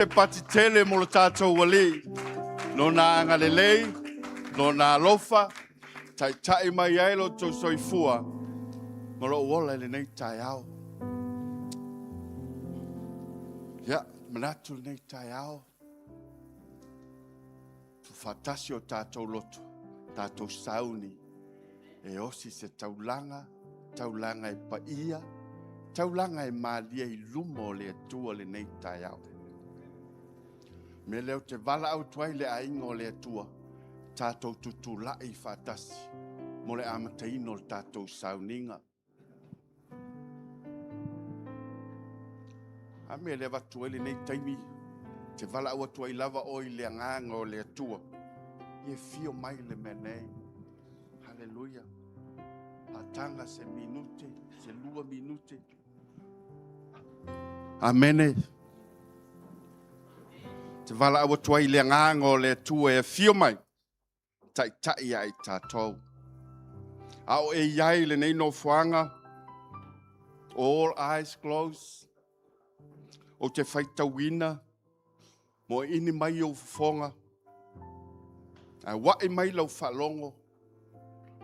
Papatoetoe mo le tātou wali. No nā anga lenei, no nā lofa, tai mai ai lo tō soifua. Ma lo wola lenei taeao. Ia, manatu lenei taeao. Fatasi o tātou loto, tātou sauni. E osi se taulanga e paia, taulanga e malia I lumo le atua lenei taeao. Me leo te vala au tuai le aingo le atua, tātou tutu lai fatasi, mo le amataino le tātou sauninga. A me le watu ele nei taimi, te vala au tuai lava oi le anganga o le atua, Ie fio mai le menei. Haleluia. Atanga se minute, se 2 minute. Amene. Te vala awa tuai le ngango le tua e fio mai. Tai ai tātou. Ao e iai le nei no fuanga. All eyes closed. O te whaitawina. Mo ini mai o fonga. A wae mai lau whalongo.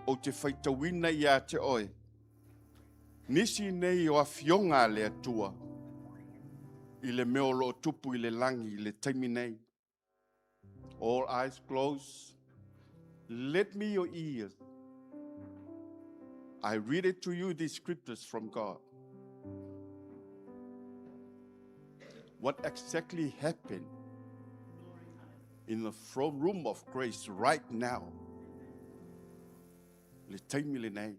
O te whaitawina I a te oe. Nisi nei o a fionga le atua. I le meo lo tupu I le langi, I le taimi nei. All eyes closed. Let me your ears. I read it to you, these scriptures from God. What exactly happened in the throne room of grace right now? Le taimi le nei.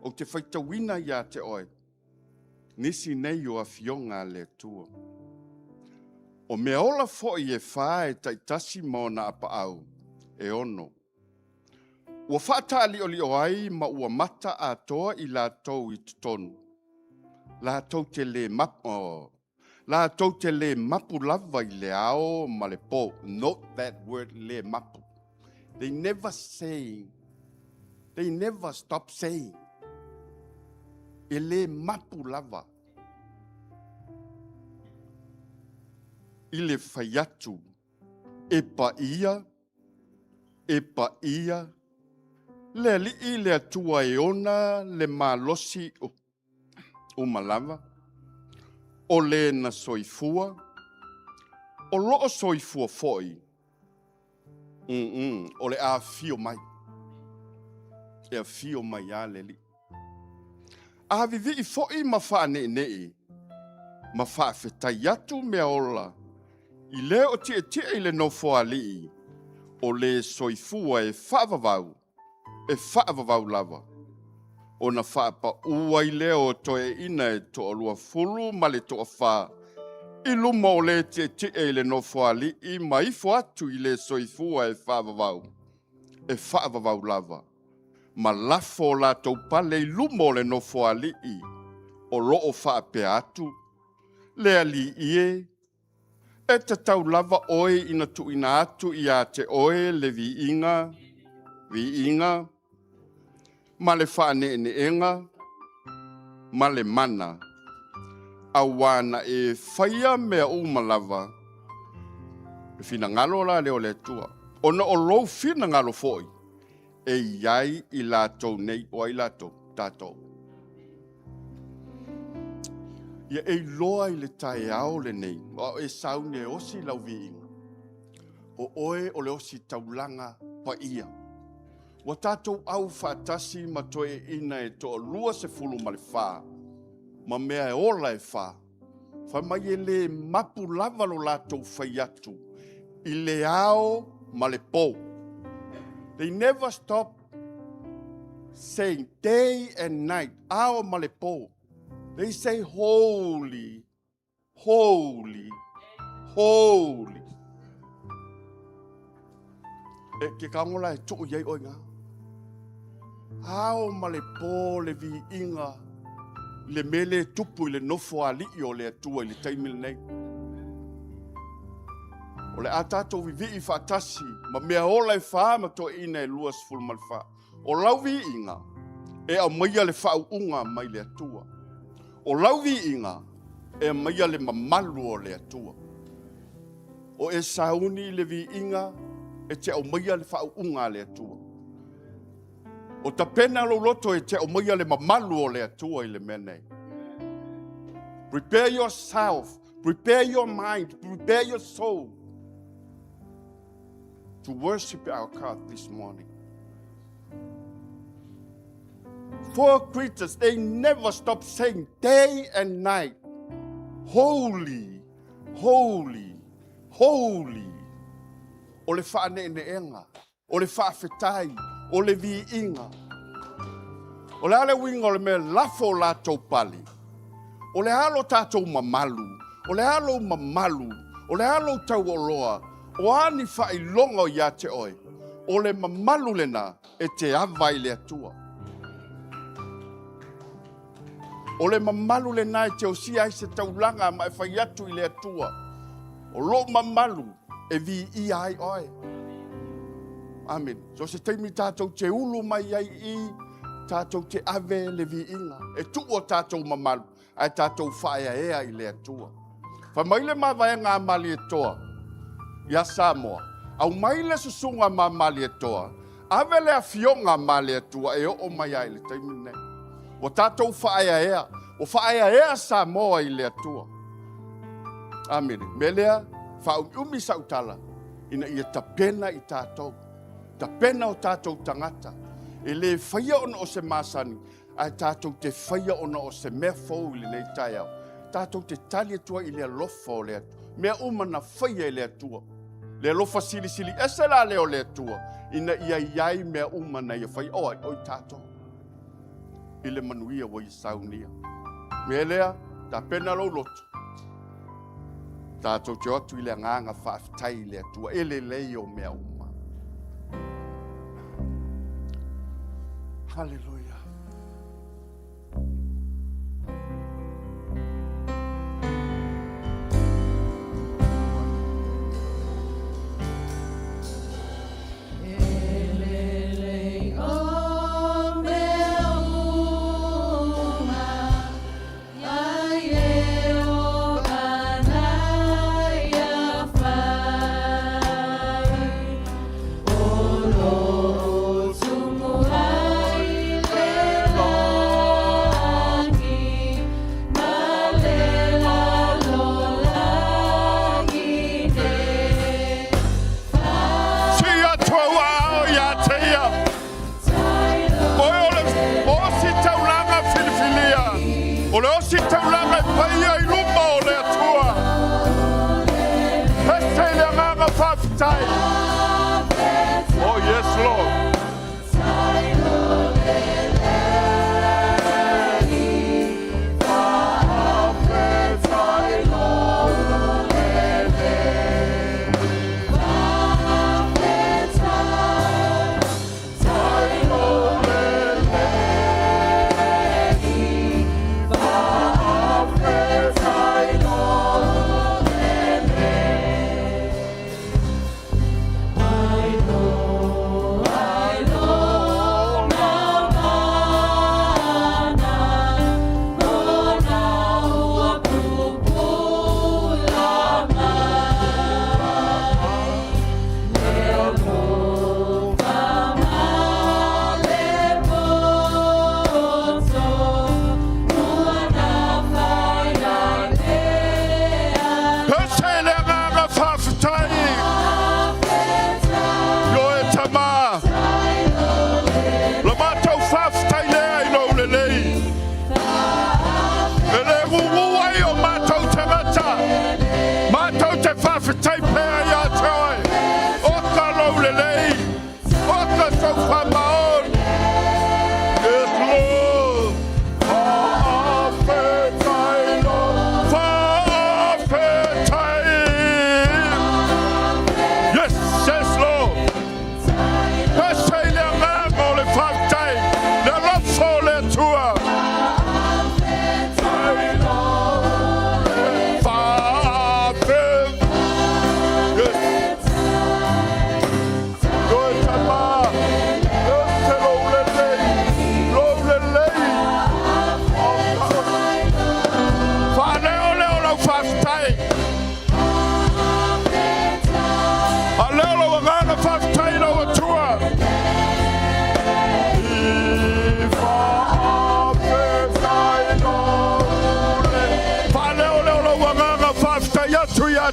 O te whaitawina I a te oe. Nisi nei o a fionga le atua. O me ola fo'i e whae taitasi mo na apaau, e ono. Ua whaatali oli o ai ma ua mata a toa I lātou I tutonu. Lātou te le mapu, lātou te le mapu lava I le ao ma le po. Note that word le mapu. They never stop saying. E le mapu lava. I le whaiatu, e paia, le li le atua e ona, le malosi o malava, o le na soifua, o loo soifua foi, o le a fio mai, e a fio mai a le li. A vivi I foi ma wha nei, ma wha whetai atu mea ola, I le o tia I le no foa lii, o le soifua e whaavavau lava. O na whaapa ua I le o toe ina e to alua fulu ma le to a wha. I luma o le tia I le no foa lii, ma ifo atu I le soifua e whaavavau lava. Ma lafo la tau pale I luma o le no foa lii, o loo faapea atu, le ali ie, E te tau lava oe ina tuina atu I a te oe le vi inga, ma le whaaneenga, ma le mana, a wana e whaia mea umalava, le fina ngalo la leo le tua, ona o lou fina ngalo foi, e iai I lātou nei o I lātou tātou. Ia e loa I le taeao lenei, o e saune osi lau viinga. O oe o le osi taulanga pa ia. Wa tātou au whaatasi ma toe ina e toa lua se fulu ma le wha. Ma mea e ola e wha. Wha mai e le mapu lava lo lātou whai atu. I le ao ma le po. They never stop saying day and night, ao ma le po. They say, holy, holy, holy. E ke kangola e tuu iei oi ngā. Ao ma le pō le vi inga, le mele tupu I le nofo a li o le atua I le taimile nei. O le atato vi I whaatasi, ma mea ola e wha ma to ina e luas fulmal wha. O lau vi inga, e a maia le whau unga mai le atua. O lau vi inga, e maia le mamalu o le atua. O e sauni le vi inga e te o maia le whaunga le atua. O ta pena lo loto e te o maia le mamalu o le atua i le menei. Prepare yourself, prepare your mind, prepare your soul to worship our God this morning. Four creatures, they never stop saying day and night, holy, holy, holy. O le whaaneenga, o le whaafetai, o le viinga. O le ale winga o le mea lafo la tau pali. O le halo tātou mamalu, o le halo mamalu, o le halo tau oloa, o ani whailongo ia te oe, o le mamalu lena e te awai le atua. O le mamalu lena e te osia i se taulanga ma e whai atu i le atua. O lo mamalu e vi i ai oe. Amen. So se teimi tātou te ulu mai ai i, tātou te ave le vi inga. E tu o tātou mamalu. Ai tātou faapea i le atua. Wha maile mawai ngā mali e toa, ia Samoa. Au maile susunga ma mali e toa, ave le afionga mali e tua e o mai ai le taimi nei. O tātou faapea, o faapea Samoa i le atua. Amen. Melea, whaumi sautala, ina ia tapena i tātou. Tapena o tātou tangata. E le whaia ona o se masani, ai tātou te whaia ona o se mea fau i lenei taeao. Tātou te tali atua i lea lofa o lea atua. Mea umana whaia i lea atua. Lea lofa sili sili ese la leo lea atua. Ina ia iai mea umana ia whaia. Oi tātou. I le manuia wa i saunia. Mea lea, ta pena lo loto. Tātou te atu i lea nganga whaafitai i lea atua. Ele lei o mea uma. Hallelujah. Oh, yes, Lord.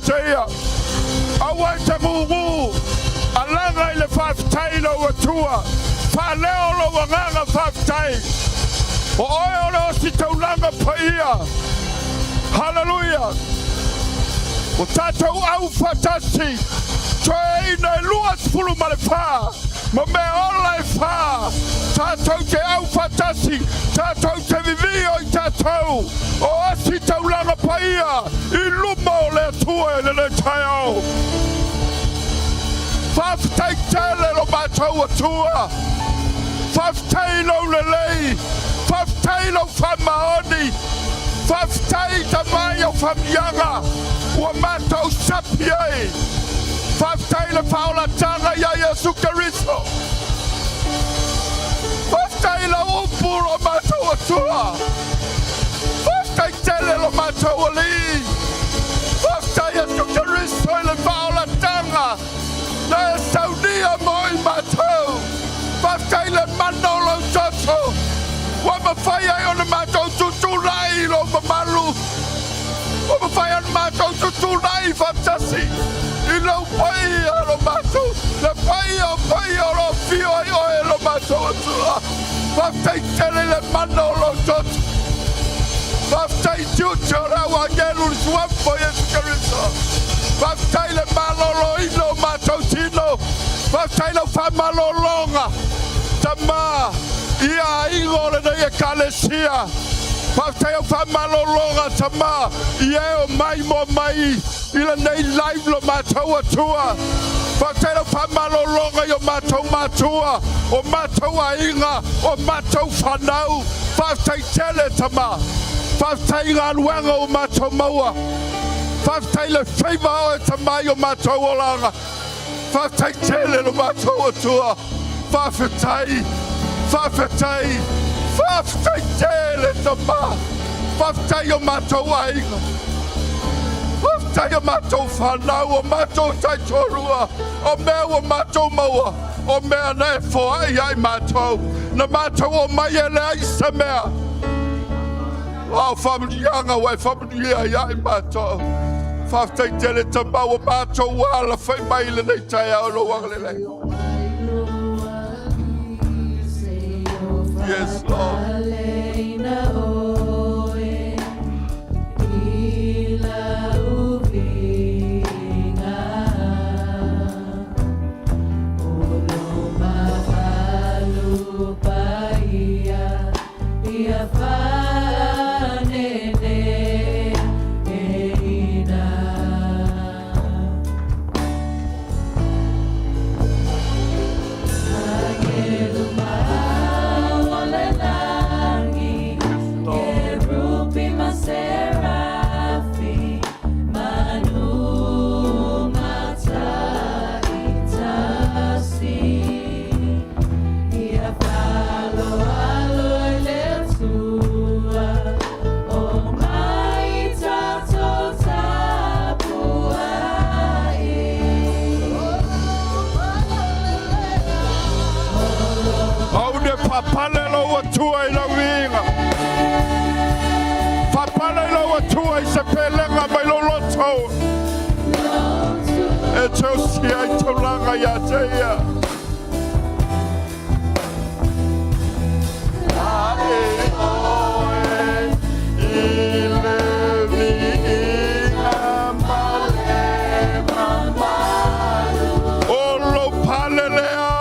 Atea. Awa te mungu. Alanga ile whaftai lo watua. Whaleo lo wanganga whaftai. O oe ole o si taulanga paia. Hallelujah. O tātou au whatasi. Toe ina luas pulu male wha. Ma me ola e wha. Tātou te au whatasi. Tātou te vivio I tātou. O asi taulanga paia. I luma o le atua e le taeao. Whaftai tele lo mātou atua. Whaftai lo lenei. Whaftai lo whamaoni. Whaftai tamai o whamianga. Ua mātou sapi ai. Whaftai le whaolatanga ia Iesu Keriso. Whaftai la upu lo mātou atua. Whaftai tele lo mātou ali. Whaftai Iesu Keriso I le whaolatanga. Na e saunia moi mātou. Whaftai le manolo toto. Wa mawhai ai o na mātou tutulai lo mamalu. Wa mawhai ai o na mātou tutulai whamtasi. I lau pai a lo mātou. Le pai o lo fio ai oe lo mātou atua. Whaftai tele le manolo toto. Whaftai tiuti o rawa ngelu ni suafa Iesu Keriso. Whaftai le malolo ino mātou tino. Whaftai le whamalolonga. Tama. Ia ingo le nei e kalesia. Whaftai o whamalolonga tama. Ia o maimoa mai. Ila nei live lo mātou atua. Whaftai o whamalolonga I o mātou mātua. O mātou a inga. O mātou whanau. Whaftai tele tama. Whaftai ngā luenga o mātou maua. Whaftai le whaiva o e tamai o mātou o langa. Whaftai tele lo mātou atua. Whaftai. Whawhetai, whawhetai tele tama, whawhetai o mātou ainga, whawhetai o mātou whanau, o mātou taitorua, o mea o mātou maua, o mea nei whoai ai mātou, na mātou o mai e le aisa mea. O whamrianga wai whamria ai mātou, whawhetai tele tama o mātou wala whai mai le nei taeao lo wangalelei. Yes, Lord. Papatoetoe I la winga. Papatoetoe I se pelenga mai lo loto. E tau si ai tau langa ia te ia. Ae oe I le vinga male mamalu. O lo palelea.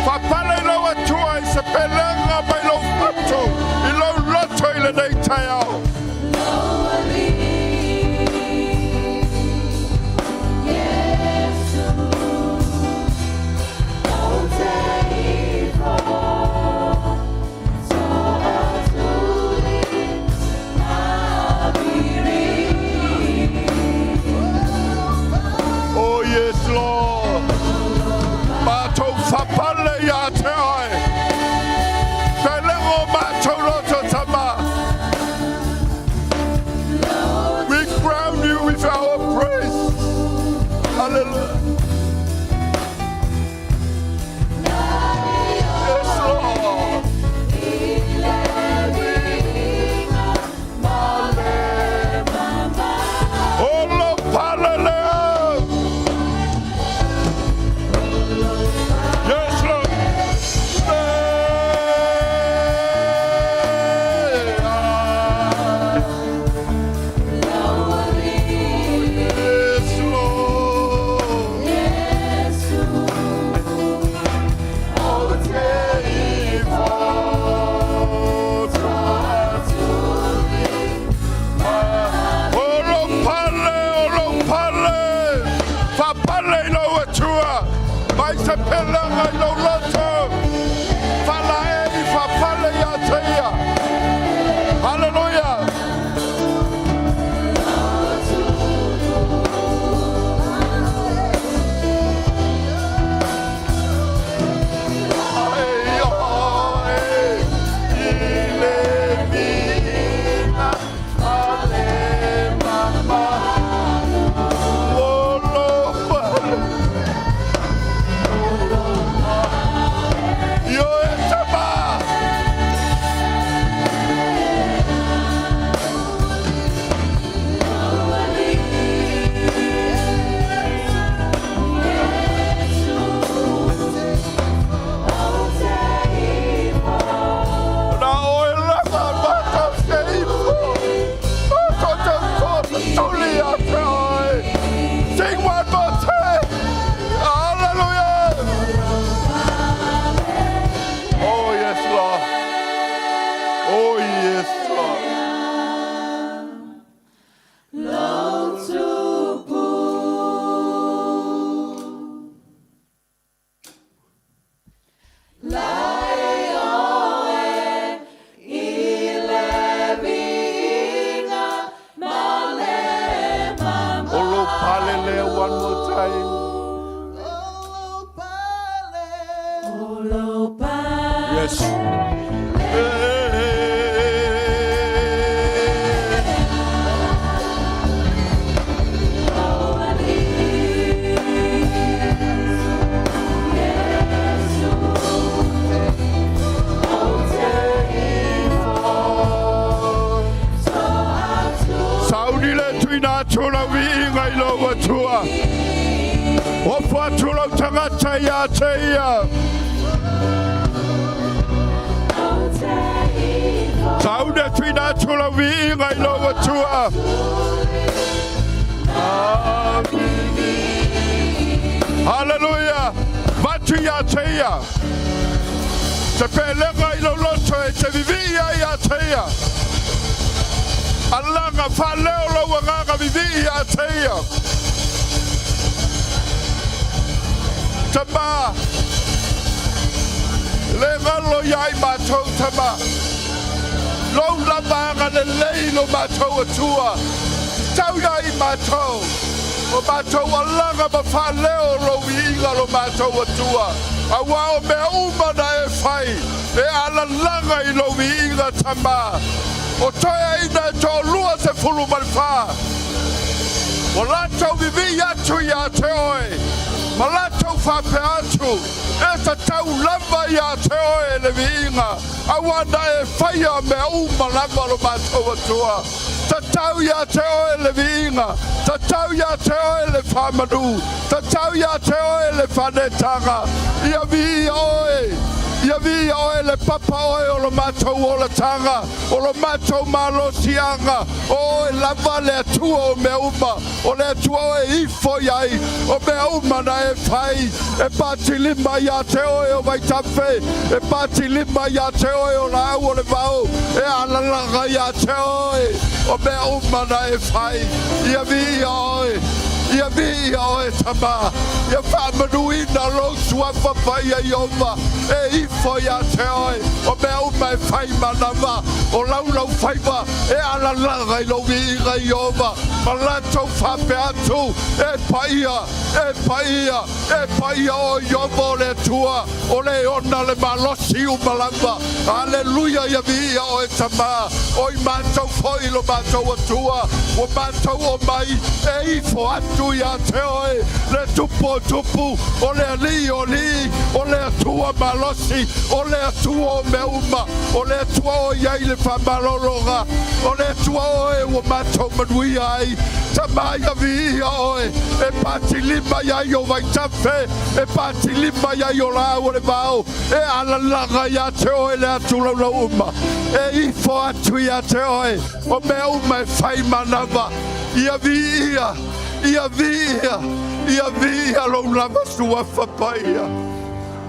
Papatoetoe I se pelenga mai lo loto. I lo loto I lenei taeao. te pelanga I lo loto. Falae faapale ia teia. Hallelujah. Hallelujah. Vatia teia. Te pelenga I lo loto e te vivia ia teia. Alanga faleo lo wanga vivia teia. Tama. Le ngalo yai matou tama. Lo lavanga lenei lo matou atua. Tau yai matou. O matou alanga ma faleo lo winga lo matou atua. Awa o mea uma na e fai. E ala langa I lo winga tama. O toia ina to lua se fulu malfa. O latou vivi atu ia te oe. Ma latou faapea atu. E ta tau lava ia te oe le winga. Awa na e fai a mea uma lava lo matou atua. Tatau ia te oe le vinga, tatau ia te oe le whamanu, tatau ia te oe le whanetanga, ia vi oe le papa oe o lo matou o le tanga, o lo matou malo sianga, o e lava le atua o me uma, o le atua o e ifo iai, o me uma na e fai, e pati lima ia te oe o vai tafe, e pati lima ia te oe o la au o le vau, e alalanga ia te oe, o me uma na e fai, ia vi oe tama, ia Faamanuia lo suafa pai a iova, e ifo ia te oe, o me uma e fai manava, o lau faiva, e alalanga I lo viiga iova, ma latou faapea atu, e paia o iova o le atua, o le ona le malosi umalava, aleluia ia vi oe tama, o I matou foi lo matou atua, o matou o mai, e ifo atu ia te oe, le tupu, o le ali, o le atua malosi, o le atua o meuma, o le atua o iai le whamalologa, o le atua o e o matou manuia ai, tamai a vi oe, e pati lima iai o vai tafe, e pati lima iai o la o le vau, e alalanga ia te oe le atu la uma, e ifo atu ia te oe, o meuma e fai manava, ia via lo lava suafa paia.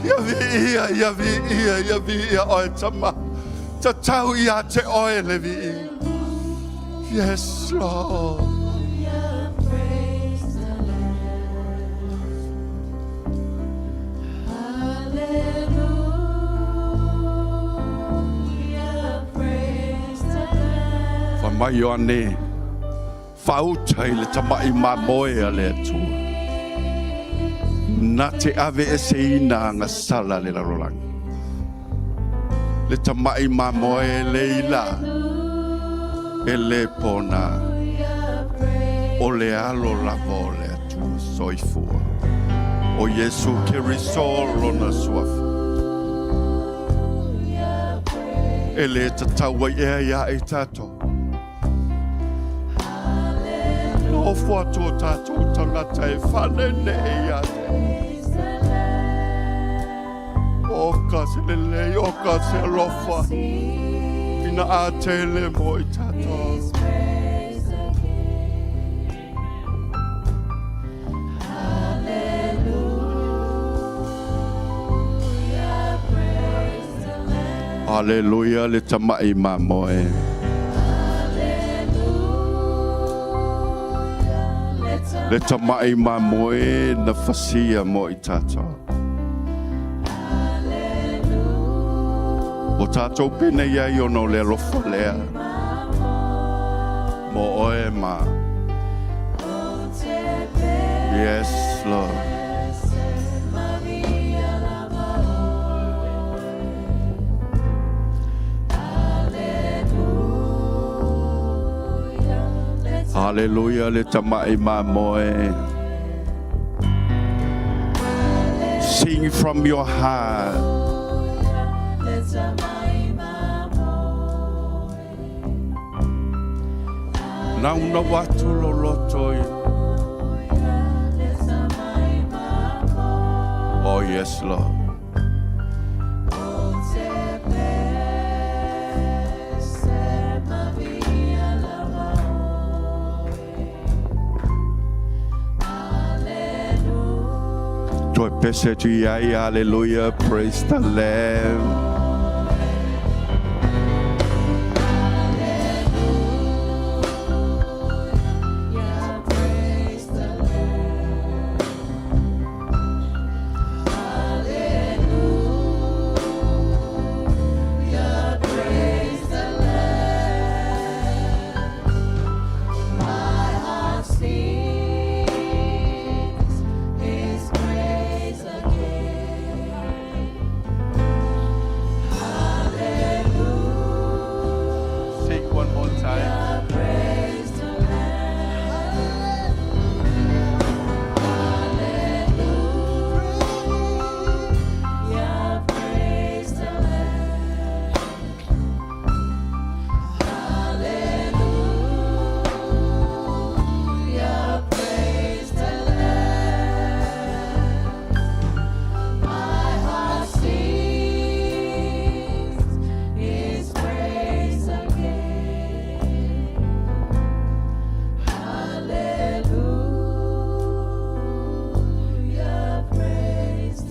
Ia via oe tama. Tatau ia te oe le vi. Yes, Lord. mai o ane whauta i le tamai maimoa le atua. Na te ave e se ina ngā sala le larolangi. Le tamai maimoa le ila e le pona o le alo lava o le atua soifua. O Iesu Keriso lona suafa. E le tataua ia e tato. O fuatu o tato tangata e whanene e ia te. O ka se lelei, o ka se alofa. Ina a tele mo i tato. Hallelujah, le tamai maimoe. Le tamai maimoe na fasia mo i tato. O tato pina ia i ono le alofa lea. Mo oe ma. Yes, Lord. Hallelujah, le tamai maimoe. Sing from your heart. Nauna watu lo lotoi. Oh yes, Lord. Toi pese tu iai, hallelujah, praise the Lamb.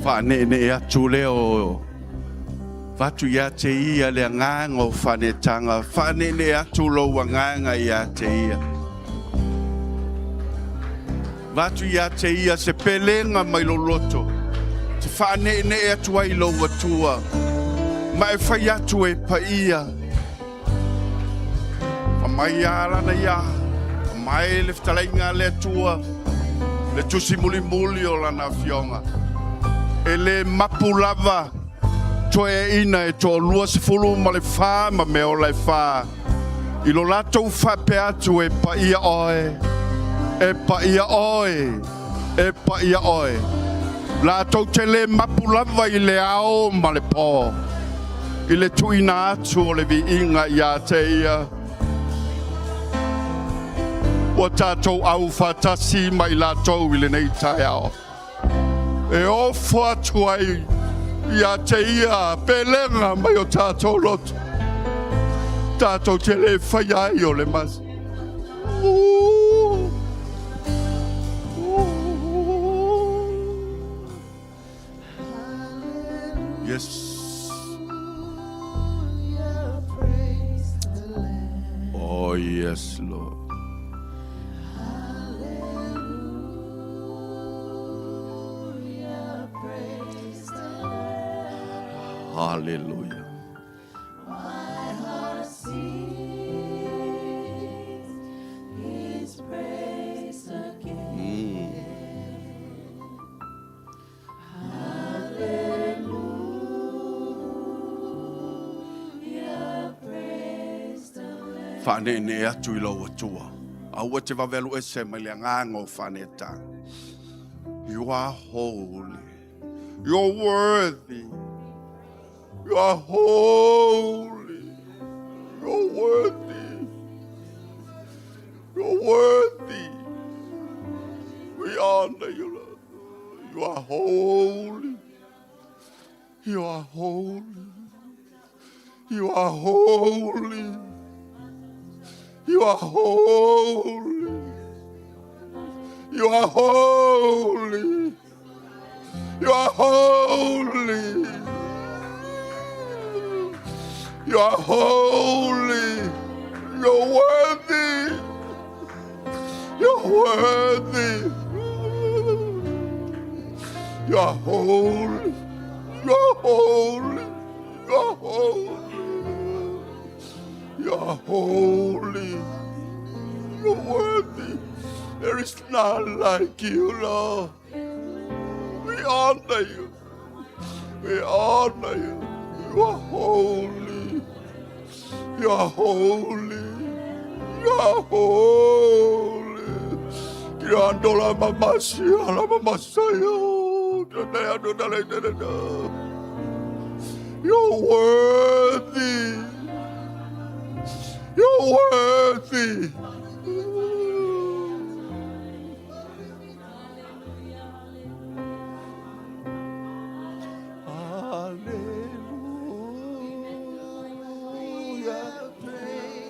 Whanene atu leo. Watu ia te ia le nganga o whanetanga. Whanene atu lo wanganga ia te ia. Watu ia te ia se pelenga mai lo loto. Te whanene atu ai lo watua. Mai whai atu e pa ia. Mai alana ia. Mai leftalainga le atua. Le tusi muli muli o lana fionga. Ele mapu lava toe ina e to lua se fulu ma le fa ma me o le fa i lo lato faapea atu e pa ia oe e pa ia oe e pa ia oe lato te le mapu lava i le ao ma le po i le tuina atu o le vi inga ia te ia o tatou au fatasi mai latou i le nei taeao e ofo atu ai ia te ia pelenga mai o tātou loto. Tātou te le whai ai o le mas. Yes. Oh yes, Lord. Hallelujah. My heart sings, Whanene atu I lau atua. Aua te wawelu ECM le ngango whaneta. You are holy. You're worthy. You are holy. You're worthy. You're worthy. We honor you, Lord. You are holy. You are holy. You are holy. You are holy. You are holy. You are holy. You are holy. You're worthy. You're worthy. You are holy. You're holy. You're holy. You're holy. You're worthy. There is none like you, Lord. We honor you. We honor you. You are holy. You are holy. You are holy. Kirandola mamasia, la mamasayo. You're worthy. You're worthy.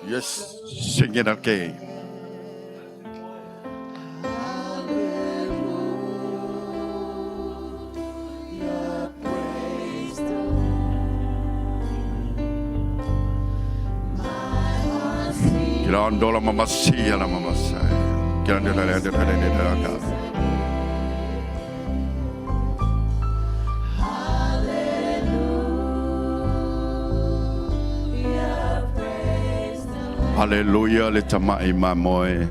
Yes, sing it again. Kirandola mamasia la mamasaya. Kirandola la Hallelujah, le tamai maimoa.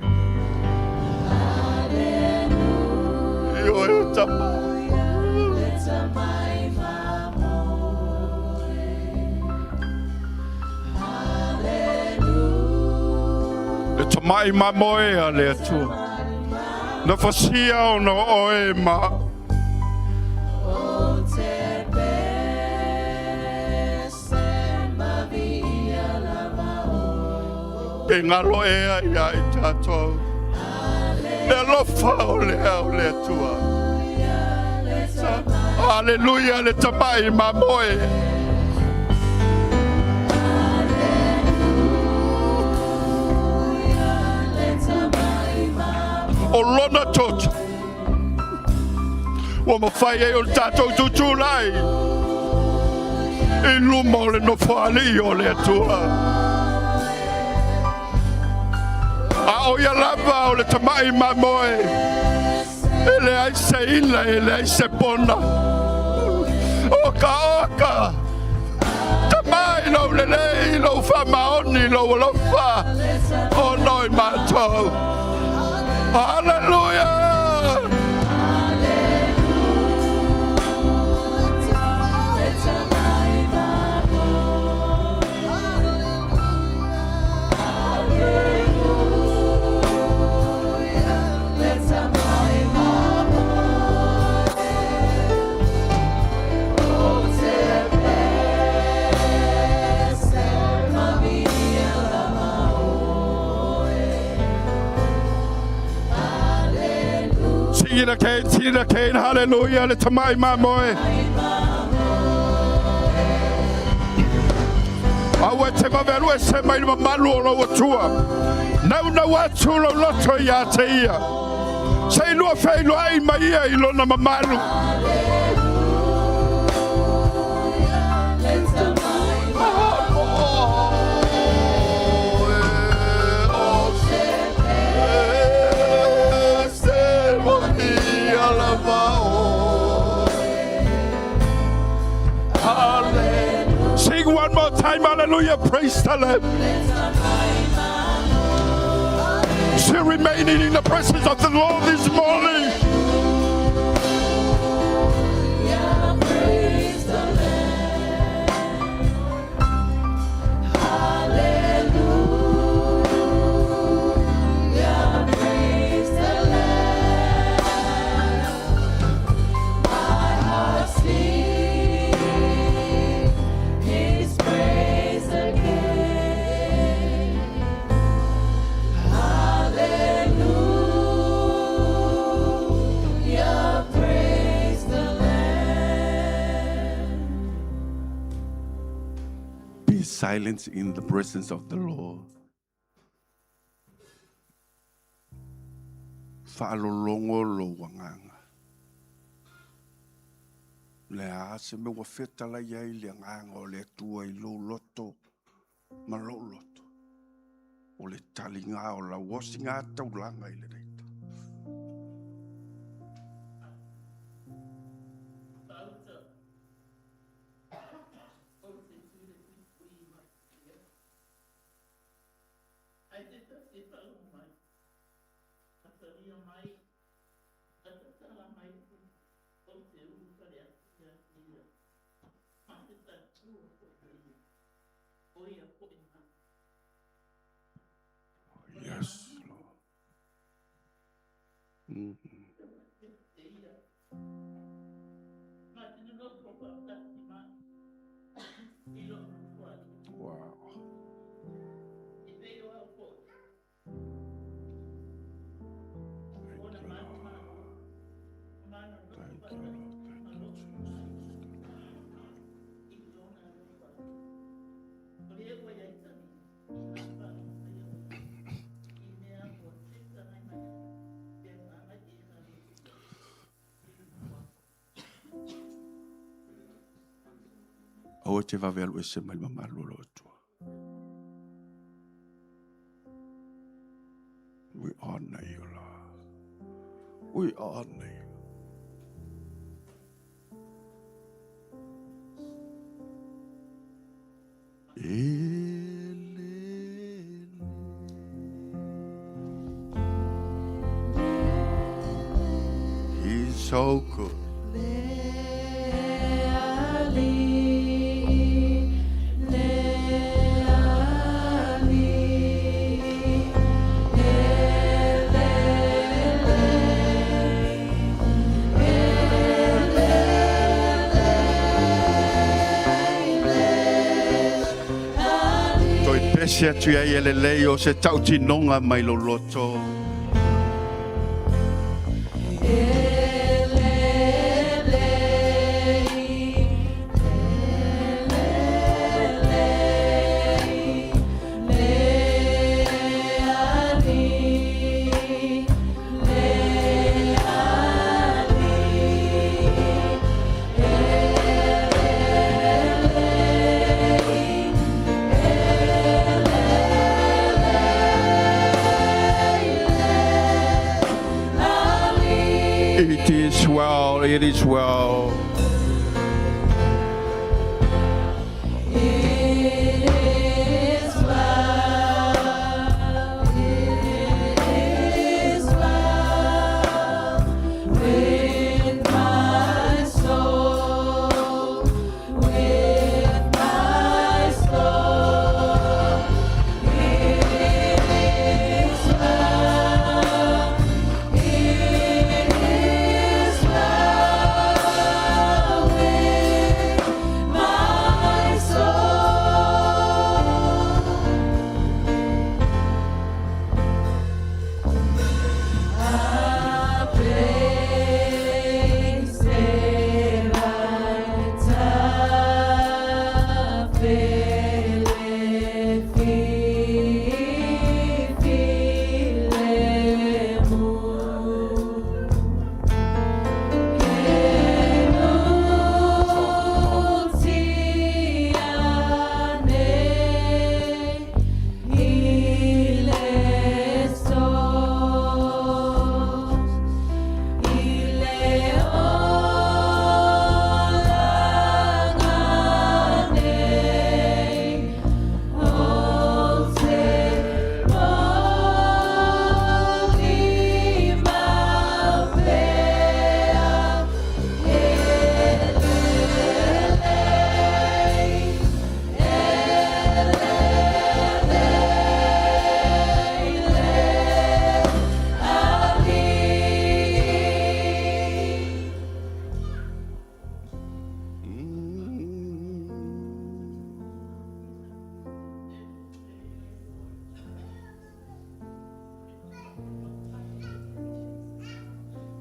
Hallelujah, le tamai maimoa. Le tamai maimoa le atua. Na fasia o no oe ma. E ngalo ea ia I tatou. Le alofa le atua. Hallelujah, le tamai maimoa. O lona tota. Wa mawhai e o tatou tutulai. I luma o le nofali o le atua. A o ia lava o le tamai maimoa. Ele ai se ila, ele ai se pona. Oka. Tamai lo lenei, lo faamaoni, lo alofa. O noi mātou. Hallelujah. Sing it again, hallelujah, le tamai maimoa. Awe te mawelu ECM I mamalu o lo atua. Nauna watu lo loto ia te ia. Se ilua whailua ai mai ia I lona mamalu. Sing one more time, hallelujah, praise the Lord. Still remaining in the presence of the Lord this morning. Hallelujah. silence in the presence of the Lord. Whaalolongo lo wanganga. Le ase me wa fetala iai le nganga o le atua I lo loto. Ma lo loto. O le talinga o la wasinga taulanga I le reita. Yes, Lord. Wow. O te va velu ese mai mamalo lo atua. We honor you, Lord. We honor you. He's so good. Se atu ai e lelei o se tautinonga mai lo loto. It is well.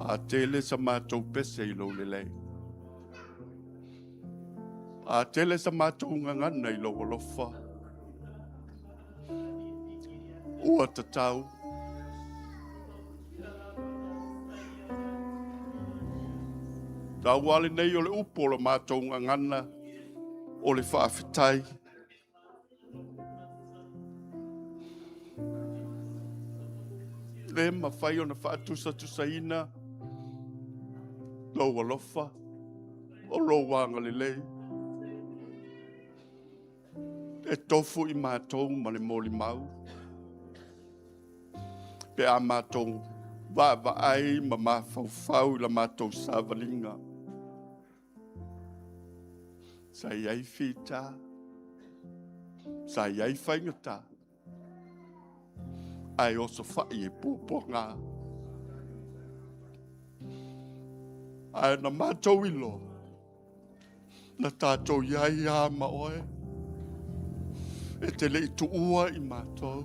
A tele sa mātou pese I lo lelei. A tele sa mātou ngangana I lo olofa. ua tatau. Tau wale nei o le upo o le mātou ngangana o le whaafetai. Le mawhai o na whaatusa tusaina, lau alofa, o lo wanga lelei. E tofu i mātou ma le moli mau. Pe a mātou wa ai ma mawhauwhau i la mātou sāwalinga. Sa iai whita, sa iai whaingata. Ai oso whai e pūponga. Ai na mātou ilo, na tātou iai a maoe. E te lei tu ua i mātou.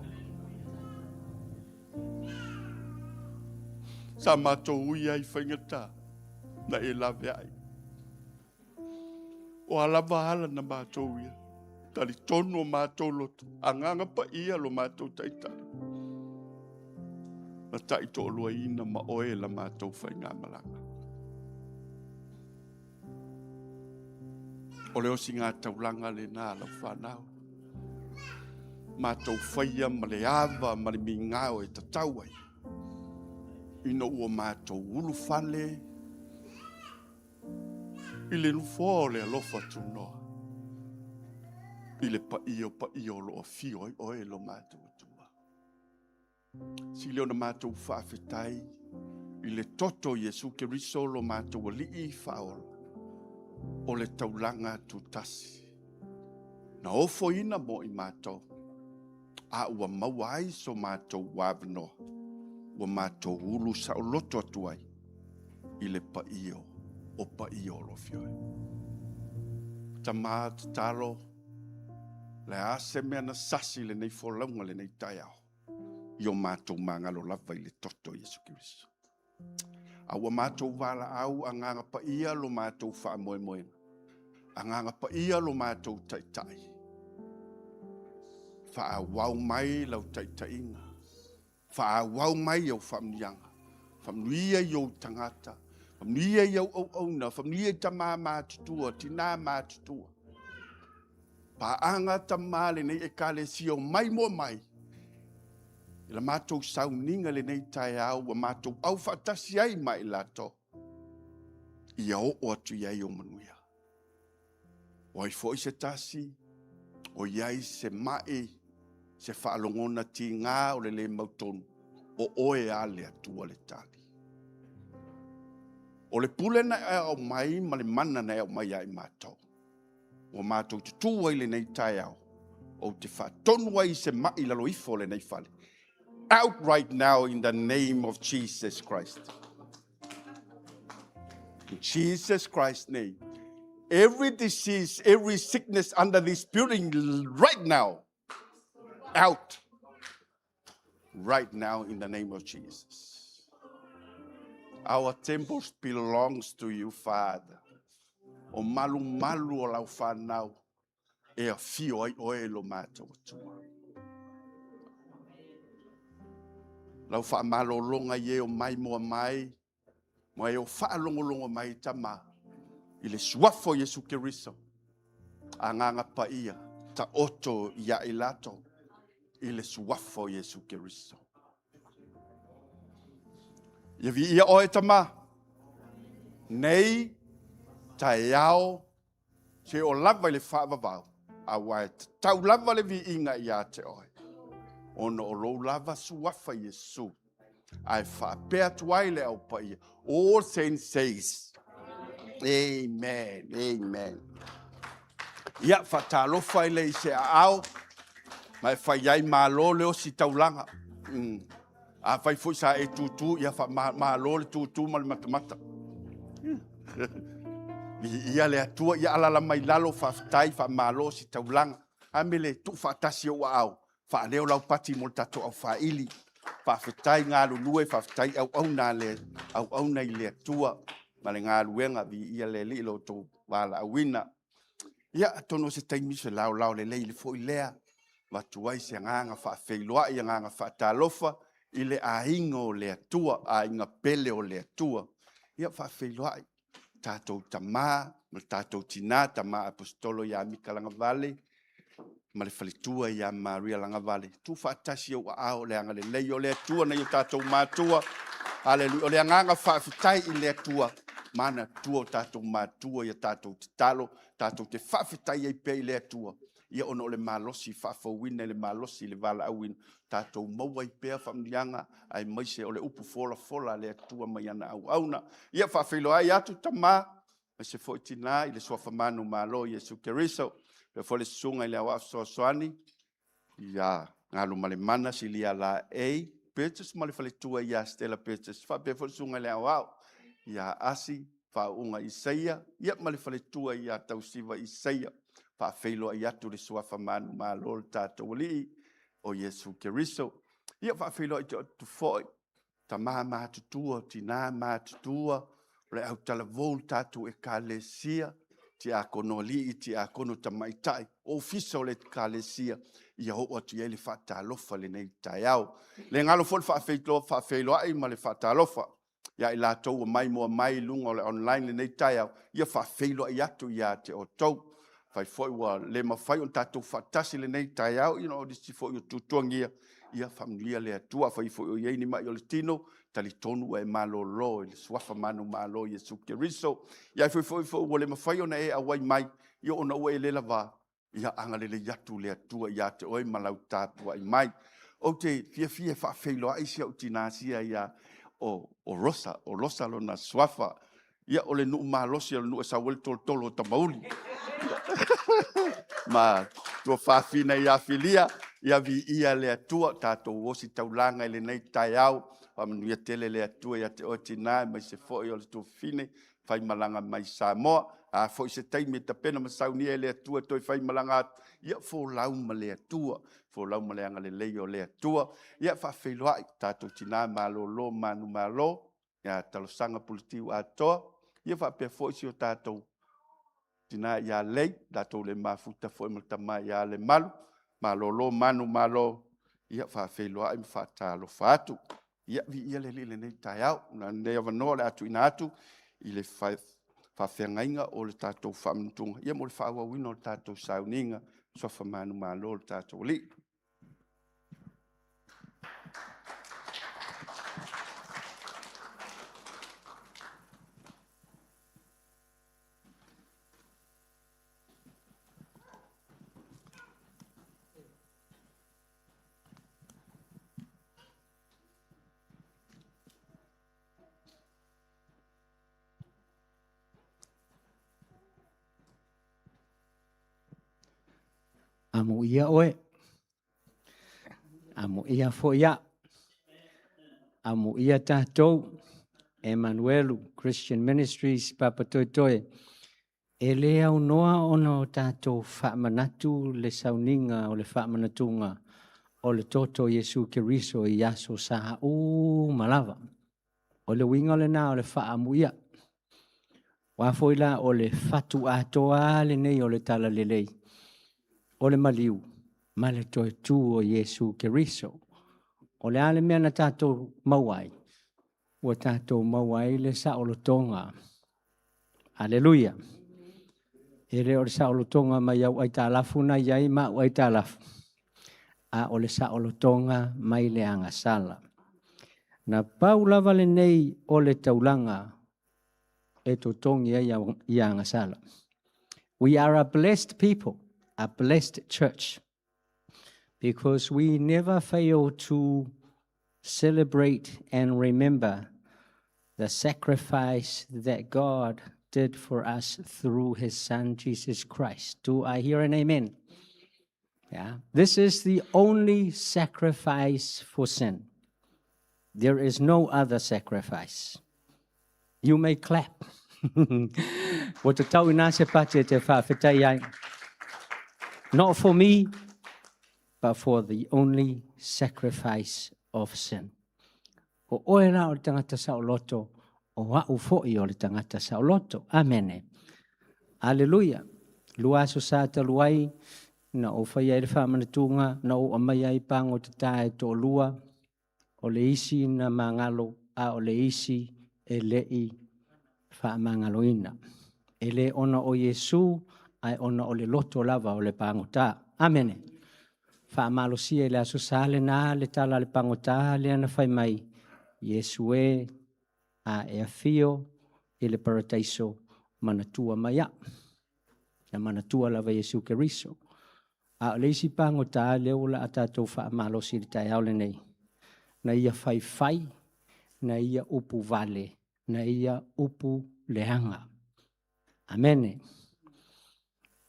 Sa mātou ui ai whaingata, na e lawe ai. O alava hala na mātou ia. Tali tonu o mātou loto. Anganga pa ia lo mātou taitara. Na taito o lua ina ma oe la mātou whainga malanga. O leo si ngā taulanga le nā lau whanau. Mātou whaia ma le awa ma le mingao e tatauai. Ino ua mātou ulu whale. I le nufo le alofa tunoa. I le pa io lo fio oe lo mātou atua. Si leo na mātou whaafetai. I le toto Iesu Keriso lo mātou alii whaola. O le taulanga tutasi. Na ofo ina mo i mātou. A ua mawai so mātou wavno. Ua mātou ulu sa o loto atuai. I le pa io. O pa io lo fioe. Ta talo. Le ase mea na sasi le nei folaunga le nei taeao. Io mātou mangalo lava I le toto Iesu Keriso. Aua mātou wala au anganga pa ia lo mātou wha moe moena. Anganga pa ia lo mātou taitai. Wha wau mai lau taitainga. Wha wau mai au whamnianga. Whamnuia iau tangata. Whamnuia iau au auna. Whamnuia tamā mātutua. Tina mātutua. Pa anga tamale nei e kale sio maimoa mai. Ila mātou sauninga le nei taeao wa mātou au whatasi ai mai lato. Ia o atu iai o manuia. O ai foi se tasi, o iai se mai, se whaalongona ti ngā o le mautonu, o oe a le atua le tali. O le pule na e au mai, ma le mana na e au mai ai mātou. O mātou te tūai le nei taeao, o te whaatonu ai se mai lalo ifo le nei whale. Out right now in the name of Jesus Christ. In Jesus Christ's name. Every disease, every sickness under this building right now. Out. Right now in the name of Jesus. Our temples belongs to you, Father. O malu o lau whanau. E a fio ai oe lo mātou atua. Lau whaamalo longa ie o maimoa mai. Mo e o whaalongolongo mai tama. I le suafa Iesu Keriso. Anganga pa ia. Ta oto ia ilato. I le suafa Iesu Keriso. Ia vi ia oe tama. Nei. Taeao. Se o lava le whaavavau. A wae tau lava le vi inga ia te oe. Ono o lou lava suafa Iesu. Ai faapea tuai le au paia. All saints says. Amen. Amen. Ia Talofa le se ao. Mai fai ai malo leo si taulanga. A fai foi sa e tutu. Ia fa malo le tutu mal matamata. Ia le atua. Ia alala mai lalo faftai fa malo si taulanga. Amele tu fatasi o au. Fa leo lau pati mo tato au fa ili. Fa fetai ngā lulue, fa fetai au nei le atua. Ma le ngā luenga vi ia le li lo tō wala awina. Ia tono se taimi se lao le lei le foi lea. Watuai se nganga whaafeiloa i nganga whaatalofa i le ainga o le atua, ainga pele o le atua. Ia whaafeiloa i tātou tamā, ma tātou tina, tamā apostolo ia Mikalanga Vale, ma le whalitua ia Maria Langa Vale. Tu whaatasi o ao le anga le lei o le atua na i tātou mātua. Hallelujah. O le nganga whaafitai i le atua. Mana tua o tātou mātua ia tātou te talo, tātou te whaafitai i pei le atua. Ia ono le malosi whaafauina le malosi le vala auina. Tātou maua i pea whamlianga ai maise o le upu folafola le atua mai ana au auna. Ia whaafilo ai atu tamā. Mai se fo itina i le suafa manumalo Iesu Keriso. Le fo le sunga i le awa soani. Ia ngalu male mana si lia la ei. Petes male fale tua ia stela petes. Whape fo le sunga i le awa. Ia asi whaunga Isaia. Ia male fale tua ia tausiva Isaia. Whaafeilo ai atu le suafa manumalo le tātou li o Iesu Keriso. Ia whaafeilo ai te atu foi. Ta maha mātutua, tina mātutua. Le au tala vou tātou e kālesia. Ti a kono li, ti a kono tamaitai. Ofisa o le kālesia. Ia ho atu ia le whaatalofa lenei taeao. Le ngalo fol whaafeilo ai ma le whaatalofa. Ia i lātou o maimoa mai lunga o le online lenei taeao. Ia whaafeilo ai atu ia te o tau. Fai foi wa le mafai on tātou whaatasi lenei taeao. You know, disi foi o tutuangia. Ia Faamanuia le Atua. Fai foi o iei ni mai o le tino. Tali tonu e malolo, le suafa manumalo Iesu Keriso. Ia foi o le mafai ona e awai mai. Ia ona ue le lava. Ia anga le yatu le atua. Ia te oi malau tapuai mai. O te fia whaafeiloa isia o tinasia ia o rosa lo na suafa. Ia o le nuu malosi o le nuu e sawel tolo tamauli. Ma tua whaafina ia filia. Ia vi ia le atua. Tātou osi taulanga i lenei taeao. Faamanuia tele le atua ia te otina mai se foi o le tufine fai malanga mai Samoa a foi se taimi ta pena masaunia le atua toi fai malanga ia folauma le atua folauma le anga le lei o le atua ia fa feiloa tātou tina malolo manumalo ia talosanga politiu atoa ia fa pe foi si o tātou tina ia lei tātou le mafuta foi maltama ia le malu malolo manumalo ia fa feiloa im fa talofa atu. Ia vi ia le nei taeao na ne avanoa le atu ina atu i le whawhengainga o le tātou whamanutunga. Ia mo le whaawawina o le tātou sauninga suafa manumalo le tātou li. Amu ia oe. Amu ia fo ia. Amu ia tātou. Emmanuel Christian Ministries Papatoetoe. E le au noa ono tātou whaamanatu le sauninga o le whaamanatunga o le toto Iesu Keriso i aso saha o malava. O le winga le nā o le whaamu ia. Wafoila o le fatu atoa le nei o le tala lelei. O le maliu, ma le toe tū o Iesu Keriso. O le ale mea na tātou mauai. O tātou mauai le saolotonga. Aleluia. E le o le saolotonga mai au ai tālafu na iai ma au ai tālafu. A o le saolotonga mai le angasala. Na pau lava le nei o le taulanga e totongi i angasala. We are a blessed people. A blessed church, because we never fail to celebrate and remember the sacrifice that God did for us through his son, Jesus Christ. Do I hear an amen? Yeah. This is the only sacrifice for sin. There is no other sacrifice. You may clap. Not for me, but for the only sacrifice of sin. O oera o le tangata sa o loto, o au fo'i o le tangata sa o loto. Amene. Aleluia. Lua so sa taluai, na o whai ai le whaamanatunga, na o amai ai pango te tae tō lua, o le isi na mangalo, a o le isi e lei whaamangaloina. E le ona o Iesu, ai ona o le loto lava o le pango tā. Amene. Whaamalo sia le aso sale na le tala le pango tā le ana whai mai. Iesu e a e a fio e le parataiso manatua maya. Na manatua lava Iesu Keriso. A le isi pango tā leo la atatou whaamalo si le taeao lenei. Na ia whai, na ia upu vale, na ia upu leanga. Amen.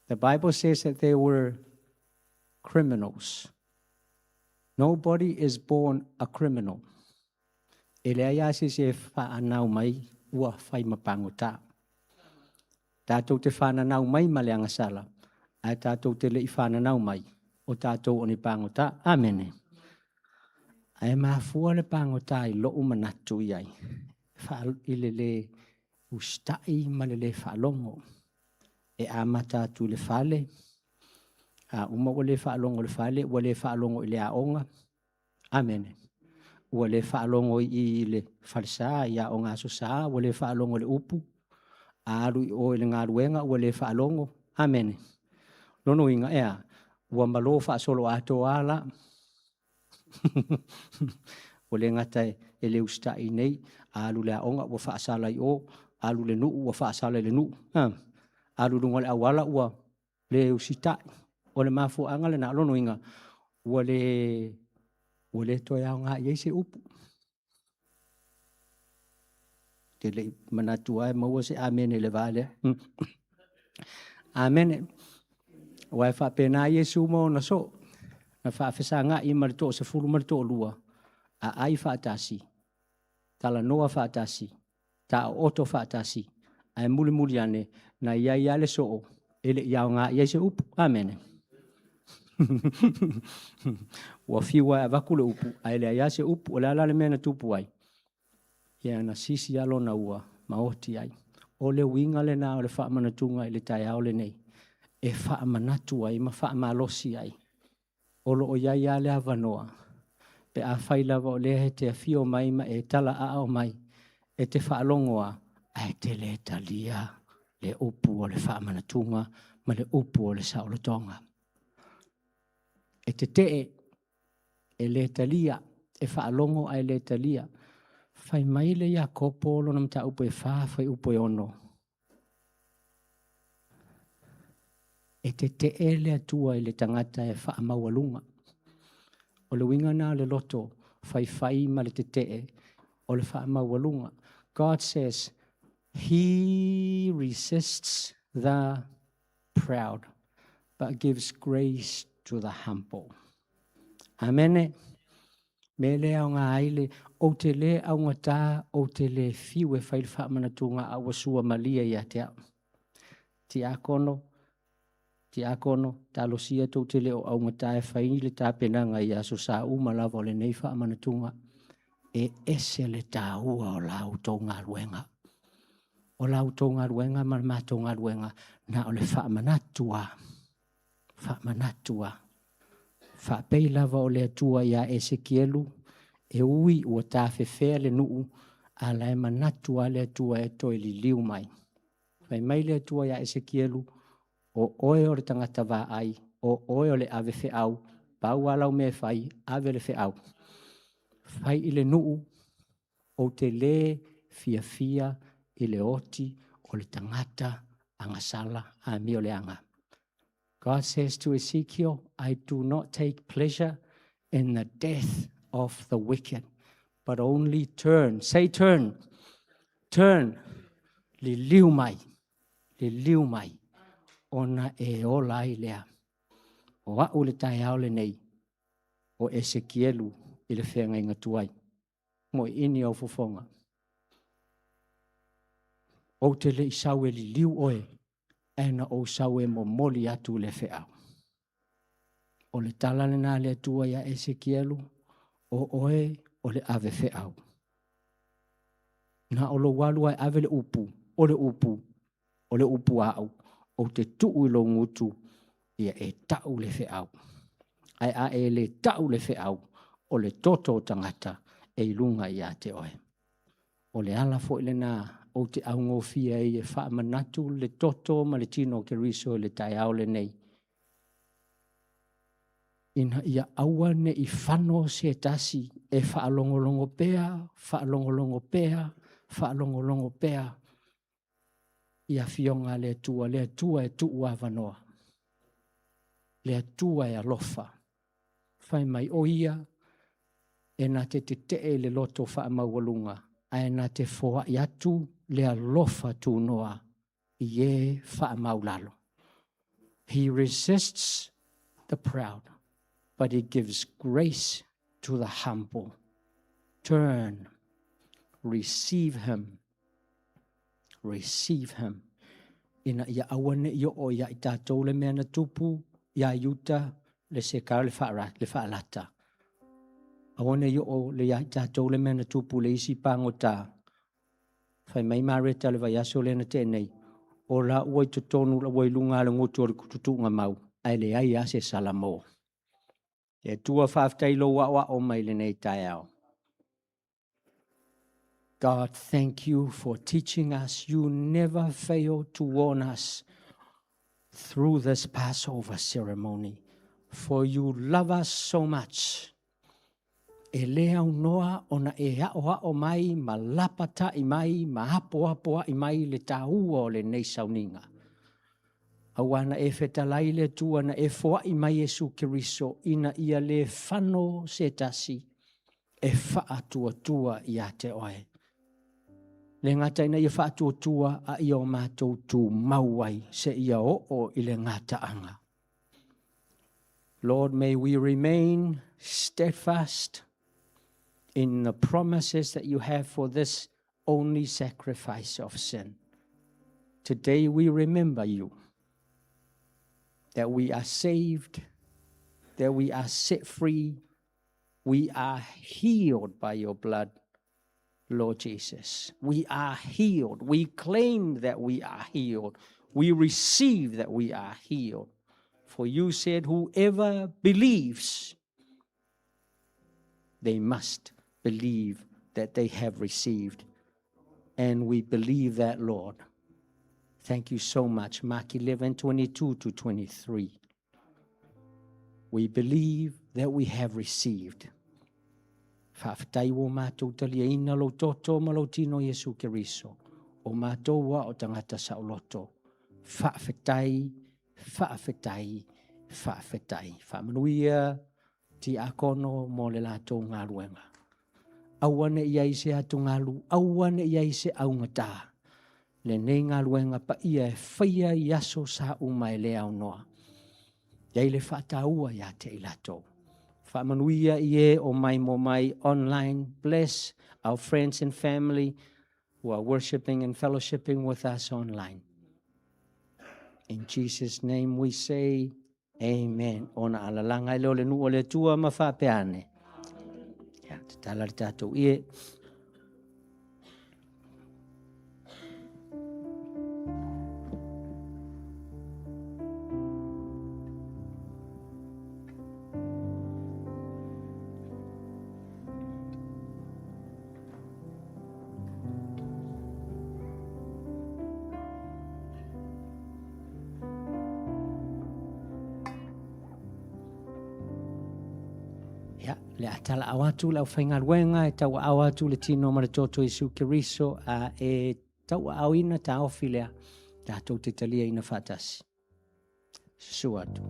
The Bible says that they were criminals. Nobody is born a criminal. E le aia se whaanau mai ua whai mapango tā. Tātou te whananau mai ma le angasala. Ai tātou te lei whananau mai o tātou o ni pango tā. Amen. Ai mafua le pango tā I loo manatu iai. I le ustai ma le whaalongo. E amata tu le fale. A uma o le whaalongo le fale, ua le whaalongo I le aonga. Amen. Ua le whaalongo I le falsa, I aonga aso saa, ua le whaalongo le upu. Aru o le ngaruenga, ua le whaalongo. Amen. Nono inga ea, ua malo whaasolo ato ala. O le ngatai e le ustai nei, alu le aonga ua whaasala I o, alu le nuu ua whaasala le nuu. Alu runga le awala ua le usitai. O le mafu anga le na lono inga, ua le toeao ngā iei se upu. Te le manatua e maua se amene le vale. Amene. Ua e faapea na Iesu mo na so. Na faafesa ngā I marito se fulu marito lua. A ai faatasi. Tala noa faatasi. Ta oto faatasi. Ai muli ane. Na iai ale so. Ele iau ngā iei se upu. Amene. Ua fiwa e wakule upu. Ai le ia se upu. O le ala le mena tupu ai. Ia na sisi alo na ua. Maoti ai. O le winga le na o le faamanatunga I le taeao lenei. E faamanatu ai. Ma faamalosi ai. Olo o iai ale avanoa. Pe a whailava o lea he te fio mai ma e tala a o mai. E te whaalongoa. Ai te le talia. Le upu o le faamanatunga. Ma le upu o le saolotonga. E te tee. E le talia. E whaalongo ai le talia. Whai mai le ia kopo lo nam ta upo e wha. Whai upo e ono. E te tee le atua I le tangata e wha amawalunga. O le winga na le loto, whai ma le te tee, o le wha amawalunga. God says, He resists the proud, but gives grace to the humble. Amene. Me le au ngā aile, o te le au ngata, o te le fiu e whai le wha manatunga a wasua malia I a te au. Ti akono, talosia tau te leo au ngata e whaini le tāpenanga I aso sa umalava o le nei wha manatunga. E ese le tā ua o lau tau ngā ruenga. O lau tau ngā ruenga, ma tau ngā ruenga, na o le wha manatua. Wha manatua. Wha pei lava o le atua ia Esekielu, e ui ua tā whewhea le nuu, a lai manatua le atua e toi li liu mai. Whai mai le atua ia Esekielu, o oe o le tangata wā ai, o oe o le ave whiau, pau alau me whai, ave le whiau. Whai I le nuu, o te le fia I le oti, o le tangata, angasala, a mi o le anga. God says to Ezekiel, I do not take pleasure in the death of the wicked, but only turn. Say turn. Turn. Li liu mai. Ona e ola I lea. O au le taeao lenei. O Esekielu I le whenga inga tuai. Mo ini au fofonga. O te le isau e li liu oe. Ena o sau e mo moli atu le wheau. O le tala le nā le atua ia Esekielu. O oe o le ave wheau. Na o lo walu ai ave le upu. O le upu au. O te tuu I lo ngutu ia e tau le feau. Ai a e le tau le feau o le toto tangata e ilunga ia te oe. O le ala fo ile na o te aungo fia e Faamanatu le toto ma le tino Keriso le taeao lenei. Ina ia aua ne i whano se tasi e whaalongolongo pea, whaalongolongo pea, whaalongolongo pea. Ia fionga le atua e tuu awanoa. Le atua e alofa. Whai mai o ia e na te te le loto whaamawalunga. Ai na te foa i atu le alofa tu noa i e whaamaulalo. He resists the proud, but he gives grace to the humble. Turn, receive him. Receive him. Ina ia awane ia o ia i tātou le mea na tupu, ia iuta le sekara le whaalata. Awane ia o le ia i tātou le mea na tupu le isi pangota. Whai mai mareta le vai aso le na tenei. O la uai tutonu la uai lunga le ngutu o le kututu ngā mau. Ai le ai ase salamo. E tua whaftailo wa o mai lenei taeao. God, thank you for teaching us. You never fail to warn us through this Passover ceremony. For you love us so much. E lea unoa ona e hao mai, ma lapata i mai, ma hapoa i mai le taua o le nei sauninga. Awana e fetalai le tua na e foa i mai Iesu Keriso ina ia le whano se tasi e whaatua i a te oe. Le ngata ina ia whaatua a ia o mātou tu mauai se ia o i le ngata anga. Lord, may we remain steadfast in the promises that you have for this only sacrifice of sin. Today we remember you, that we are saved, that we are set free, we are healed by your blood, Lord Jesus. We are healed. We claim that we are healed. We receive that we are healed. For you said, whoever believes, they must believe that they have received. And we believe that, Lord. Thank you so much. Mark 11:22-23. We believe that we have received. Whaafitai o mātou talia ina lo toto ma lo tino Iesu Keriso. O mātou wa o tangata sa oloto. Whaafitai. Faamanuia ti akono mo le lātou ngā ruenga. Awane ia ise atu ngalu, awane ia ise aungata. Lenei ngā ruenga pa ia e whaia i aso sa umai le au noa. Iai le whaataua ia te ilato. Faamanuia ie o maimoa mai online. Bless our friends and family who are worshiping and fellowshipping with us online. In Jesus' name we say, Amen. Ona alalanga leo le nu o le tua ma faapeane. Ya, te tala le tātou ie. Le atala awatu lau whainga ruenga e tau awatu le tino maratoto Iesu Keriso a e tau awina ta ofilea tātou te talia ina whatasi. Suatu.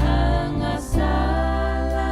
Anga sala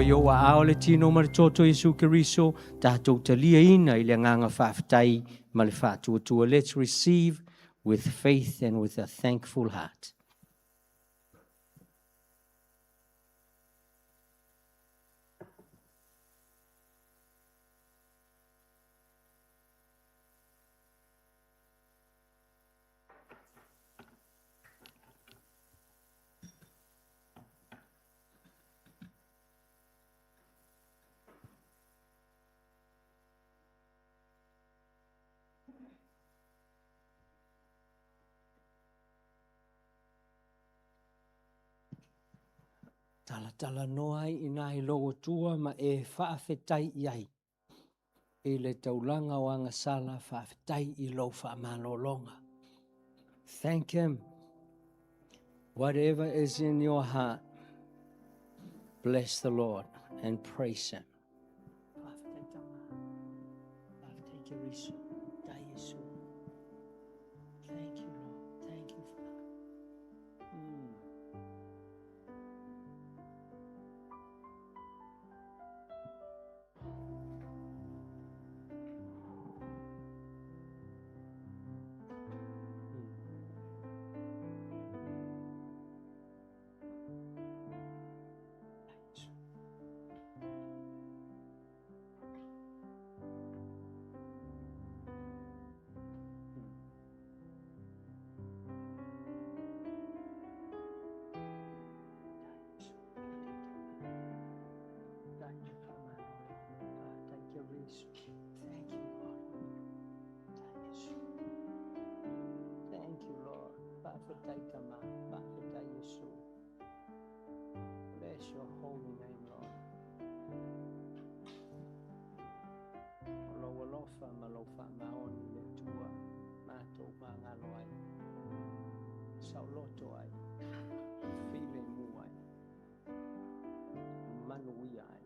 Yo wa ao le tino ma le toto Iesu Keriso, tātou talia ina I le nganga whawhitai ma le whātua. Let's receive with faith and with a thankful heart. Tala noa I nai logo tua ma e whaafetai iai. E le taulanga o anga sala whaafetai I lo Faamanolonga. Thank Him. Whatever is in your heart, Bless the Lord and praise Him. Papatoetoe Keriso, Iesu. Thank you, Lord. Thank you, Father. Thank you, Faamanuia. Thank you, Iesu. Thank you, Lord. Thank you, Lord. Papatoetoe, Iesu. Bless your holy name, Lord. Malofalofa, Faamanuia le Atua, matou mangalo ai, sauloto ai, filemu ai, manuia ai.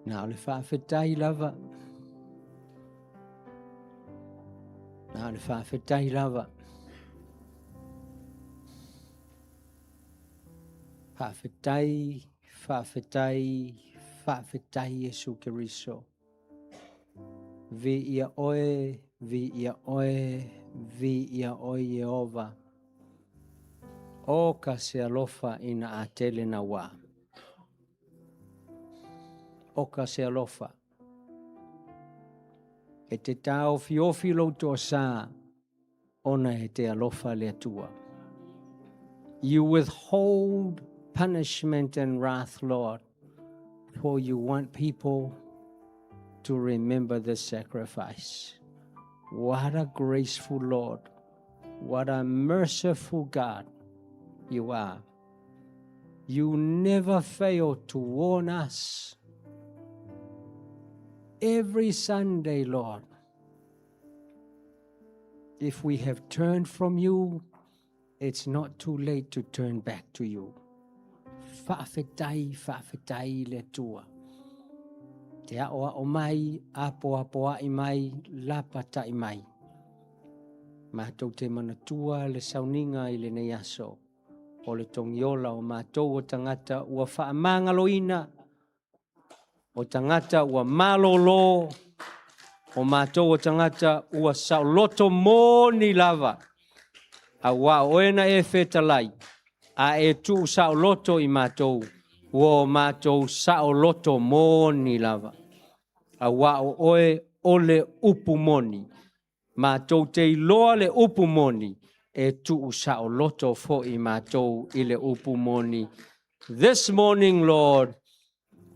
Now le faafetai lava. Now le faafetai lava. Faafetai, faafetai, faafetai Iesu Keriso. Vi ia oe, vi ia oe, vi ia oe Jehova. O ka se alofa ina atele na wa. O ka se alofa. E te tau fiofi louto sa, ona e te alofa le atua. You withhold punishment and wrath, Lord, for you want people to remember the sacrifice. What a graceful Lord. What a merciful God you are. You never fail to warn us. Every Sunday, Lord, if we have turned from you, it's not too late to turn back to you. Faafetai, faafetai le atua. Taeao o mai, apoa i mai, lapata i mai. Mātou te manatua le sauninga i lenei aso. O le tongiola o mātou o tangata ua faamangaloina. O tangata ua malolo. O mātou o tangata ua sauloto moni lava. A wa oena e fetalai. A e tu sauloto i mātou. O mātou sauloto moni lava. A wa o oe ole upu moni. Mātou te iloa le upu moni. E tu sauloto fo i mātou i le upu moni. This morning, Lord,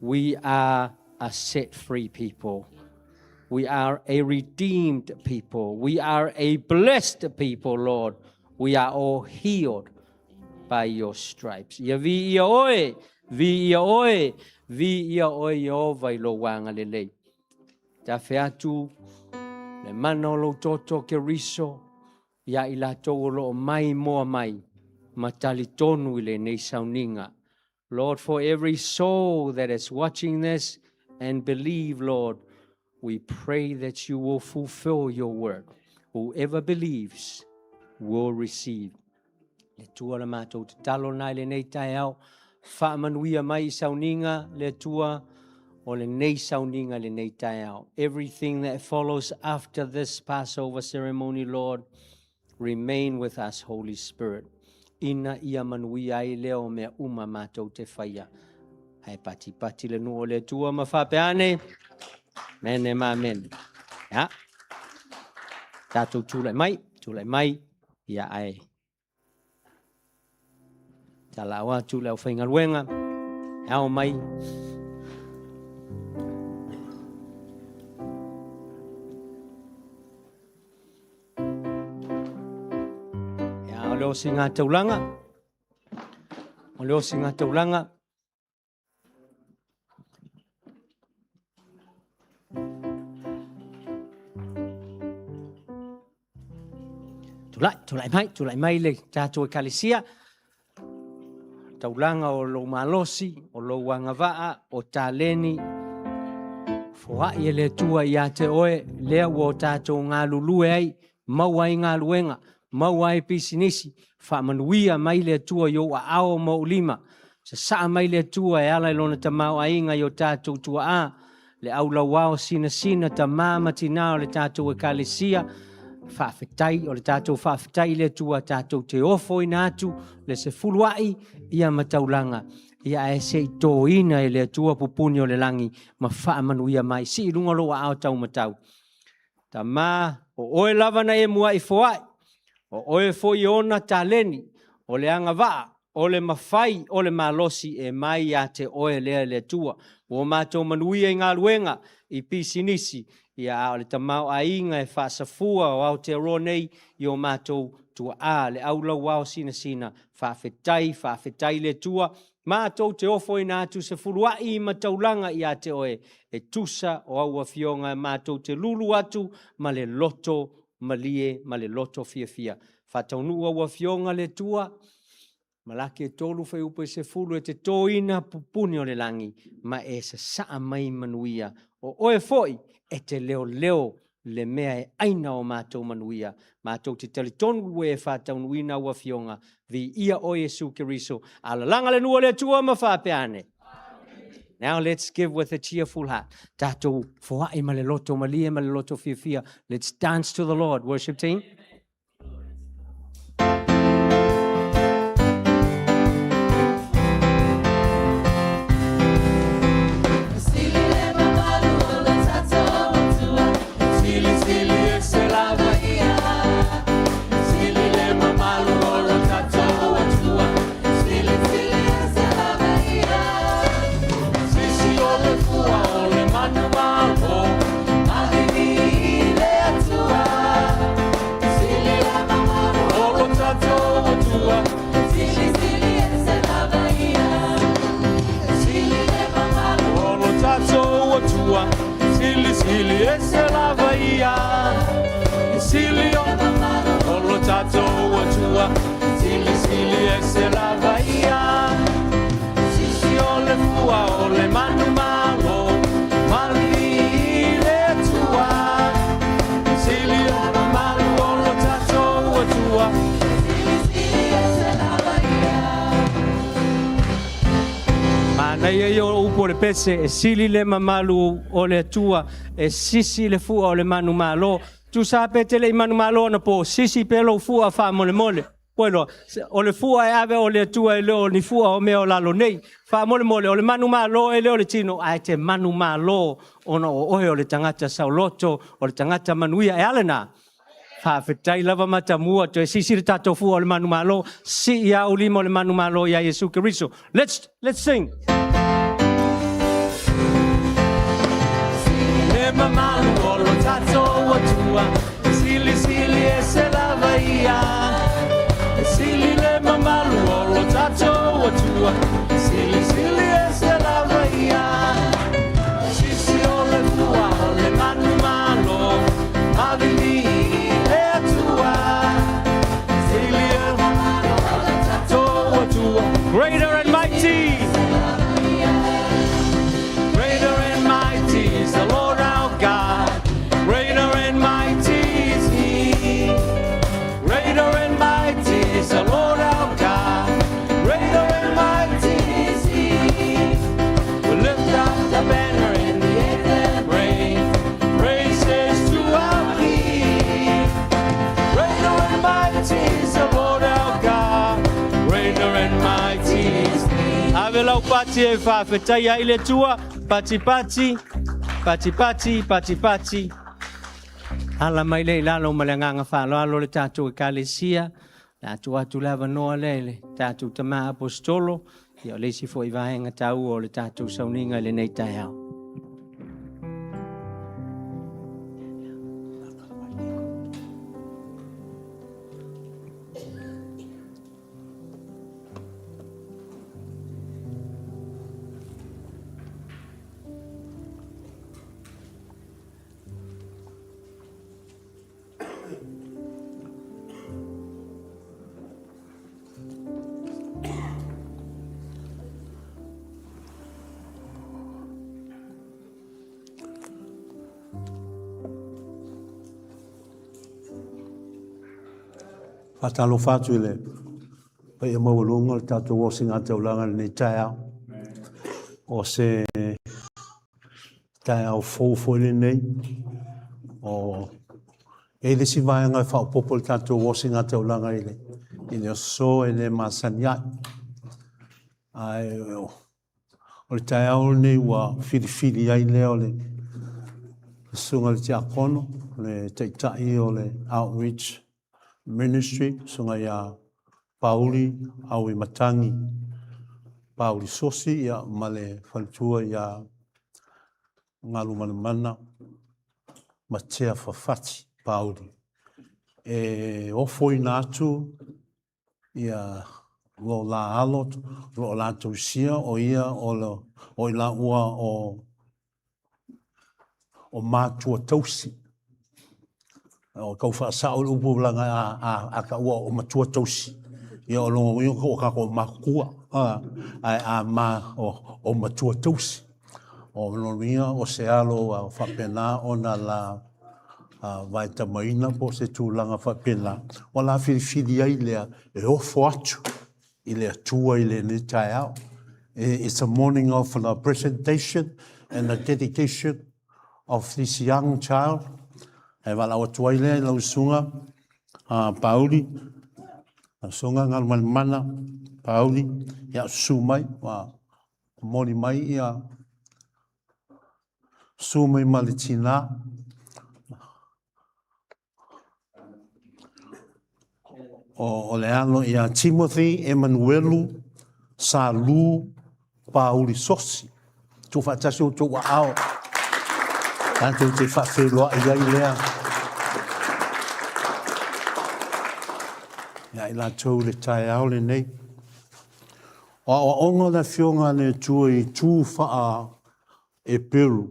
we are a set-free people. We are a redeemed people. We are a blessed people, Lord. We are all healed by your stripes. Ia vi ia oe, vi ia oe, vi ia oe Jehova I lo wanga lelei. Ta featu, le manolo toto Keriso, ia I latou lo maimoa mai, matalitonu I lenei sauninga. Lord, for every soul that is watching this and believe, Lord, we pray that you will fulfill your word. Whoever believes will receive. Le tua la mātou te talo nai lenei taeao, faamanuia mai sauninga le tua, o lenei sauninga lenei taeao. Everything that follows after this Passover ceremony, Lord, remain with us, Holy Spirit. ina ia manuia ai leo mea uma mātou te whaia. Hai pati le nuo le tua ma faapea mene ma mene. Ya. Tātou tūlai mai, ia ai. Tala wa tūlai au whainga luenga, au mai. Ia o leo si ngā taulanga, Tulai mai le tātou ekalisia. Taulanga o lo malosi, o lo wangavaa, o tāleni. Foai le tua ia te oe, lea o tātou ngā lulue ai, maua i ngā luenga, maua i pisinisi, Faamanuia mai le tua yo a ao mo ulima. Sa saa mai le tua e ala ilona ta mau a inga yo tātou tua a, le au lawao sina ta matina o le tātou ekalisia, faafetai o le tātou faafetai le tua tātou te ofo ina atu le se fuluai ia mataulanga ia e se itoina e le tua pupuni o le langi ma Faamanuia mai si lunga loa ao tau matau. Ta ma o oe lava na e mua i foai, o oe foi ona tāleni, o le anga waa, o le mawhai, o le malosi e mai a te oe lea le tua. O mātou manuia i ngā luenga i pisinisi, ia o le tamau a inga e whaasafua o Aotearoa nei i o mātou tua a le aula wao sina faafetai le tua. Mātou te ofo ina atu se furuai i mataulanga i a te oe e tusa o aua fionga e mātou te lulu atu ma le loto malie ma le loto fia. Whataunu aua fionga le tua, malaki e tolu whai upo se fulu e te toina pupuni o le langi, ma e sa saa mai manuia o oe foi e te leo le mea e aina o mātou manuia. Mātou te talitonu lue e whataunuina ua fionga vi ia o Iesu Keriso. Ala langa le nua le tua ma faapea. Now let's give with a cheerful heart. Tātou foai ma le loto malie ma le loto fia. Let's dance to the Lord, worship team. Sili ese lava ia, sili o lo tātou atua. Sili ese lava ia, sisi o le fua o le manumalo, mali le atua. Sili o malu o lo tātou atua. Sili ese lava ia. Mana ia o upo le pese e sili le mamalu o le atua e sisi le fua o le manumalo. Tu sa pete le manumalo na po sisi pelo fua fa mole. Bueno, o le fua e ave o le atua e leo ni fua o meo la lenei. Fa mole o le manumalo e leo le tino ai te manumalo ona o oe o le tangata sauloto o le tangata manuia e alena. Fa fetai lava matamua to e sisi le tato fua o le manumalo si ia ulimo le manumalo ia Iesu Keriso. Let's sing. Mamalu o lo tātou atua, sili e se lava ia. Sili le mamalu o lo tātou atua, sili e se lava ia. Sisi o le fua o le manumalo, mavili le atua. Sili e mamalu o lo tātou atua. Greater and mighty. Greater and mighty is the Lord our God. Greater and mighty is He. Greater and mighty is the Lord our God. Greater and mighty is He. We lift up the banner in the anthem rain. Praises to our King. Greater and mighty is the Lord our God. ve lau pati e whaafetai ai le tua, pati pati, pati pati, pati pati. Ala mai le lalo malanganga whaaloalo le tātou ekalesia, tātou atu lava noa le tātou tama apostolo, ia o leisi fo i vahenga tau o le tātou sauninga lenei taeao. Talofa le pa ia maulunga le tātou wasinga taulanga lenei taeao o se taeao fōfo lenei o e le si vaenga e whaopopo le tātou wasinga taulanga i le so e le masania ai o le taeao lenei wa whiriwhiri ai leo le sunga le tia kono le teitai o le outreach ministry sunga ia Pauli au i matangi Pauli sosi ia male faltua ia ngalu mana matea fafati Pauli e ofo i natu ia lo la alot lo la tusia o ia o la ua o matua tausi o kau fa sa o upu langa a ka o matua tosi ia o longo i ko ka ko makua a ma o matua tosi o lonia o se alo a faapea ona la vai tamaina po se tu langa faapea o la fili ai le e o foatu i le atua i le taeao. It's a morning of a presentation and a dedication of this young child. E wala o tuaile lau sunga Pauli, sunga ngal mana Pauli, ia sumai, wa mori mai ia sumai malitina. O le ano ia Timothy Emanuelu Salu Pauli Sosi. Tu fatasi o tu wa ao. Tanto te whawheroa i ai lea. Ia i la tau le taeao lenei. O onga la fionga le tua i tū whaa e Peru.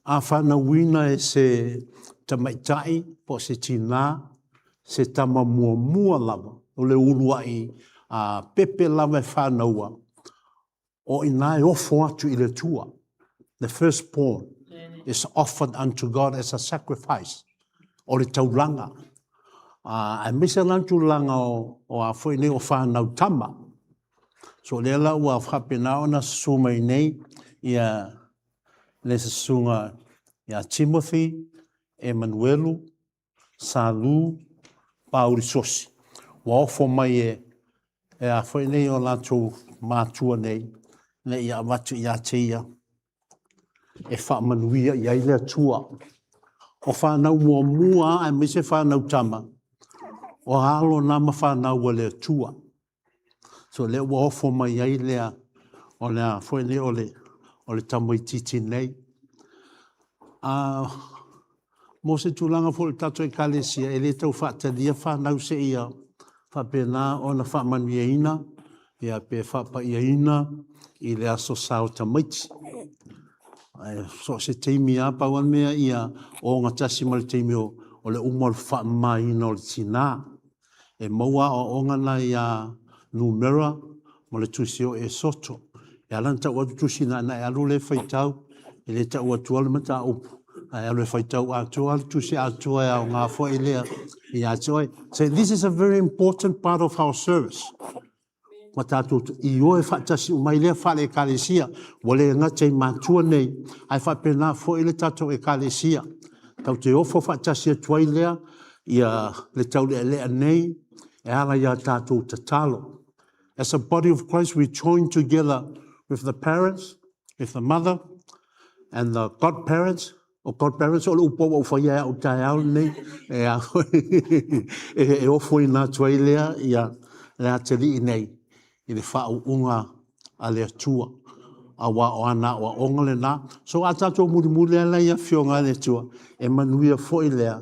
A whanawina e se tamaitai po se tina, se tama mua lava. O le ulua i pepe lava e whanaua. O inai ofo atu i le tua. The firstborn is offered unto God as a sacrifice. O le taulanga. A misa lantu langa o a fwene o whanau tama. So le la ua whapena ona suma i nei ia le sunga ia Timothy Emanuelu Salu Pauli Sosi. Wa ofo mai e a whene o lantu mātua nei. Le ia watu ia teia. E Faamanuia le Atua. O whanau mua e mise whanau tama. O halo nama whanau le Atua. So le ua ofo mai ai lea o lea whene o le tamo i titi nei. Mo se tūlanga fo le tato e kalesia e le tau whaatadia whanau se ia whapena o na Faamanuia ina ia pe whapaiaina i le aso sao tamaiti. So se teimi a pawan mea ia o ngatasi ma le teimi o le umar whaamaina o le tina. E maua o ongana ia numera ma le tusi o e soto. E alanta ua tusi na e alu le whaitau e le tau atua le mata upu. E alu le whaitau atua le tusi atua e au ngā fo e lea i atua. So this is a very important part of our service. Ma tātou i oe whaatasi umai lea whale e kalesia, wale ngate i mātua nei, ai whapena fo i le tātou e kalesia. Tau te ofo whaatasi a tuai lea, ia le tau lea nei, e ala ia tātou tatalo. As a body of Christ, we join together with the parents, with the mother, and the godparents, o godparents, o upo o whaia o taeao nei, e ofo I nā tuai lea, lea te li nei, I le whao unga a le atua, a wa o ana o onga le nā. So a tātou muri ala ia whionga le atua, e manuia fo I lea,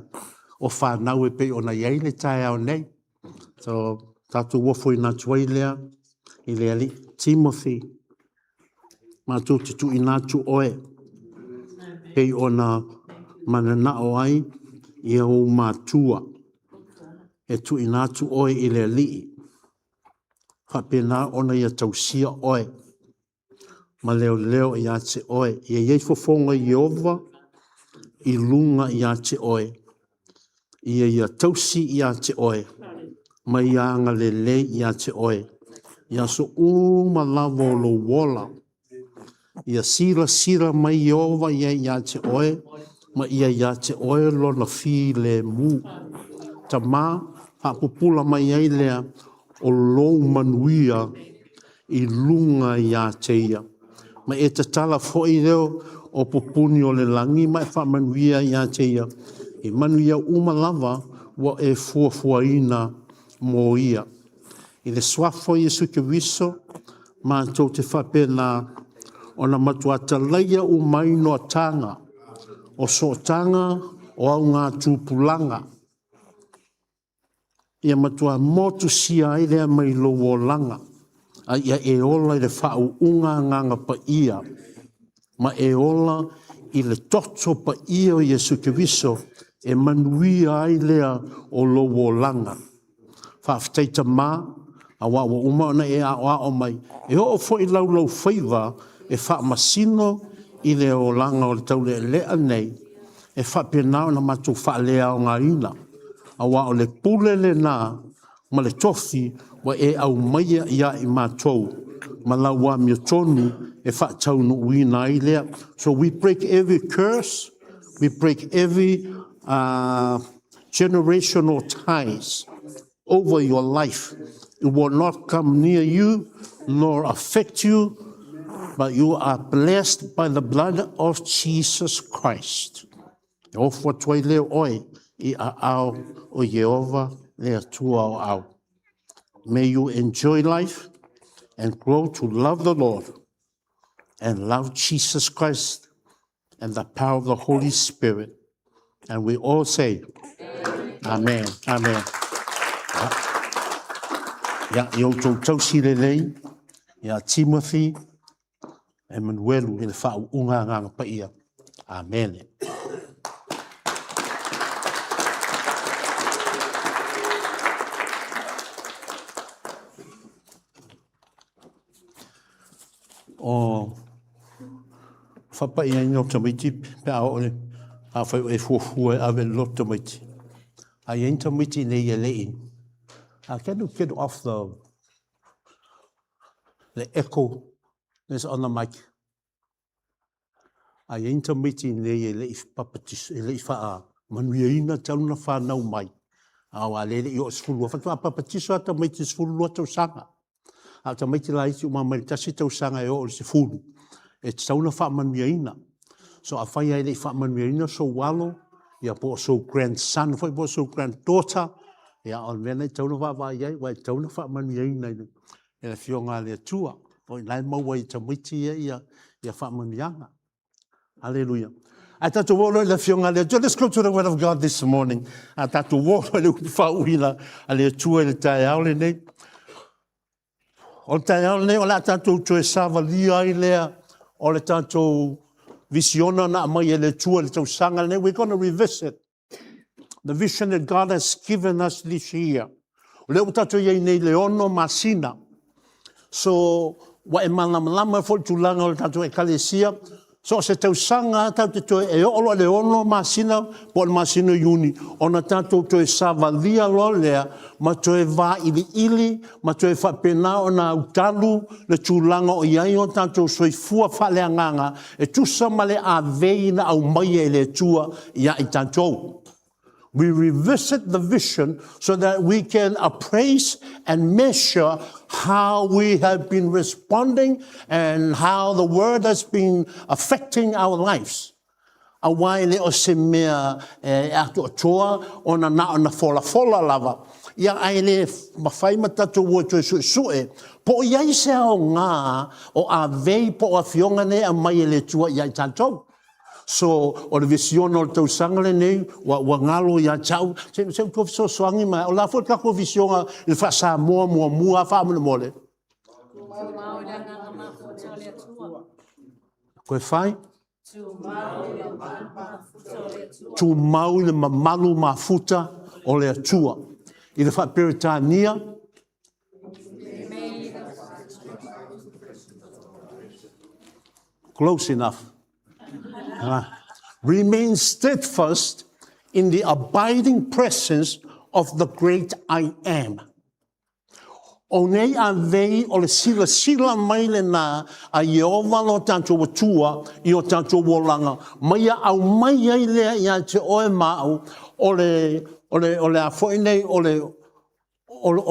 o whanau e pe o na iei le taeao nei. So tātou wafo I nā tuai lea, I le ali Timothy, mātou te tu I nā tu oe, hei ona manana o ai, ia o mātua, e tu I nā tu oe I le ali. Whapena ona ia tausia oe, ma leo ia te oe, ia iei fofonga Jehova, I lunga ia te oe, ia tausi ia te oe, ma ia anga lenei ia te oe, ia so uma lava o lo wola, ia sira mai Jehova ia te oe, ma ia te oe lo na fi le mu. Ta mā, hapupula mai ai lea, o lo manuia I lunga ia te ia. Ma e te tala foi leo o popuni o le langi, ma e faamanuia ia te ia. I manuia uma lava, wa e fuafuaina mo ia. I le suafa Iesu Keriso, mātou te faapea nā ona matuata laia o maino tanga, o so tanga o au ngā tūpulanga. Ia matua motu sia ai lea mai lo o langa. A ia e ola I le whau unga nganga pa ia. Ma e ola I le toto pa ia o Iesu Keriso e manuia ai lea o lo o langa. Whafteita mā, a wawa uma ona e a o mai. E o fo I lau whaiva e whaamasino I le o langa o le tau le lea nei. E whapena ona matu whaalea o ngā ina. A wa o le pule le nā, ma le tofi, wa e au maia ia I mātou. Ma la wa mia tonu e whaatau no uina I lea. So we break every curse, we break every generational ties over your life. It will not come near you, nor affect you, but you are blessed by the blood of Jesus Christ. O fwa tuai leo oi, I a au o Jehova le atua o au. May you enjoy life and grow to love the Lord and love Jesus Christ and the power of the Holy Spirit. And we all say, Amen. Amen. Ya yo tausi lenei, ya Timothy, Emmanuel, il whau unga nganga pa ia. Amen. O whapai ai no tamiti, pe a ole, a whai e fuafua e awe lo tamiti. A ien tamiti nei e lei. Can you get off the echo that's on the mic? A ien tamiti nei e lei papatis, e lei wha manuia ina tauna whanau mai. A wa lele I o sfulua, whatua papatiso a tamiti sfulua tau sanga. A tamaiti la iti umamari tasi tau sanga e o se fulu. E tauna whaamanuia ina. So a whai ai lei whaamanuia ina so walo, ia po so grandson, whai po so granddaughter, ia on vena I tauna wha iai, wai tauna whaamanuia ina ina. E la whionga le atua. O nai maua I tamaiti ia whaamanuianga. Hallelujah. A tatu wolo le whionga le atua. Let's go to the word of God this morning. A tatu wolo le whauhila a le atua le taeao lenei. O taeao lenei o la tatu toe sava lia ai lea o le tatu visiona na mai e le tua le tau sanga lenei. We're going to revisit the vision that God has given us this year. O le tatu iei nei le ono masina. So, wa e malama fo tulanga o le tatu e kalesia. So se tau sanga tau te toe e olo le ono masina po le masina yuni. Ona tatu toe sava lia lo lea ma toe va ili, ma toe whapena o na utalu le tūlanga o iai o tatu soifua whaleanganga e tusa male a veina au mai e le tua ia I tatu. We revisit the vision so that we can appraise and measure how we have been responding and how the word has been affecting our lives. A wai le o se mea ato atoa o na folafola lava. Ia ai le mawhai matatu ua tue sue. Po iai se ao ngā o a vei po a fionga ne a mai le tua iai tātou. So, o le vision o le tausanga lenei, wa ngalo ia tau, se tua fiso soangi mai, o la fot kako visionga il fa sa mua Faamanuia le. Koe whai? Tu mau le mamalu mafuta o le atua. I le whaperitania. Close enough. Remain steadfast in the abiding presence of the great I am. O nei a vei o le sila mai le nā a Iova lo tātou atua I o tātou wolanga. Mai au mai ai lea ia te oe mau o le a whainei o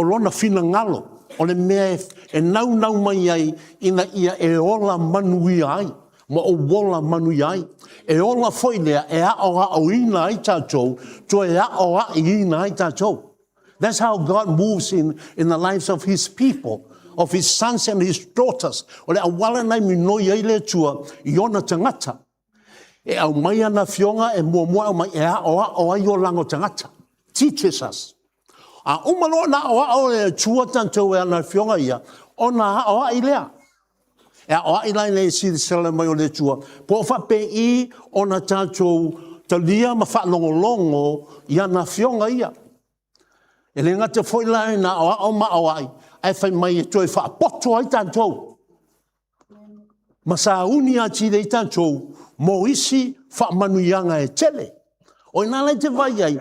lona whina ngalo. O le mea e nau mai ai ina ia e ola manui ai. Ma o wola manui ai. E ola whainea e a o ina ai tātou, to e a o ina ai tātou. That's how God moves in the lives of his people, of his sons and his daughters. O le awala nai minoi ai le tua, I ona tangata. E au mai ana fionga e mua mai e a o ai o lango tangata. Teaches us. A umalo na o le tua tantou e ana fionga ia, ona o ai lea. E o ai lai le si sele mai o le tua. Po faapea ona tātou talia ma whaalongolongo I ana fionga ia. E le ngata foi lai na o ma o ai. Ai whai mai e toi whaapoto ai tātou. Ma sa uni ati rei tātou, mo isi Faamanuianga e tele. O ina lai te vai ai.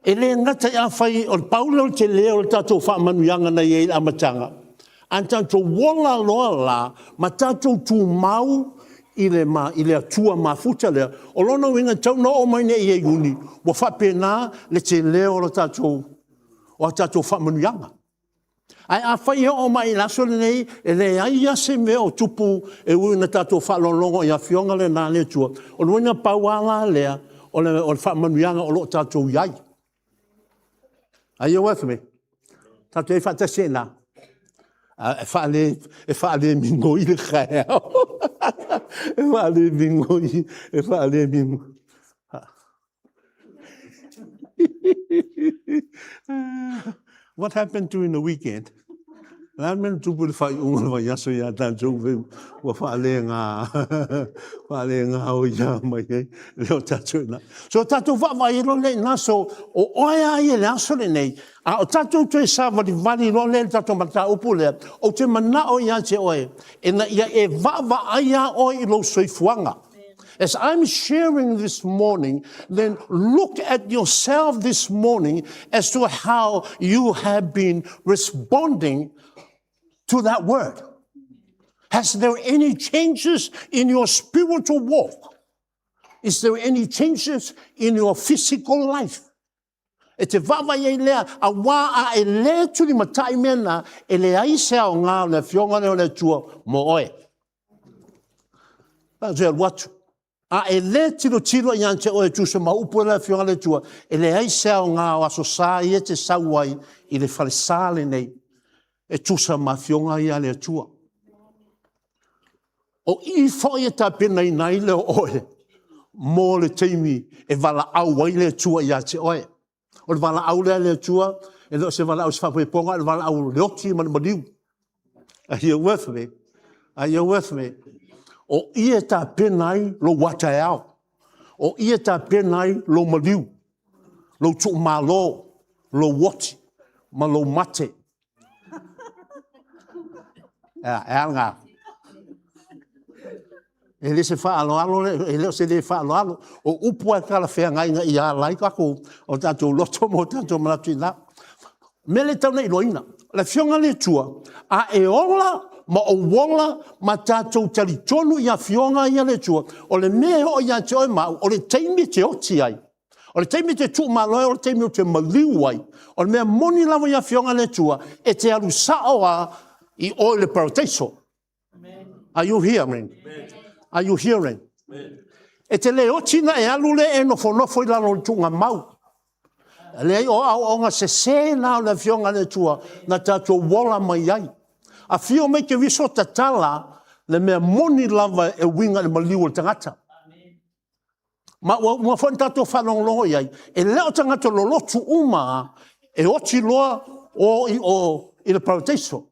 E le ngata ia whai o Paulo te leo le tātou Faamanuianga na iei amatanga. An tātou wola loa la, ma tātou tū mau I le atua mafuta lea. O lona winga tau no o mai ne iei uni. Wa whapena le te leo le tātou. O tātou Faamanuianga. Ai a whai o mai laso lenei, e le ai ase mea o tupu e ui na tātou whaalolongo I a fionga le nā le tua. O luina pauala lea, o le Faamanuianga o lo tātou iai. Are you with me? Tātou e whatase nā. E whaale mingoi le taeao. E whaale mingoi. What happened during the weekend? Lamen tupu le whai unga wa yaso ia tātou wa whaale ngā o ia mai ei, leo tātou na. So tātou whawai lo le nā so, o oia ai le aso le nei, a o tātou tue sa wali lo le tātou mata upu le, o te mana o ia te oe, e na ia e wawa aia oe I lo soifuanga. As I'm sharing this morning, then look at yourself this morning as to how you have been responding to that word. Has there any changes in your spiritual walk? Is there any changes in your physical life? E te wawa iei lea, a wā a e lea turi matai mena, e le aise au ngā le fionga leo le tua mo oe. That's watu. A e le tiro I ante oe tusa maupu le fionga le tua, e le aise au ngā o aso sā I te sauai I le whalesā lenei, e tusa ma fionga I le tua. O I whai e tā pena I nai leo oe, mō le teimi e wala au wai le tua I ate oe. O le wala au le tua, e leo se wala au se whapueponga, e wala au leoti maniu. Are you with me? Are you with me? O ia tā penai lo taeao. O ia tā penai lo maliu. Lo tu'umalo, lo wati, ma lo mate. E alanga. E le se whaaloalo, e leo se le whaaloalo. O upu e kala whea ngai I a lai kako o tātou loto mo tātou malatu I nā. Mele tau nei loina. Le fionga le tua, a e ola ma o wonga ma tātou tali tonu I a fionga I a le tua. O le mea o I a te oi mau, o le teimi te oti ai. O le teimi te tu maloe, o le teimi o te maliuai. O le mea moni lava ia fionga le tua, e te alu saoa I o le Papatoetoe. Are you hearing? Are you hearing? E te leo tina e alu le e no fonofo I lalo tunga mau. Le o au onga se se na le fionga le tua, na tato wola mai ai. A fio me ke viso tatala, le mea moni lava e winga le maliu o tangata. Ma ua fon tato whanonglongo iai, e leo tangata lo lotu uma, e oti loa o I le Papatoetoe.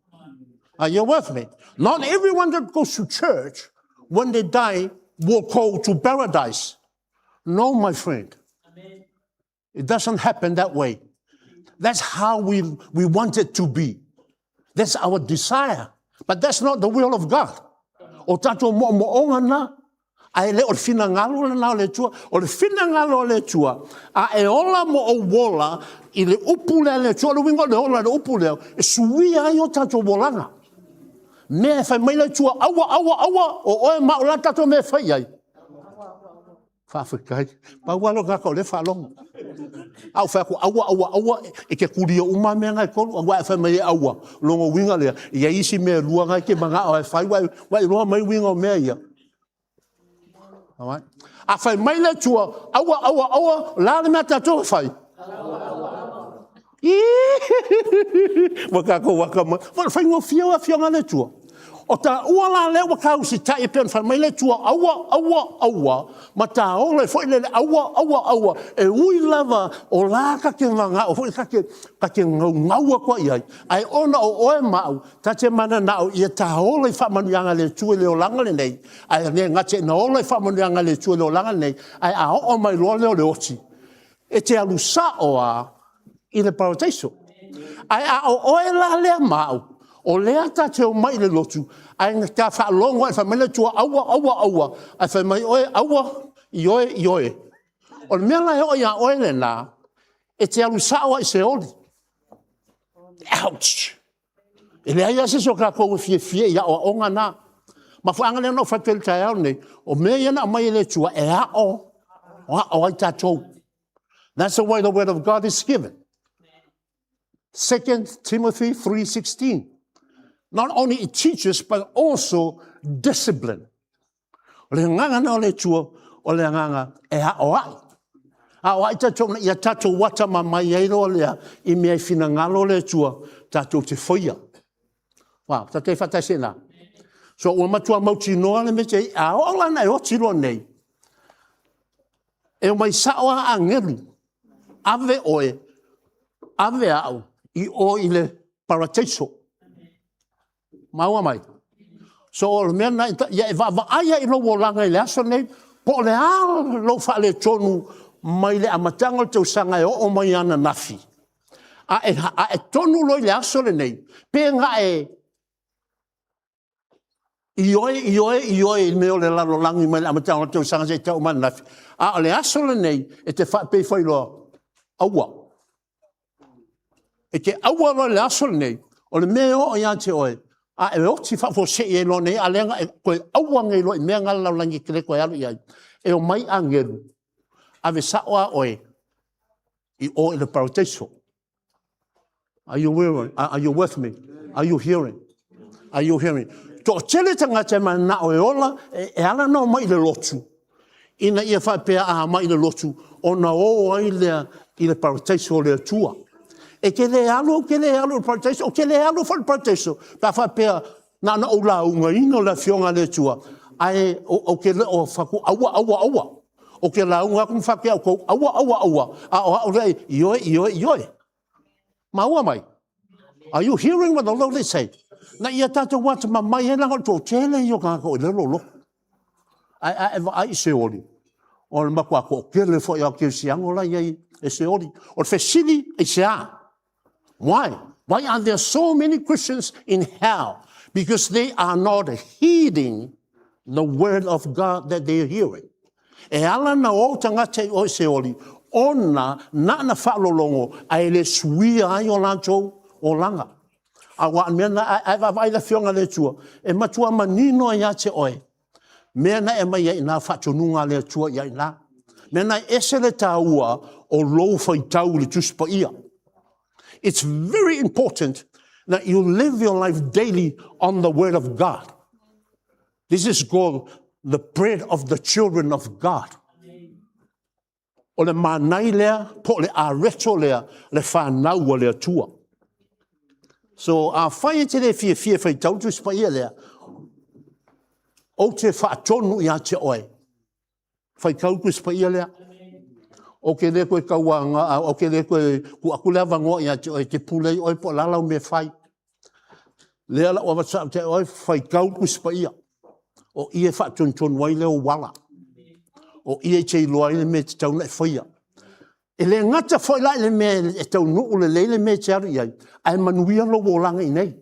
Are you with me? Not everyone that goes to church, when they die, will go to paradise. No, my friend. Amen. It doesn't happen that way. That's how we want it to be. That's our desire. But that's not the will of God. O tato mo'onga na, ai le o fina ngalo na le tua, o le fina ngalo le tua, a e ola mo o wola, I le upule le tua, le wingo le ola le upule, e sui ai o tato wolanga. Me fai mai le tua, awa, o oe maula tato me fai ai. Whawhikai, pa walo kako le whalonga. Au whako awa, e ke kuria uma mea ngai kolu, a wai fai mai awa, longo winga lea, ia isi mea lua ngai ke manga o e fai, wai roa mai winga o mea ia. A fai mai le tua, awa, la le mea tato fai. Wakako wakama, fai ngō fionga le tua. O ta ua la le wakau si tai pen fai mai le tua awa, ma ta ole foi le awa, e ui lava o la ka ke vanga, o foi ka ke ngau kwa iai. Ai ona o oe mau, ta te mana na o ia ta ole Faamanuia le Atua le o langa le nei. Ai ne ngate na ole Faamanuia le Atua le o langa le nei. Ai a o mai lo le oti. E te alu sa oa I le Papatoetoe. Ai a o oe la le mau. O lea ta te o mai le lotu, ai ka whaalongo e whamele tua awa, ai whamai oe awa, I oe. O le mea lai o ia oe le nā, e te alu saoa I se oli. Ouch! E lea ia se so ka kou fie ia o onga nā. Ma whaanga lea no whakele taeao nei, o mea iana mai le tua e o ai tatou. That's the way the word of God is given. 2 Timothy 3:16. Not only it teaches, but also discipline. O le nganga na o le tua, o le nganga e o ai. A o ai tatou na ia tatou wata ma mai eiro lea, I mea fina ngalo le tua, tatou te whaia. Wow, ta te whatai na. So o matua mauti noa le me te, a o lana e o tiro nei. E o mai saoa a ngeru, ave oe, ave au, I o I le Papatoetoe. Maua mai. So o le mea na, ia e aia I lo wolanga I le aso nei, po le lo wha le tonu mai le amatanga tau sanga e o mai ana nafi. A e tonu lo I le aso le nei, pe nga I oe meo le lalo langi mai le amatanga tau sanga se tau mana nafi. A le aso le nei, e te wha pe whai loa aua. E ke aua lo le aso le nei, o le meo o ia te oe, a e o ti fo se e lo nei alenga ko awa ngai lo me ngala langi kre ko alu ia e o mai angelu ave sawa oe I o le Papatoetoe. Are you with me? Are you hearing? Are you hearing? To tele tanga te mana o e ola e ala no mai le lotu. Ina ia faapea a mai le lotu ona o ai le Papatoetoe le Atua. E ke le alu Papatoetoe, o ke le alu for Papatoetoe. Pa faapea na o la unga ino la fionga le Atua. Ai o ke le o faku awa. O ke la unga kum faapea ko awa. A o rei ioe. Maua mai. Are you hearing what the Lord is saying? Na ia tata wata ma mai e langa to tele yo ka ko le lolo. Ai se oli. O le makua ko ke le fo ya ke siango la ye e se oli. O fe sili e se a. Why? Why are there so many Christians in hell? Because they are not heeding the word of God that they are hearing. E ala na o tangate o se oli, ona na whaalolongo ai le suia ai o lantou o langa. A wa mena ai vai la fionga le Atua. E matua manino ia te oe. Mena e mai ia na whatonunga le Atua ia na. Mena ese le taua o lo faitau le tuspa ia. It's very important that you live your life daily on the word of God. This is called the bread of the children of God. O le manai lea, po le areto lea, le Faamanuia le Atua. So, a whai te le fia faitau tuspa ia lea, o te whaatonu ia te oe. Whai kau tuspa ia lea. O ke le koe kauanga, o ke le koe kuakula vango ia te oe, te pulei oe po lalau me whai. Lea la o wasa te oe, whai kau tuspa ia. O ie whaatontonu wai leo wala. O ie te iloa ile me te tauna e whaia. E le ngata whai la ile me e tau nuu le leile me te aru iai, ai manuia lo wolanga i nei.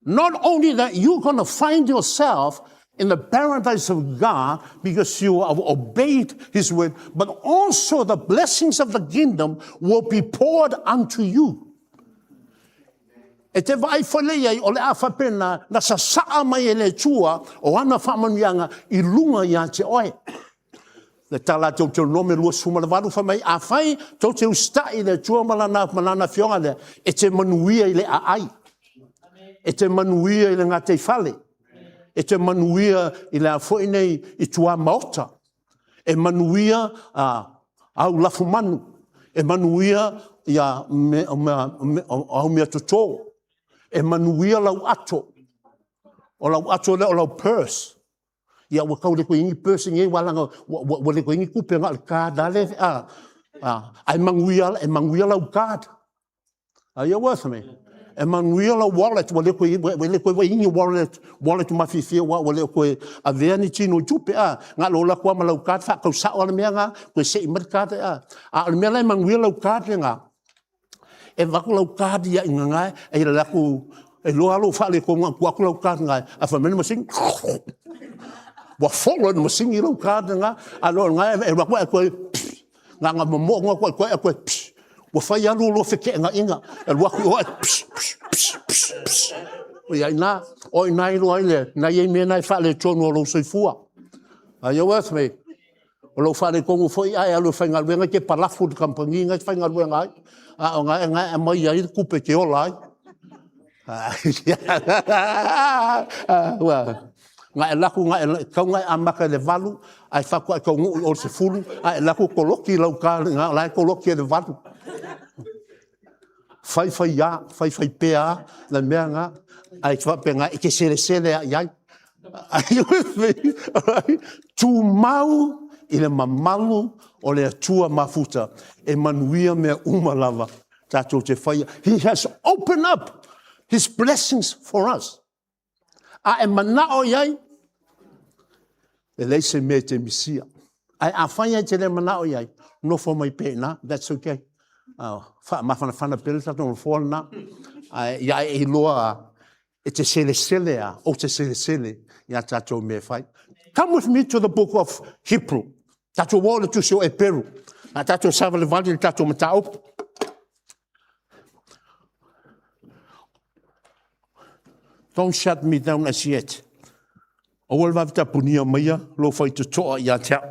Not only that you're going to find yourself in the paradise of God because you have obeyed his word, but also the blessings of the kingdom will be poured unto you. E te vai whalei o le awhapena na sa saa mai e le tua o ana whamanuianga I lunga ia te oe. Le tala tau te nome lua suma le waru whamai a whai tau te ustai le tua malana fionga le e te manuia I le aai. E te manuia I le ngate whale. E te manuia I le awhoi nei I tua maota. E manuia au lafu manu. E manuia ia au mea tutō. E manuia lau ato. O lau ato le o lau purse. Ia wakau le koe ingi purse ngai walanga wale koe ingi kupe ngā le kāda le. Ai manguia lau kāda. Are you with me? E manuia lau wallet wale koe ingi wallet mawhiwhia wale koe a vea ni tino tupe. Ngā lola kua ma lau kāda whakau sao ala mea ngā koe se imar kāda. A mea lai manguia lau kāda ngā. E waku lau kādi ia inga ngai, e ila laku, e loa alo whale ko ngā kuaku lau kādi ngai, a whamene masing, wa wholo na masing I lau kādi ngai, a loa ngai, e waku e koe, ngā mamo ngā koe, e koe, wa whai alu lo whike ngā inga, e waku oa, o ia ina, o ina I loa ile, na iei mea nai whale tonu o lau soifua. Are you with me? O lau whale kongu fwoi ai alu whai ngā luenga ke palafu de kampangi ngai whai ngā luenga ai. O ngai mai ai kupe ke ola ai. Ngai laku kau ngai amaka le valu, ai whaku ai kau ngu o se fulu, ai laku koloki lau ka, ngai koloki le valu. Whai pea, na mea ngā, ai whape ngai ke sere ai. Are you with me? Tu mau I le mamalu o le atua mafuta e manuia mea lava tātou te whaia. He has opened up his blessings for us. A e manao iai, e leise me te misia. Ai a whaia te le manao iai, no for my pena, that's okay. Mawhana pere tātou no for na. Iai e loa e te sele o te sele ia tātou me whai. Come with me to the book of Hebrew. Tātou wāle tusio e peru. Tātou savale vali tātou matao. Don't shut me down as yet. O wale vavita punia maia, lo whai tu toa ia tea.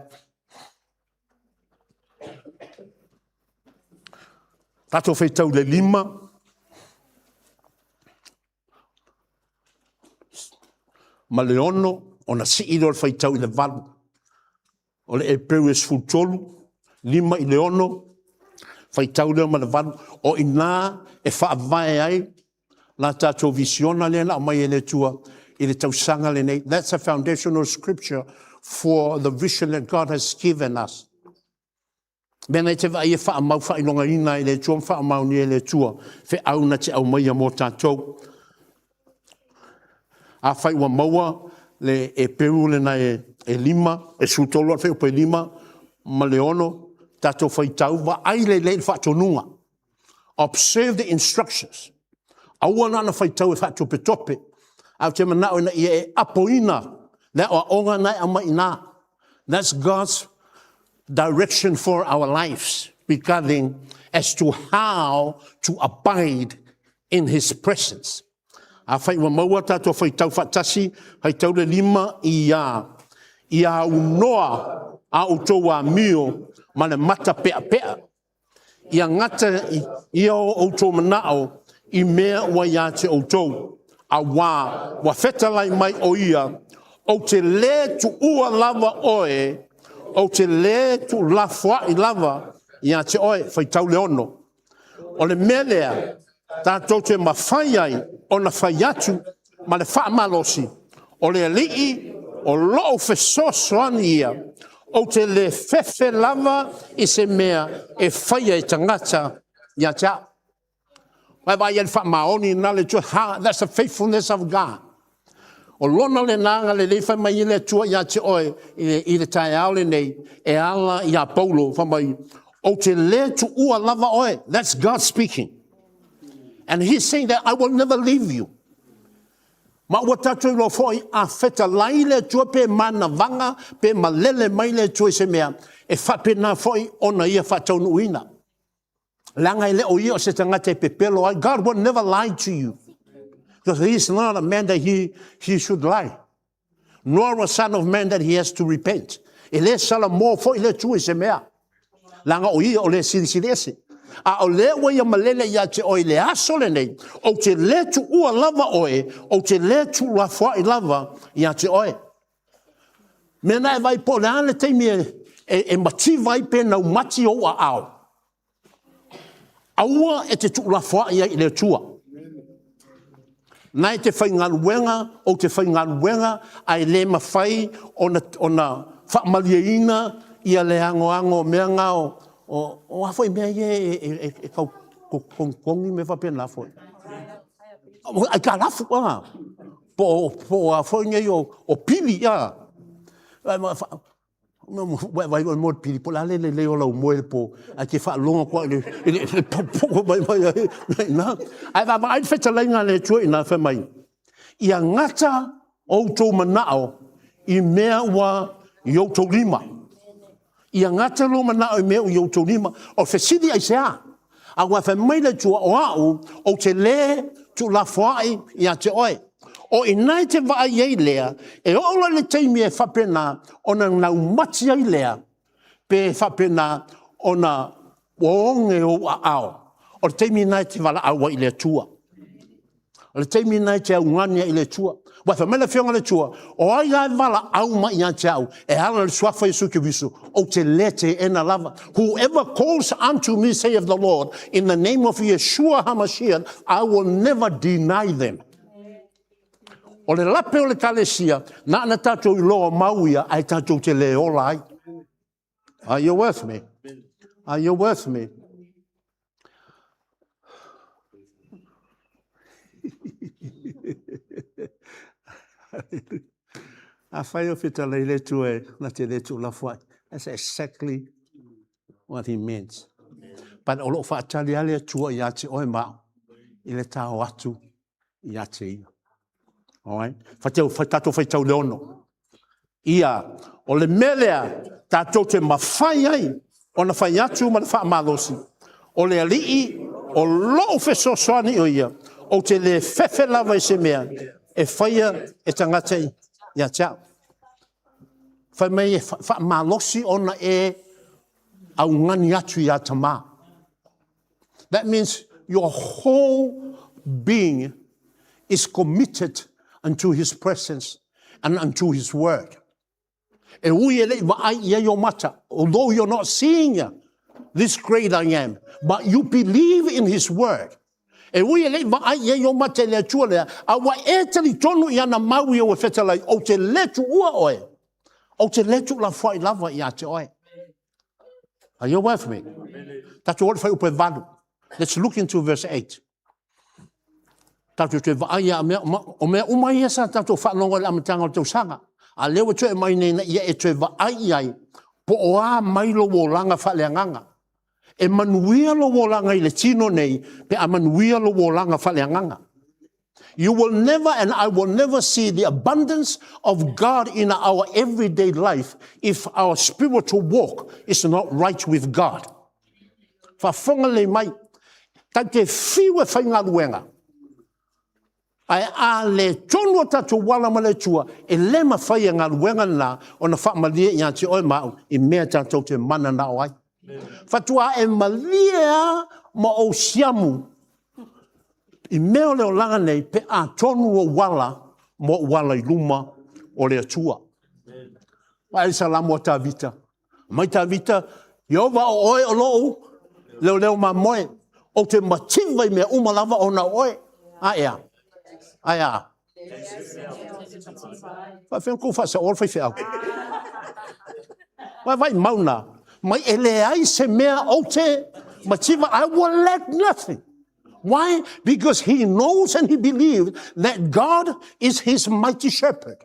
Tātou whai tau le 5. Ma le 6, ona si ilo whai tau I le 8. O le e peu e sfutolu, 5 I le 6, whai tau leo ma le 8, o ina e whaavae ai, la tātou visiona le na o mai e le tua, I le tausanga lenei. That's a foundational scripture for the vision that God has given us. Mena te vai e whaamau whainonga ina I le tua, whaamau ni e le tua, whe au na te au mai a mō tātou. A whai wa maua, le e peru le na e 5, e sutolo al wheo pe 5, ma le 6, tātou whai tau, wa ai le whatonunga. Observe the instructions. Aua nana whai tau e whato pe tope. Au te manao ina I e apoina, le o onga nai ama ina. That's God's direction for our lives regarding as to how to abide in his presence. A whai wa maua tātou whai tau whatasi, hai tau le 5 I a unoa a o tō a mio ma le mata pea pea. Ia ngata ia o tō manao I mea wa ia te o tō. A wa whetalai mai o ia, o te le tu ua lava oe, o te le tu lafua I lava, ia te oe, whai tau leono. O le melea, tātou te mawhai ai, o na whai atu, ma le whaamalosi, o le alii, o loo whesosoani ia, o te le whewhe lava I se mea e whai ai tangata, ia te a. That's the faithfulness of God. O lona le nanga le lei mai le tua ia te oe I le taeao lenei e ala ia Paulo mai o te le tu ua lava oe. That's God speaking. And he's saying that I will never leave you. Ma ua tatu lo foi a feta lai le tua pe mana vanga pe malele mai le tua se mea e whapena foi ona ia whataunu uina. Langa ile o ia se tangata pepelo. God will never lie to you. Because he is not a man that he should lie. Nor a son of man that he has to repent. Ele sala mo fo ile tu se mea. Langa o ia o le silsilese. A o le wa ia malele ia te o ile aso lenei. O te le tu ua lava oe. O te le tu lafua I lava ia te oe. Mena e vai po le ane teimi e mati vai pe na umati o a ao. Aua e te tuulafua ia I le tua. Nai te whaingaluenga, o te whaingaluenga, ai le mawhai ona whaamaliaina ia le ango mea ngā o hawhai mea e kau kongi me whapena lafoi. Ai ka lafu po a whai ngai o pili ia. Vai mo pili po la le o lau moe po a ke fa longa ko le po mai na ai va mai feta lenga le tu ina fa mai ia ngata o to manao I mea wa yo to lima ia ngata lo manao I mea yo to lima o fesidi ai sea a wa fa mai le tu o te le tu la foi ia te oi. O inai te waa iei lea, e ola le teimi e whapena ona nau mati ai lea, pe whapena ona oonge o a ao. O le teimi inai te wala awa I le tua. O le teimi inai te au ngania I le tua. Wa whamela whionga le tua, o ai ai wala au ma I te au, e ala le suafa Iesu Keriso, o te lete ena lava. Whoever calls unto me, saith the Lord, in the name of Yeshua HaMashiach, I will never deny them. O le lape o le kalesia, na ana tātou I loa mauia, ai tātou te le ola ai. Are you with me? Are you with me? A whai o whita lei le tue, na te le tu la whai. That's exactly what he meant. But o lo whaatali ale tua I ate oe mao, I le tāo atu I ate ia. Alright? Tatou whai tau leono. Ia, o le melea, tatou te mawhai ai, o na whai atu ma le whaamalosi. O le alii, o loo whesosoani o ia, o te le whewhe lava I se mea, e whaia e tangata ia tea. Whai mai e whaamalosi ona e au ngani atu ia tama. That means your whole being is committed unto his presence and unto his word. E ui ele vai ia yo mata, although you're not seeing this great I am, but you believe in his word. E ui ele vai ia yo mata le tua lea, a wa e tali tonu ia na maui o e whetalai, o te letu ua oe, o te letu la whai lava ia te oe. Are you with me? Tatu ori whai upe valu. Let's look into verse 8. Tatu te vaaya o mea umai esa tatu whanonga le amatanga o tau sanga. A lewa tue mai nei ia e tue vaai ai po o a mailo wo langa whaleanganga. E manuia lo wo langa I le tino nei pe a manuia lo wo langa whaleanganga. You will never and I will never see the abundance of God in our everyday life if our spiritual walk is not right with God. Whafonga le mai, ta te whiwe whainga luenga. Ai a le tonu tatou wala ma le tua, e le mawhai ngā ruenga na, o na whaamalia i ati oi mau, i mea tatou te mana na oai. Fatua e malia ma o siamu, i mea leo langa nei, pe a tonu o wala, mo wala i luma o le atua. Ai salamu o ta vita. Mai ta vita, Iova o oe o loo, leo ma moe, o te mativa i mea umalava o na oe, a ea. Aia. Vai fer ko fasa ol fai fel. Vai mauna. Mai ele ai se mea o te mativa, I will let nothing. Why? Because he knows and he believes that God is his mighty shepherd.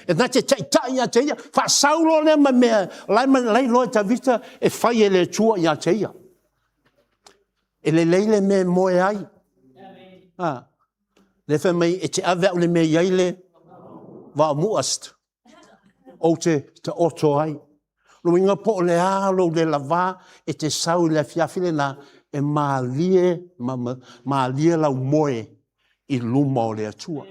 E nā te taitai a te ia, wha saulo le ma mea, lai loe ta vita, e whai e le tua i a te ia. E le leile me moe ai. Le wha mai e te awe o le me iaile, wa muast. O te oto ai. Lo inga po le alo le lava, e te sau le fiafile na, e maalie lau moe i luma o le atua.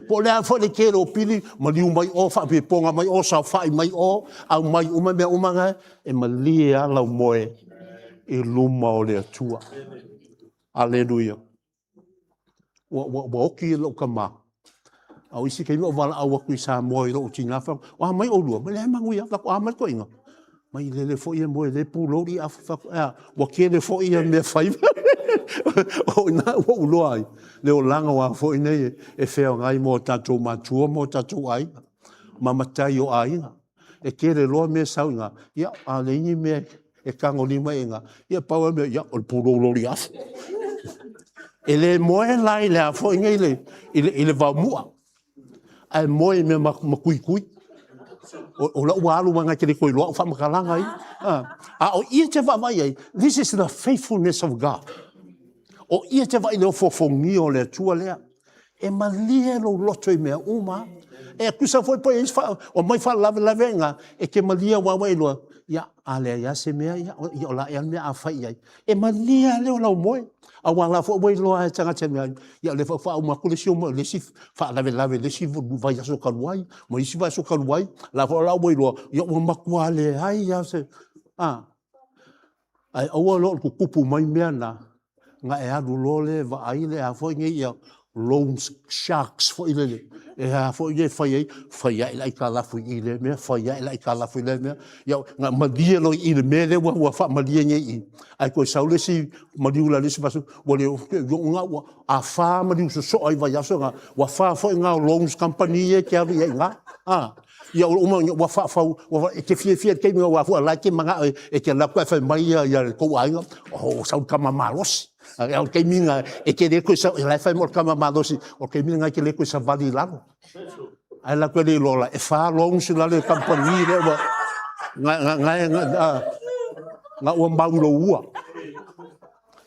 Po le a le kere o pili, ma liu mai o, wha pe ponga mai o, sa whai mai o, au mai uma mea umanga, e maalie a lau moe i luma o le atua. Aleluia. Wa oki lo kama. Au isi kei o wala au aku i sa moe lo uti ngafa. Wa mai o lua, ma le manguia, lako a mai ko inga. Mai le fo ia moe le pulori a wa kere fo ia me fai. O na o loa ai. Le o langa wa fo nei e feo ngai mo tatou matua mo tatou ai. Ma matai o ainga. E kere loa me saunga. Ia a le ingi me e kango lima inga. Ia paua me ia o pulori afu. E le moe lai le a fo inga ile va mua. Ai moe me makui kui. O la ualu wanga kere koi loa fa makalanga ai. A o ia te vai ai. This is the faithfulness of God. O ia te vai leo fofongi o le tua lea. E malie lo loto i mea uma. E kusa foi po o mai fa lave nga e ke malia wa wai loa. Ia ale ia se mea ia o la ia mea a fai ai. E malia leo lau moe. A wala fo wai loa e tanga te mea. Ia le fa o makule si o mo le si fa lave le si vai aso kaluai. Mo isi vai aso kaluai. La fo la wai loa. Ia o makua le ai ia se. Ai awa lo ku kupu mai mea na. Nga e adu lole va aile a fo nge ia loan sharks fo ile e a fo ye fai ai lai kala fo ile me fai ai lai kala fo ile me ia nga madia lo ile me le wa fa madia nge i ai ko saule si madiula le si basu wole nga a fa madiu so ai va ya so nga wa fa fo nga loans company e ke ai nga ia wa fa e ke fie ke me wa fo la ke manga e ke la ko fa mai ia ko ai o sa kama malos o ke minga e ke le ko sa la fa mo kama malos o ke minga ke le ko sa vali lalo ai la ko le lola e fa loans la le company le nga o mbaulo ua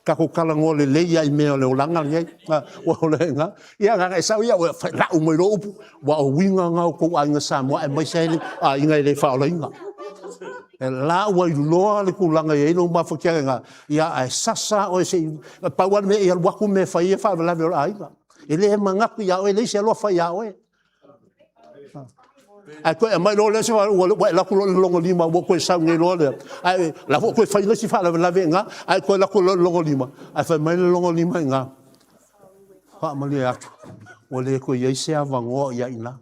ka ko kala ngole le ia me le olanga ngai o le nga ia nga sa ia o la o mo lo wa o winga nga ko anga sa mo e mai sai a inga le fa o inga e la o lo le kulanga e no ma fo kia nga ia ai sasa o se pa wa me ia wa ku me fa ia fa la vela ai e le manga ku ia o le se lo fa ia o ai ko mai lo le se wa la ku longo lima wo ko sa ngai lo le ai la ko fa le si fa la venga ai ko la ku longo lima ai fa mai longo lima nga fa ma le atu o le ko ye se avango ia ina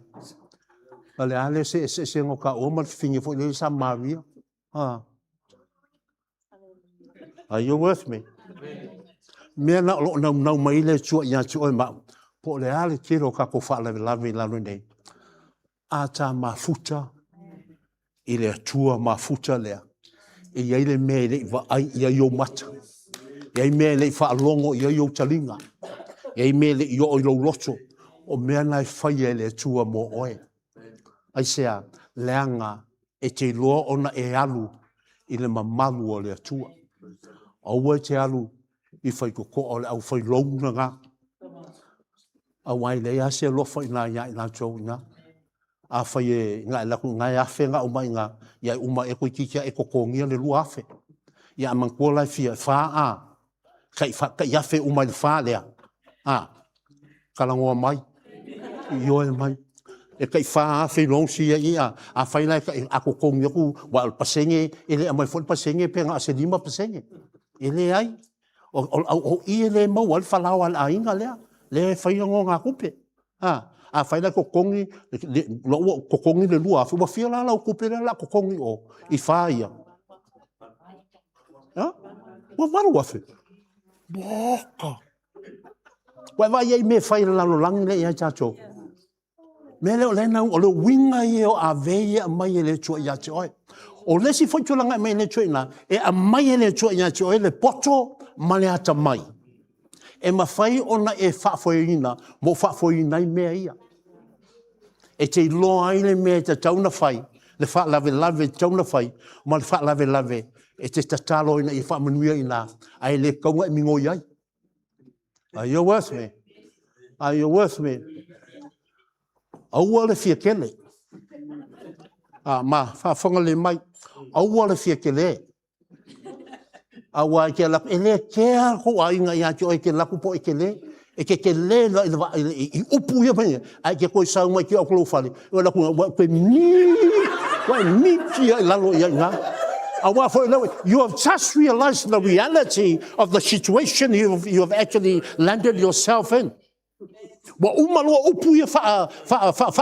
ale ale se ngo ka o ma fingi fo le sa maria are you with me me na lo na mai le chu ia chu ma po le ale kiro ka ko fa la nei ata mafuta i le atua mafuta lea. E iai le me le va ai ia yo mata. Iai me le fa longo ia yo talinga. Iai me le yo ilo loto. O mea nai fai le atua mo oe. Ai sea leanga e te loa ona e alu i le mamalu o le atua. Aua te alu i fai koko o le au fai longa nga. Awai le ia se lofa ina ia ina tau ina. A fai nga la ku nga ya fe nga uma nga ya uma e ko kikia e ko kongia le lu afe ya man ko la fi fa a kai fa ka ya fe uma le fa le kalangoa mai. Io e mai. E kai wha whi long sia ia, a whailai kai ako kongi aku, wa al pasenge, ele a mai fol pasenge, pe ngā se 5 pasenge. Ele ai. O i ele mau al whalau al ainga lea, le whainango ngā kupe. A whailai ko kongi, ko kongi le lua, wa whia la lau kupe le la ko kongi o, i wha ia. Wa waru wafi. Boka. Wa ia i me whaila lalo langi le ia chacho. Me leo lena o le winga i o a veia mai e le tua ia te oe. O le si foi tulanga mai le tua ina, e a mai e le tua ia te oe le poto ma le ata mai. E ma whai ona e whaafoina, mo whaafoina i mea ia. E te loa ai le mea te tauna whai, le whaalave lave tauna whai, ma le whaalave lave, e te tatalo ina i Faamanuia ina, ai le kaunga i mingo iai. Are you with me? Are you with me? Aua le fia kele. Ma, whaafonga le mai. Aua le fia kele. Aua ke laku. E le kea ko a inga ia ki o ke laku po e kele. E ke le i upu ia mai. Ai ke koe sau mai ki au kolo whale. E laku koe mi kia i lalo ia inga. Aua for you have just realized the reality of the situation you have actually landed yourself in. Wa umalo upu ia fa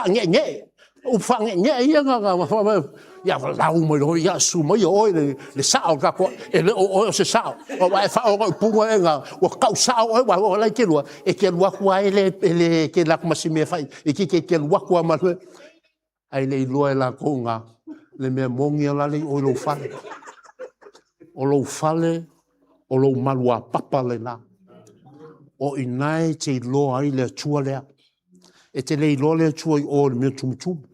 nge ufa nge ia nga ya la umo lo ya su mo yo le sao ka ko ele o se sao o wa fa o pu nga o ka sao o wa la ke lo e ke lo kwa ele ke la kuma si me fa e ke lo kwa ma ai le lo la ko nga le me mongi la le o lo fale o lo malua papa le na o inai te lo ai le tua lea. E te lei lo le tua i o le mea tumutumu.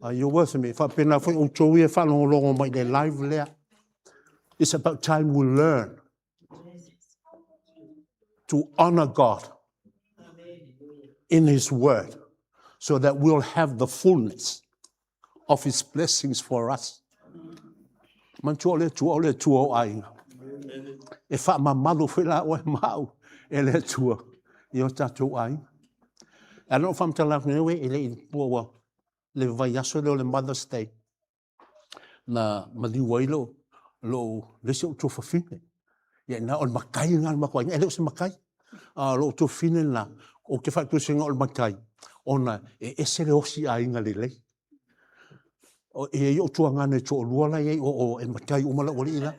Are you with me? Whapena whai o tōu e whanongo mai le live lea. It's about time we learn to honor God in His Word so that we'll have the fullness of His blessings for us. Man tua tua o ainga. E wha mamalo whila o e mau. E le tua, i o tatou ai. I don't know if I'm telling you, e le pua le vai aso le Mother's Day. Na maliwai lo le se o tō whawhine. Ia na o makai ngā makai, e leo se makai. Lo tō whine na, o ke whaktu se ngā o makai. Ona, e se le osi a inga le lei. E o tua ngane tō luala e o e makai umala ori ila.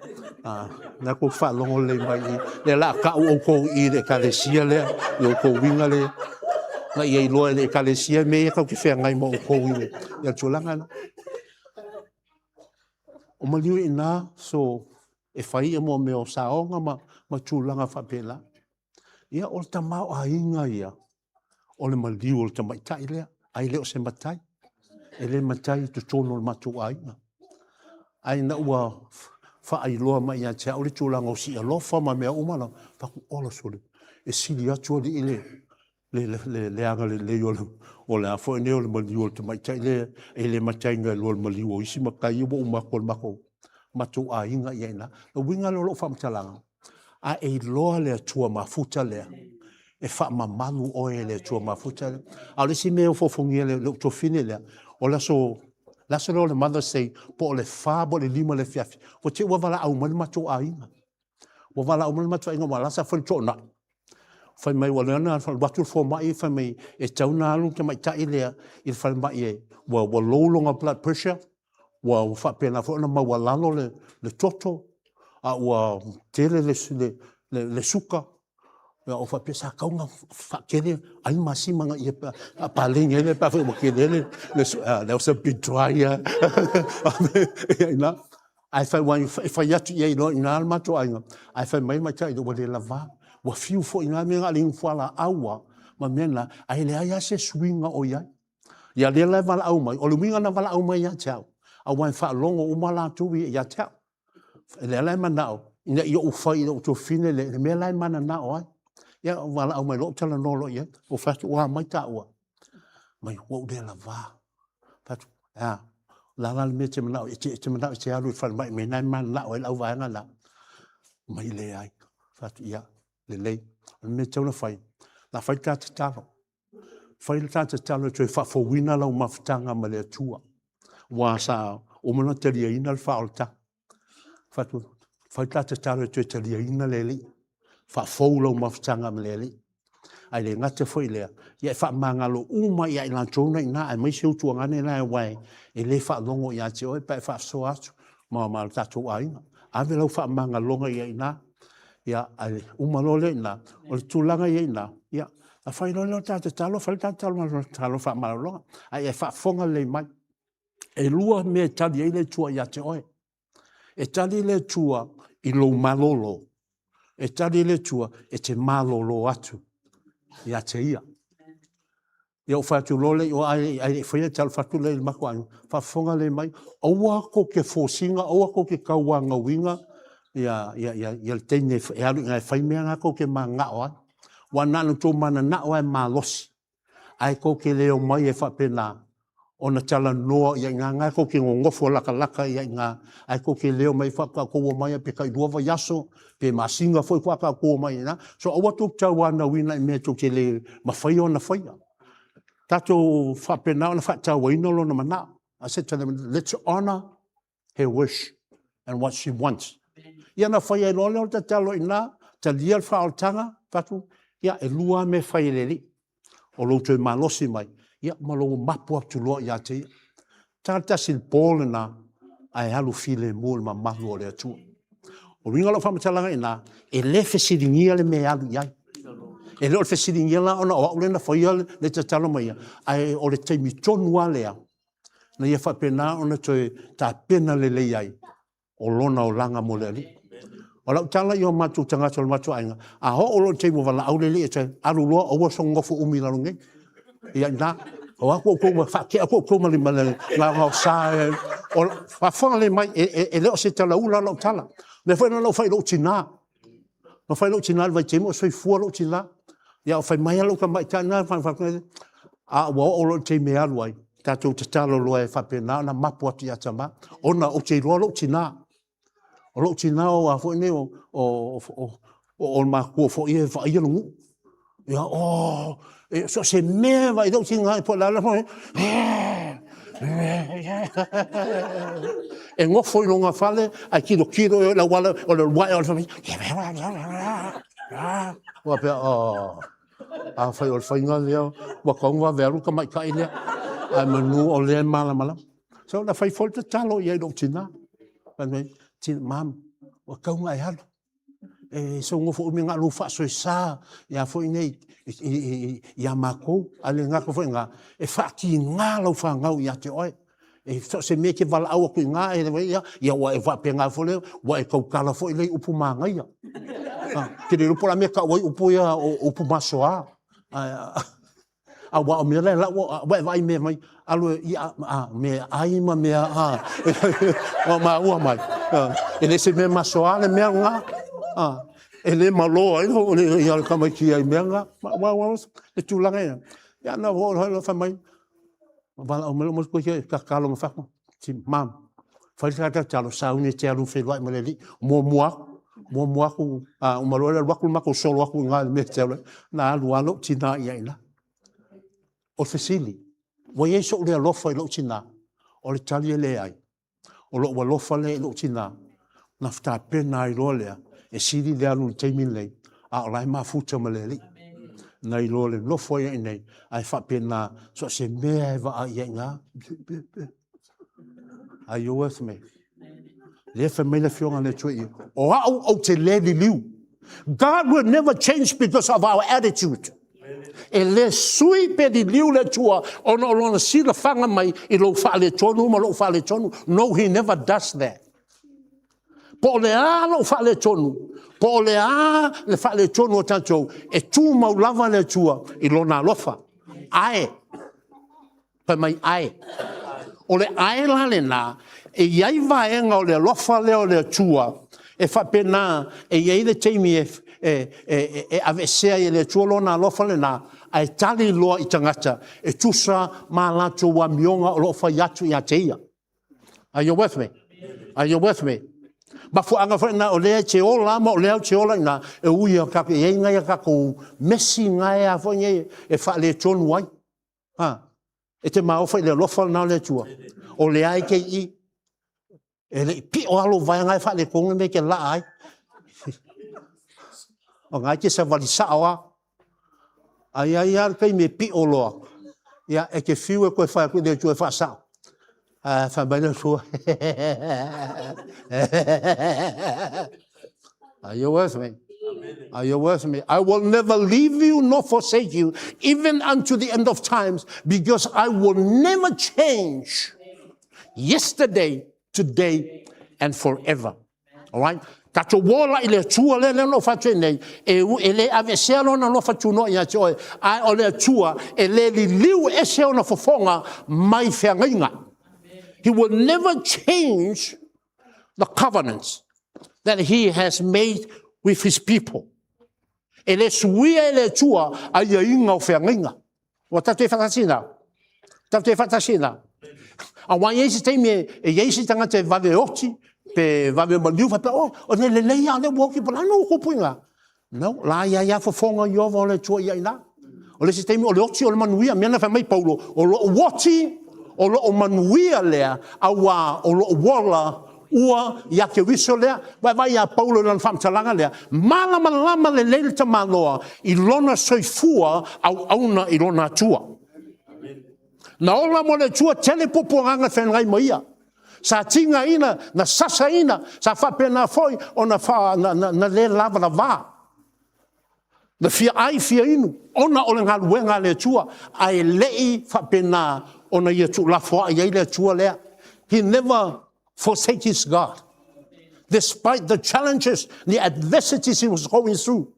Na ko whalongo le mai le la ka o ko i le kalesia le o ko winga le na i loa le kalesia me ka ki fe ngai mo ko i le ya tolanga na o maliu ina so e fai mo me o saonga ma tulanga faapea ia o tamau a inga ia o le maliu o tamai tai le ai le o se matai e le matai to tono matu ai na ua ai loa mai ia te aure tūlanga o si alofa ma mea umana paku ola sole e sili atu ali le anga le o le afo e neo le maliu o te maitai le e le matai ngai loa le maliu o isi makai iwa umako le mako matu a inga ia ina le winga lo whamtalanga a e loa le atua mafuta lea e whaamamalu o e le atua mafuta lea a le si mea fofongia le tofine lea o la so Lasa lo le Mother's Day po le fa bo le 5 le fiafi. Ko te ua wala au mani matu a inga. Ua wala au mani matu a inga wa lasa whai tōna. Whai mai wa leana whai watu fo mai whai mai e tauna alu ke mai tai lea i whai mai e wa lolonga blood pressure wa whapena whaona ma wa lalo le toto a wa tere le suka o whapea sa kaunga whakere ai masi manga i a palinga le pa whai wakere le o sa bidraia ai whai wai whai atu i no ina almato ainga ai whai mai tai do wale lava wa fiu fo ina menga ling whala aua ma mena ai le ai se swinga o ia ia le la vala au mai o le minga na vala au mai ia tau a wai wha longo umala tu ia tau le la manao ina i o whai o to fine le me la mana na o ai ia wala au mai lo tala nolo ia o fatu wa mai ta ua mai wo de la va fatu la me te mana te mana te alu fa mai me nai man la o la va nga la mai le ai fatu ia le me te una fai Na whai tāta talo. Whai tāta talo tui whawhawina lau mawhitanga ma le atua. Wā sa o mana te ria ina le whaolta. Whai tāta talo tui te ria ina le li. Whawhau lau mawhitanga ma le li. Ai le ngate whai lea. Ia wha mangalo uma ia ina tōna ina ai mai siu tua ngane nai wai. E le wha longo ia te oi pai wha so atu. Ma tātou aina. Ave lau wha mangalonga ia ina. Ia ai umalole ina. O le tūlanga ia ina. Ia. A whai lolo tātou talo. Whai tātou talo wha mangalonga. Ai e wha fonga le mai. E lua me tali e le tua ia te oi. E tali le tua i lo malolo. E tali le tua e te malolo atu. Ia te ia. Ia o whatu lole, o ai whaia tala whatu le mako anu. Whafonga le mai, aua ko ke fōsinga, aua ko ke kauanga winga, ia le teine, e alu ngai whaimea ngā ko ke mā ngāoa. Wa nānu tō mana ngāoa e mā losi. Ai ko ke leo mai e whapena, o na tala noa, ia ngā ko ke ngofo laka ia ngā, ai ko ke leo mai whaka koua mai pe kai duava yaso, pe mā singa foi whaka koua mai na. So aua tō tau ana wina i mea tō ke le mawhaia o na whaia. Tato whapena ona whatau waino lo na mana. I said to them, let's honor her wish and what she wants. Ia na whaia lole o te talo ina, te lia whaotanga, whatu, ia e lua me whaireri. O lo te malosi mai, ia malo mapu atu loa ia te ia. Tata sin pole na, ai halu file mōle ma mahu o le atua. O ringa lo whamatalanga ina, e lefe siringia le me alu iai. E leo le whesiringia la ona o aule na whaia le te talo mai. Ai o le teimi tonu a lea. Na ia whapena ona toi tā pena le lei ai. O lona o langa mo le ali. O lau tala i o matu tangata o le matu ainga. A ho o lo teimo wala aule li e te alu loa o waso ngofu umi la runge. Ia na. O ako ko ma whake ako ko ma li ma le ngā sae. O whawhanga le mai e leo se tala ula lau tala. Le whaina lau whai lau tina. Ma whai lau tina le vai teimo o soi fua lau tina. Ia o whai mai alo ka mai tāna whai a ua o lo te mea luai. Tātou te talo loa e whapena na mapu ati atama. Ona o te roa lo tina. O lo tina o a whaine o makua fo ia whaia lungu. Ia o, so se mea vai lau tinga e po lala fo e ngofo i longa whale, ai kiro e la wala o le wai o le whai. Ua pia, a whai o le whainga leo, wa kaunga veru ka mai kai lea, ai manu o lea mala. So la whai fol te talo i ei lo tina. Tina, mam, wa kaunga e halu. E so ngofo umi ngā lu wha soi sā, ia fo i nei, ia mako, ale ngā ko fo ngā, e whaki ngā lau whangau i ate oe. E so se me ke wala awa kui ngā e rewa ia wa e wape ngā fo leo, wa e kaukala fo i lei upu mā ngai ia. Kere rupo la me ka wai upu ia upu masoa. A wa o mea lei la wa e vai me mai, alo ia me aima mea o ma ua mai. E le se me masoa le mea ngā. E le maloa i ho le ia ka mai ki ai mea ngā. Wa e tūlanga ia. Ia na ho lo fa mai. Wala o mele mos ko ke ka kalo ma fa. Ti mam. Fa ka talo sauni te alu fe wai mele li. Mo ku o malo le wakul mako solo aku ngā me te na alu alo tina ia ina. O fesili. Wa ye so le lofa i lo tina. O le tali le ai. O lo wa lofa le lo tina. Na fta pena i lo lea. E siri le alu te milei. A o lai ma futa maleli. Na i lo le lofo ia nei. Ai fa pena so se mea e wa a ia ngā. Are you with me? Le fa me le fionga le tui. O au te le li liu. God will never change because of our attitude. E le sui pe di liu le tua. Ono lona sila whanga mai i lo wha le tonu ma lo wha le tonu. No, he never does that. Po le a lo wha le tonu. Po le a le wha le tonu o tātou. E tū mau lava le tua i lona lofa. Ae. Pa mai ae. O le ae la le nā. E iai vaenga o le lofa leo le tua. E whapena. E iai le teimi e avesea i le tua lona lofa le nā. Ai tali loa i tangata. E tusa mā lato wa mionga o lofa yatu i a te ia. Are you with me? Are you with me? Ma fu anga fa na o lea che ola ma o lea che ola na e ui ka ke e ngai ka ko mesi ngai a fo nye e fa le chon wai. Ha. E te mau fa le lofa na le tua. O le ai ke I. E le pi o alo vai ngai fa le konga me ke la ai. O ngai ke sa vali sa awa. Ai ar kai me pi o loa. Ia e ke fiu e koe fa ku le tua fa sa. Fa bana tua. Are you with me? Are you with me? I will never leave you nor forsake you, even unto the end of times, because I will never change yesterday, today, and forever. All right? Tato wola ile tua le no fatu nei e ele aveselo na no fatu no ia choe ai ole tua ele li liu ese ona fofonga mai fenga. He will never change the covenants that he has made with his people. Ele suia ele tua ai inga o fenga. O tatu fatasina. Tatu fatasina. A wa Iesu te me e Iesu tanga te vave oti pe vave maliu fa o ne lenei ya le woki pa no ko puinga. No, la ya fofonga yo vo le tua ia ina. O le sistemi o le oti o le manuia mena fa mai Paulo o lo woti o lo manuia lea awa o lo wola ua ia Keriso lea vai a Paulo na famtalanga lea malama le lele tamaloa I lona soifua au na I lona tua. Na ola mo le tua tele popoanga whengai maia. Sa tinga ina, na sasa ina, sa faapea na foi o na le lava la va. Na fia ai fia inu, ona o le ngaluenga le tua, ai lei faapea na o na ia tu la foa ia le tua lea. He never forsake his God. Despite the challenges, the adversities he was going through.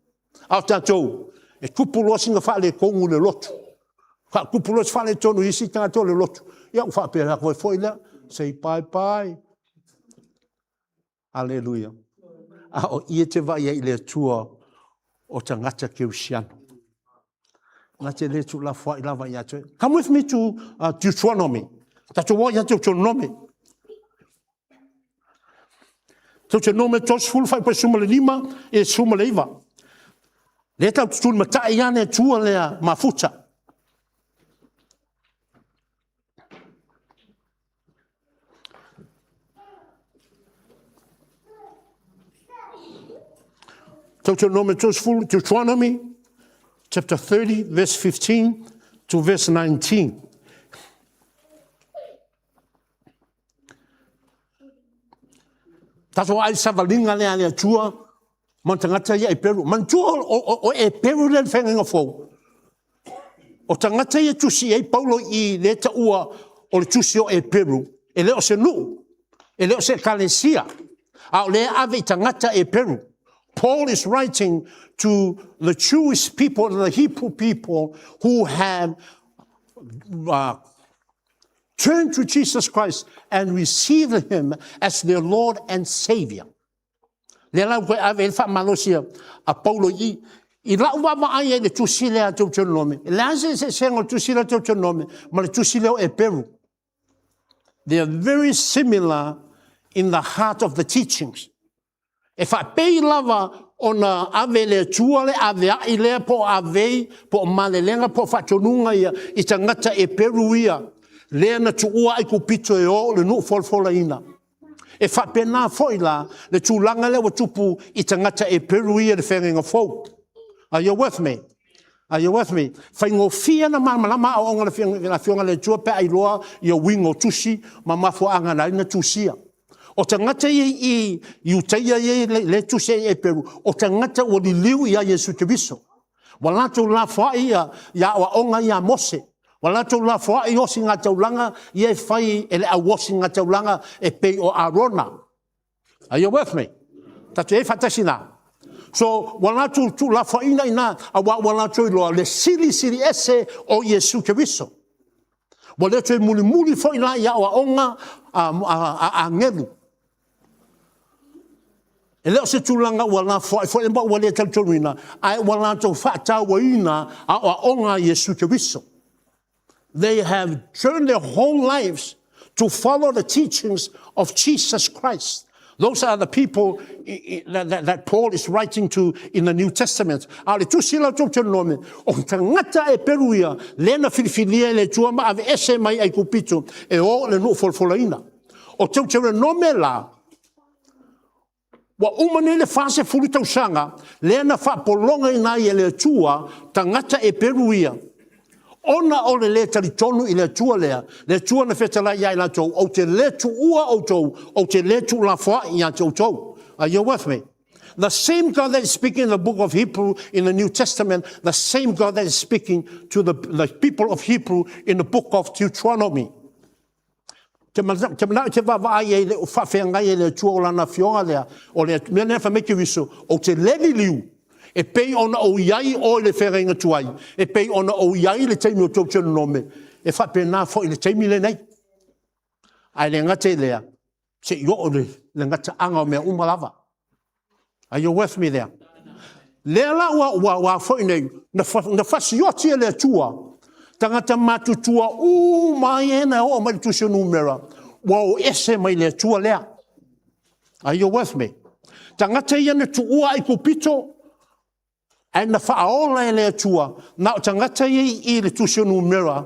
Au tatou, e kupulo singa fa le kongu le lotu. Fa kupulo fa le tonu isi tanga to le lotu. Ia fa pe la ko foi la, say bye bye. Hallelujah. A o ia te vai ia le tua o tangata Keriso. Na te le tu la foi la vai atu. Come with me to Deuteronomy. Tatou wa ia Deuteronomy. Deuteronomy tos ful fai pe suma le lima e suma le iva. Le tau tu mata ia ne tua le mafuta. Deuteronomy chapter 30, verse 15 to verse 19. Tato ai savalinga le ale tua mantangata ia e peru. Mantua o e peru le whenga fo. O tangata ia tusi e Paulo I le ua o le tusi o e peru. E leo se nu. E leo se kalesia. A le ave tangata e peru. Paul is writing to the Jewish people, the Hebrew people who have turned to Jesus Christ and received him as their Lord and Savior. Le la ko ave faamanosia a Paulo I la wa ai le tusile a Deuteronomy. La se sengo tusile a Deuteronomy, ma le tusile e Peru. They are very similar in the heart of the teachings. E faapea lava ona ave le tua le ave ai le po ave po malelenga po fatonunga ia I tangata e Peru ia le na tuua ai kupito e o le no folafola ina. E faapea na foi la le tulanga le watupu I tangata e Peru ia le whenga fo. Are you with me? Are you with me? Whaingofia na malama o onga le whionga le tua pe ai loa ia wingo tusi ma mafo anga na ina tusia. O tangata I uteia le tusi e Peru. O tangata o li liu ia Iesu Keriso. Walato la fwa ia wa onga ia Mose. Walato la fwa I osi ngā taulanga ia whai ele a wosi ngā taulanga e pei o Arona. Are you with me? Tatu e fatasina. So walato tu la fwa ina a walato I loa le sili ese o Iesu Keriso. Walato e muli fwa ina ia wa onga a ngelu. E leo se tulanga wala fo emba wale taltorina ai wala to fata waina a onga Iesu Keriso. They have turned their whole lives to follow the teachings of Jesus Christ, Those are the people that Paul is writing to in the New Testament. Ale tu sila tu nome o tangata e peruia lena filifilia le tua ma ave ese mai ai kupito e o le no folfolaina. O tu nome la wa umane le fase fulu tausanga lena fa polonga ina le tua tangata e peruia. Ona o le tali tonu i le tua na fetala ia la tau, o te letu ua o tau, o te letu la fwa ia tau. Are you with me? The same God that is speaking in the book of Hebrew in the New Testament, the same God that is speaking to the people of Hebrew in the book of Deuteronomy. Te mana te vava ai le whawhengai le tua o lana fionga lea, o le mea fa meki wiso, o te levi liu, e pei ona o iai o le wherenga tuai. E pei ona o iai le teimi o tōtio nome. E whapena fo i le teimi le nei. Ai le ngate lea. Se i o le ngata anga o mea umalava. Are you with me there? Lea la wa fo i nei. Na whasioti le tua. Tangata matu tua mai ena o mai tusio numera. Wa o ese mai le tua lea. Are you with me? Tangata iana tu ua i kupito. E na whaaola e lea tua, na o tangata i le tusio numera,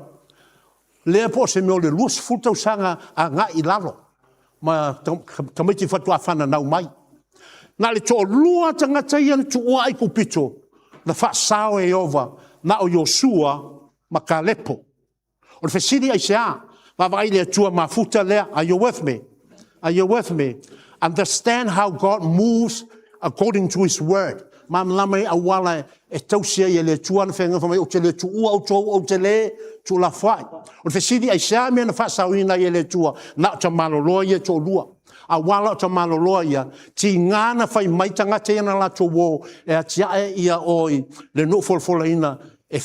lea po se meo le luas fultau sanga a ngā i lalo. Ma tamaiti whatua whana nau mai. Na le tō lua tangata i ane tu ua i kupito, na whaasao e ova, na o Yosua ma Kalepo. O le whesiri ai se a, wawai lea tua ma futa lea, are you with me? Are you with me? Understand how God moves according to his word. Mam lamai awala e tausia i le tuan whenga whamai o te le tu ua o tau o te le tu la whai. O te whisiri ai sea mea na whasawina i le tua na o ta maloloa i e tō lua. A wala o ta maloloa ia ti ngāna whai maitanga te ana la tō wō e a tiae ia oi le no folafola ina e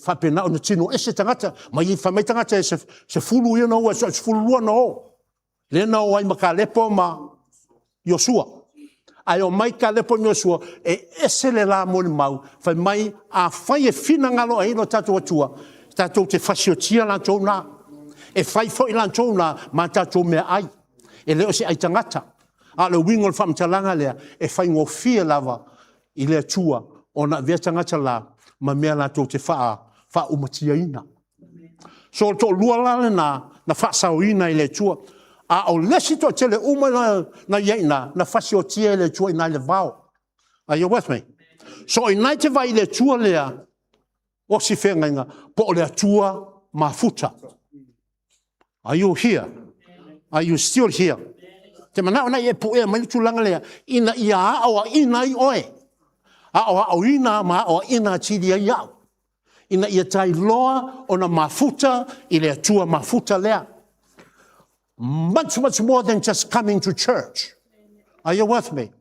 whapena o na tino e se tangata mai i whamai tangata e se fulu ia na o e se fulu lua na o. Le na o ai makalepo ma Yosua. Ai o mai ka lepo Yosua e ese le la moni mau fai mai a fai e fina ngalo ai no tatou atua tatou te fasiotia la tou na e fai fo i la tou na ma tatou me ai e leo se ai tangata a le wingo le whamtalanga lea e fai ngofia lava i le tua o na vea tangata la ma mea la tou te faa umatia ina so to lua la na faa sauina i le tua a o lesi to tele uma na yeina na fasi o tie le tua ina le vao. Are you with me? So ina te vai le tua lea o si whenga po le tua mafuta. Are you here? Are you still here? Te mana ona e po e mai tulanga lea ina ia a ina i oe. A o ina ma o ina tidi ia. Ina ia tai loa ona mafuta i le tua mafuta lea. Much more than just coming to church. Are you with me?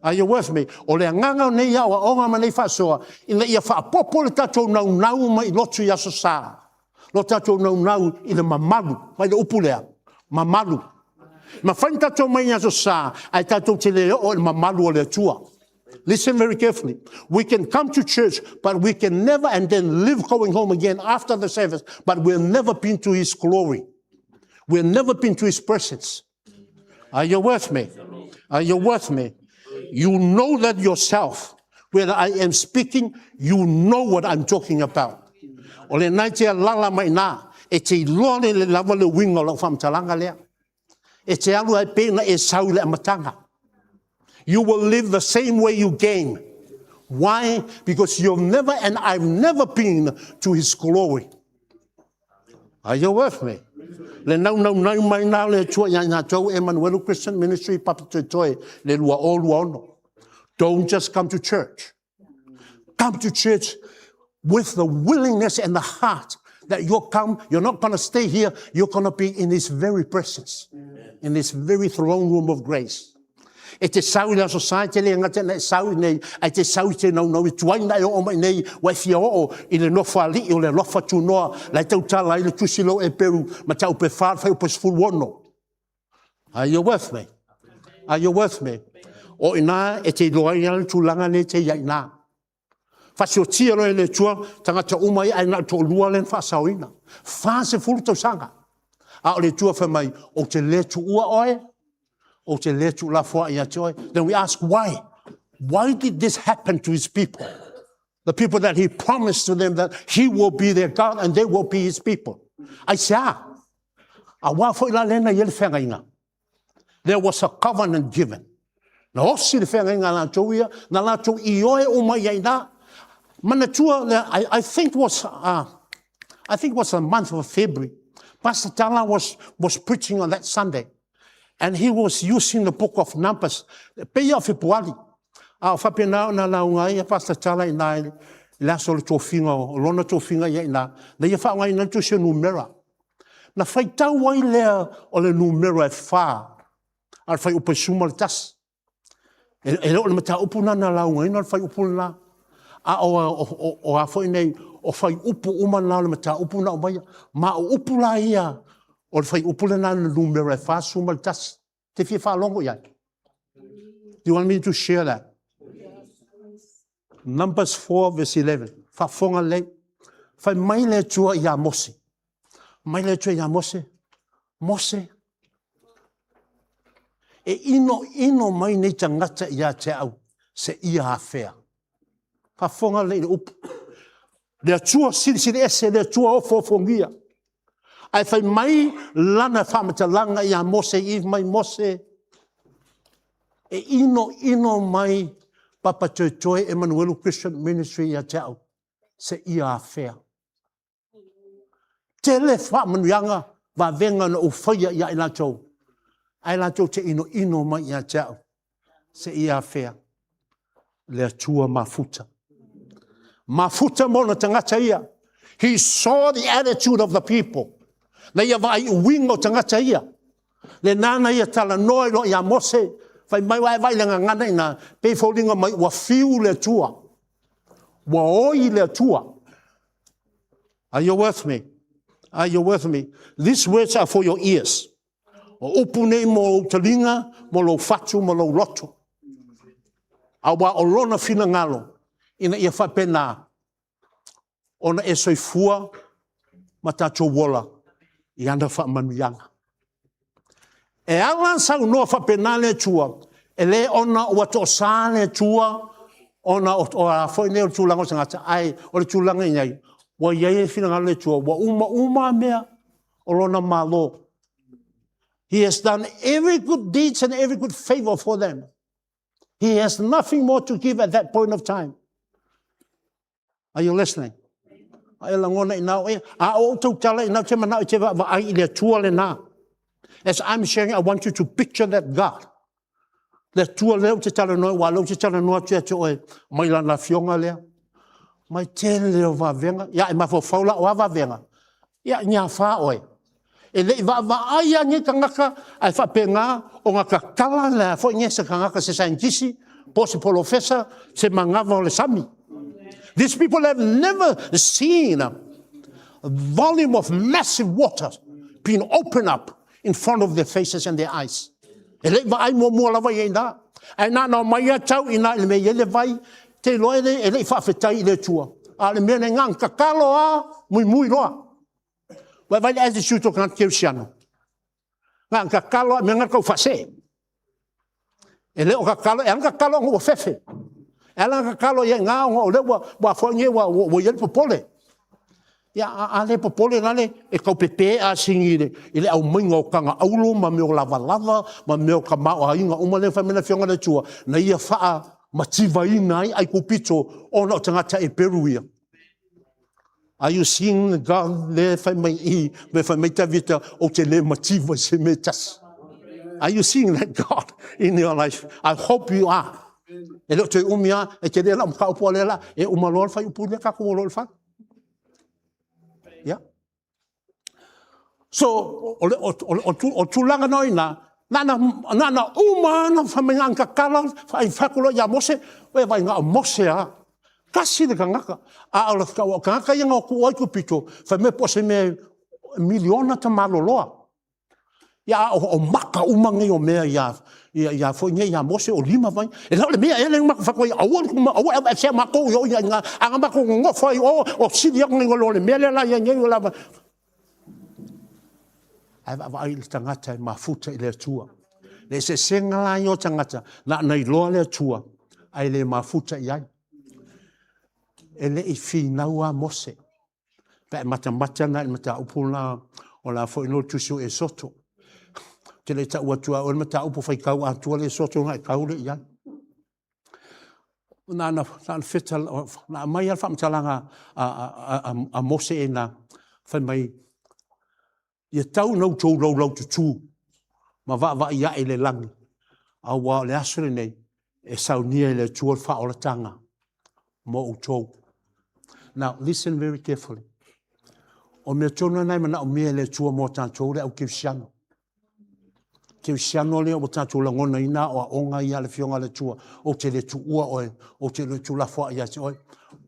Are you with me? O le nganga nei ia o onga manei whasoa, ina ia whaapopo le tatou nau mai lotu ia so sa. Lo tatou nau i le mamalu, mai le upulea, mamalu. Ma whain tatou mai ia so sa, ai tatou te leo o le mamalu o le tua. Listen very carefully. We can come to church, but we can never, and then live going home again after the service, but we'll never be into his glory. We've never been to his presence. Are you with me? Are you with me? You know that yourself. When I am speaking, you know what I'm talking about. O le nai te lala mai nā, e te lone le lava le winga la whamtalanga lea. E te alu ai pēna e sau le amatanga. You will live the same way you came. Why? Because you've never, and I've never been to his glory. Are you with me? Le nau mai nā le tua ia ngā tau Emmanuel Christian Ministry Papatoetoe le lua o lua ono. Don't just come to church. Come to church with the willingness and the heart that you're not going to stay here, you're going to be in his very presence, in this very throne room of grace. E te sau la society le ngata na sau nei, ai te sau te nau i tuaina e o mai nei, wai fia o i le nofa ali o le lofa tunoa, lai tau tala i le tusilo e peru, ma tau pe whar whai upes fulwono. Are you with me? Are you with me? O ina e te loa i ala tūlanga ne te iai nā. Whasio tia roe le tua, tangata umai ai nā tō lua len whasauina. Whase fulu tau sanga. A o le tua whamai, o te le tu ua oe, o te le tu la fua ia joy. Then we ask why? Why did this happen to his people? The people that he promised to them that he will be their God and they will be his people. I say, awa fo ila lena yel whengainga. There was a covenant given. Na osi le whengainga na tauia, na la tau I oe o mai aina. Manatua, I think was a month of February. Pastor Tala was preaching on that Sunday. And he was using the book of Numbers. Peia Februari. Whapena na laungai, Pastor Tala ina laso le tofinga, lona tofinga ia ina. Na ia whaangai na tu se numera. Na whai tau wai lea o le numera e wha. Ar whai upa suma le tas. E leo le mata upuna na laungai na whai upuna. O a foi nei o fai upu uma na le mata upu na mai ma o upu la ia o fai upu na le numero fa suma tas te fi fa longo ia. Do you want me to share that? Numbers 4 verse 11. Fa fonga le fai mai le tua ia Mose. Mai le tua ia Mose. Mose e ino mai nei tangata ia te au se ia afea. Fa fonga le upu. Le tua sili ese le tua ofofongia. Ai fai mai lana whamatalanga ia Mose I mai Mose. E ino mai Papatoetoe Emmanuel Christian Ministry ia te au. Se ia afea. Tele Faamanuianga va venga no ufaya ia ina tau. Ai la tau te ino mai ia te au. Se ia afea. Le tua mafuta. Mafuta mona tangata ia. He saw the attitude of the people. Na ia vai wingo tangata ia. Le nana ia tala noi lo ia Mose. Vai mai vai le ngana ina. Pe folinga mai wa fiu le tua. Wa oi le tua. Are you with me? Are you with me? These words are for your ears. O upune mo talinga, mo lo fatu, mo lo loto. Awa o lona fina ngalo. Ina ia whapena ona e soifua ma tātou wola I ana Faamanuianga. E ala sau noa whapena le tua, e le ona o ato sa le tua, ona o a whaine o tūlanga o tangata, ai o le tūlanga iai, wa iai e whina le tua, wa uma mea o lona malo. He has done every good deeds and every good favor for them. He has nothing more to give at that point of time. Are you listening? Ai langona ina e a o tau tala ina te mana te va ai le tua le na. As I'm sharing, I want you to picture that God. Le tua leo te tala no wa lo te tala no te oe mai la na fionga le. Mai te leo va venga. Ya e ma fo faula o va venga. Ya nya fa oe. E le va ai ngi kangaka ai fa penga o ngaka kala le fo ngi se kangaka se saintisi, posi polofesa se mangava le sami. These people have never seen a volume of massive water being opened up in front of their faces and their eyes. Ele vai mo lava ina. Ai na no mai tau ina le me ele vai te loene ele fa fetai le tua. Ale me ngang kakalo a mui loa. Vai as the shoot kan kirsiano. Ngang kakalo me ngang ko fa se. Ele o kakalo ngo fefe. Ela kakalo ia ngā o le wa fonye wa yel popole. Ya ale popole nale e kau pepe a singi ile au minga o kanga aulo ma me o lava ma me o ka mau ainga o male fa mena fionga le tua na ia faa mativa ina ai kupito ona tangata e Peruia. Are you seeing God le fa mai me fa meta vita o te le mativa se metas? Are you seeing that God in your life? I hope you are. E lo te umia e te dela mka upo lela e umalol fa upule ka ko lol fa. Yeah. So o tulanga noina nana uma na famanga kala fa fakulo ya Mose we vai nga Mose a kasi de kangaka a o kangaka yang o ku pito fa me pose me miliona ta maloloa. Ya o maka umangi o mea ya foi nge ya Mose o lima vai e la mea ele maka fa ko o se mako yo ya nga anga mako ngo foi o sidia ngo lo le mele la ya nge la ai tangata mafuta ile tua Le se senga la yo tangata. Na nei loa le atua. Ai le mafuta iai. E le I whinaua mose. Pe mata na mata upula o la fo ino tusu e soto. Te le ta uatua o mata upu fai kau atua le soto ngai kau le iai. Na feta na mai al fam talanga a mose e na fai mai ia tau no tau lau tu ma va ia e le langi a wa le asere nei e saunia le tuol fa o le tanga mo utou. Now listen very carefully. O me tonu nai mana o me le tua mo tantou le au kisiano. Kisiano le o tantou la ngona ina o onga ia le fionga le tua o te le tuua oe o te le tulafoa ia te oe.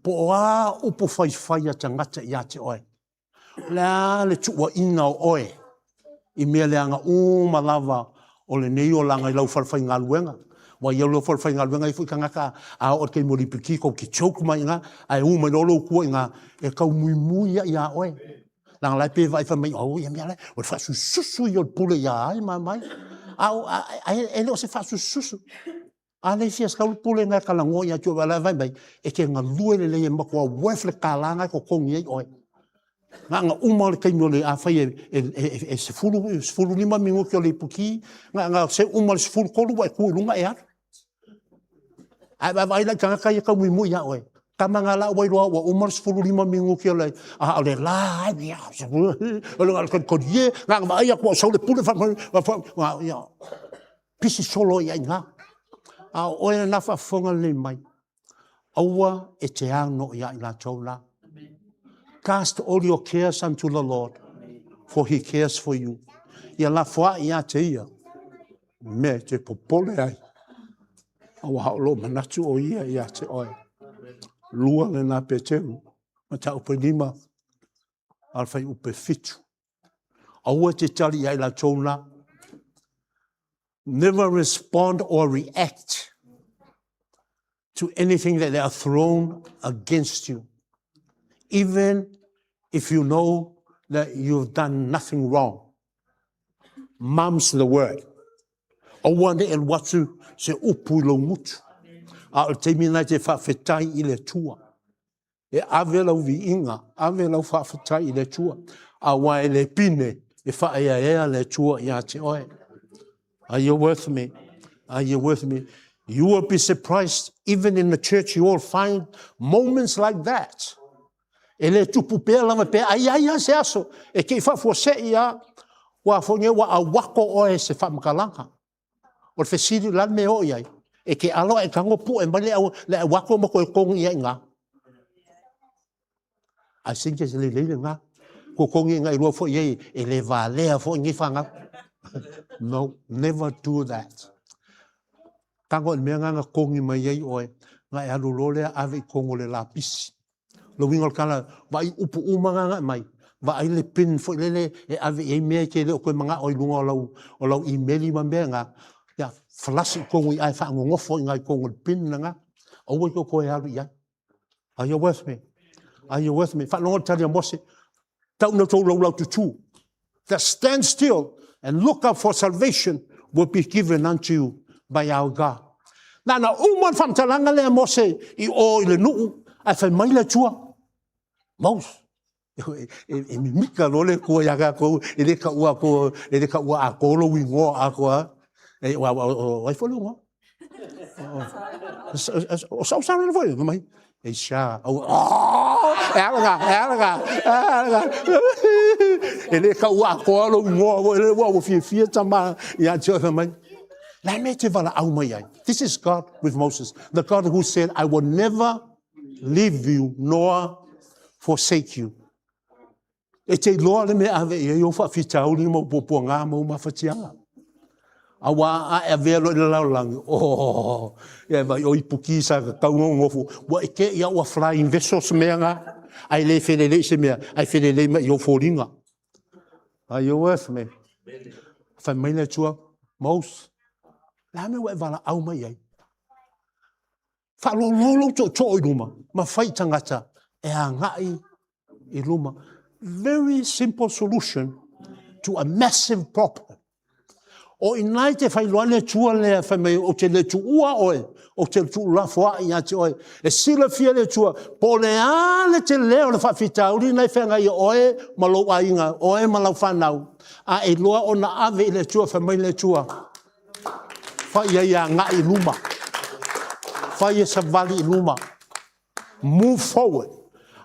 Po a upo fai a tangata ia te oe. Le tuua ina o oe I mea le anga malava o le nei o langa I lau farfai ngā luenga. Wa ia lau farfai ngā luenga I fui kangaka a o kei mori piki ko ki choku mai ngā ai uma lolo kua ngā e kau mui ia oe. Nang lai pe vai fa mai o ia mea le o fa susu I o pule ia ai mai. E leo se fa susu. A le fia skau pule ngā kalango ia tua wala vai mai e ke ngā lue le e makua wefle kalanga ko kongi ai oe. Nga uma le kaino le a fai e se fulu lima mingo ki o le puki. Nga se uma le se fulu kolu wa e kui lunga e ar. A vai la kangaka ia kau mui ia oe. Kamanga la wai roa wa uma le se fulu lima mingo ki o le a le la ia. O le alkan kodie. Nga vai a kua sau le pule fa ia. Pisi solo ia nga. A oe na fa fonga le mai. Aua e te ano ia I la tau la. Cast all your cares unto the Lord, for He cares for you. Ia la fua ia te ia. Me te popole ai. Awa haolo manatu o ia te oe. Lua le na peteu. Ma ta upe lima. Alfai upe fitu. Aua te tali ai la tona. Never respond or react to anything that they are thrown against you. Even if you know that you've done nothing wrong. Mum's the word. O wane el watu se upu lo mutu. A o te mina te whawhetai I le tua. E ave lau vi inga, ave lau whawhetai I le tua. A wae le pine, e whaea le tua I a te oe. Are you with me? Are you with me? You will be surprised, even in the church, you will find moments like that. E le tupu pēr lama pēr, ai se aso. E kei whafua se ia, wa fonye wa a wako oe se whamakalanga. O le whesiri lan me o iai. E ke alo e kango pu e male le wako mako e kongi ia ngā. I think it's le leile ngā. Ko kongi ngā I rua fo iei, e le wālea fo ngi whanga. No, never do that. Kango e mea ngā kongi mai iei oe, ngā e alu lolea ave I kongo le lapisi. Lo wingol kala vai upu umanga mai va ai le pin fo le e ave e me ke le ko manga o lunga o lau email ma benga ya flash ko ngi ai fa ngo fo ngai ko ngol pin nga o wo ko e alu ya. Are you with me? Are you with me? Fa lo tali mose tau no to lo tu that stand still and look up for salvation will be given unto you by our God. Na uman fam talanga le mose I o le nu ai fa mai le tua. Maus. E mi mika lole ko ya ga ko e le ka ua a ko lo wingo a ko e wa fo lo so le foi mai e xa ela e le ka ua ko lo wingo le wa fi tama ya tio mai. Let me te vala au mai ai. This is God with Moses, the God who said, I will never leave you nor forsake you. E te loa le me ave e o fa fitau ni mo popo nga mo ma fatianga. Awa a velo le laulangi. Oh, e vai o ipuki sa ka ngofu. Wa e ke ia wa flying vessels menga. Ai le felele se me, ai felele me yo foringa. Are you with me? Fa mai le tua most. La me wa vala au mai ai. Fa lo to luma. Ma fai tangata e a ngai I luma. Very simple solution to a massive problem. O inai te whailoa le tua lea whamei o te le tu ua oe, o te tu ulafoa i ate oe. E sila fia le tua, po le ale te leo le whawhitauri nei whenga i oe malau ainga, oe malau whanau. A e loa o na ave i le tua whamei le tua. Whai ia ngā i luma. Whai e savali i luma. Move forward.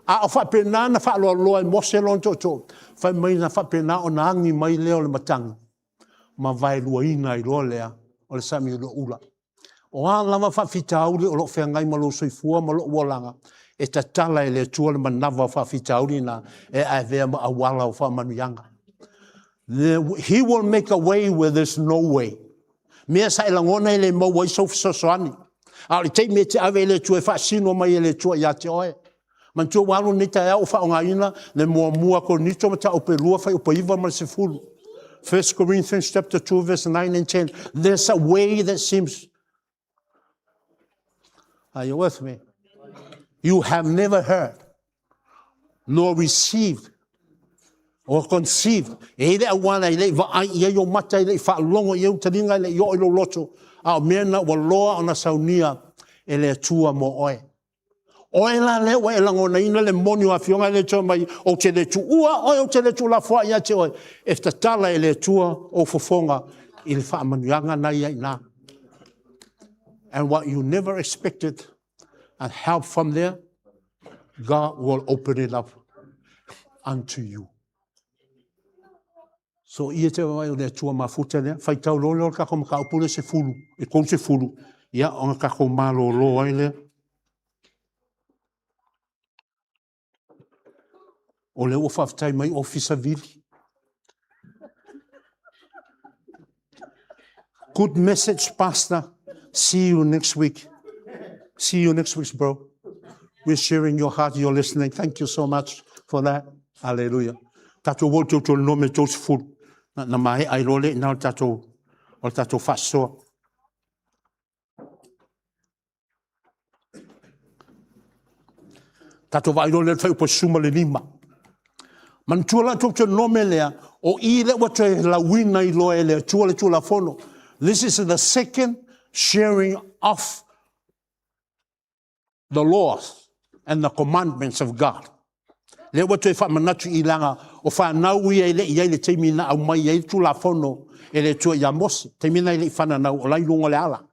A o whapena na whaaloa loa i mose lon toto. Whamei na whapena o na angi mai leo le matangi. Ma vai lua ina i loa lea, o le sami lo ula. O a lama whawhitauri o lo whengai malo soifua, malo uolanga, e ta tala e le tua le manawa whawhitauri na e a vea ma awala o Faamanuianga. He will make a way where there's no way. Mea sa elangona e le maua i sofisosoani. A le tei me te ave le tua e whaasino mai e le tua i ate oe. Man tua walo ni taeao whaongaina, le mua ko nito ma ta ope lua whai ope iwa ma se fulu. 1 Corinthians chapter 2, verse 9 and 10. There's a way that seems... Are you with me? You have never heard, nor received, or conceived. E le awana i le vaai i o mata i le whaalongo i o taringa i le i o ilo loto. A mena wa loa o na saunia e le tua mo oe. Oe la le wa e langona ina le moni o awhionga le tua mai o te le tu ua oe o te le tu la fua ia te oe. E tala e le tua o fofonga i le Faamanuianga na ia ina. And what you never expected and help from there, God will open it up unto you. So ia te wai o le tua mafuta lea, whai tau lolo o kako maka upule se fulu, e kou se fulu. Ia o kako malo lo ai lea. O leo o whaftai mai ofisa vili. Good message, Pastor. See you next week. See you next week, bro. We're sharing your heart, you're listening. Thank you so much for that. Hallelujah. Tato woto to no me tos full. Na mai ai role na tato o tato faso. Tato vai role fai po suma le lima. Man tula to no me lea o I le watu la wina I loe le tula fono. This is the second sharing of the laws and the commandments of God. Le watu e whamanatu I langa o whanau I le teimina au mai I tula fono e le tua yamosi. Teimina I le whananau o lai lunga le ala.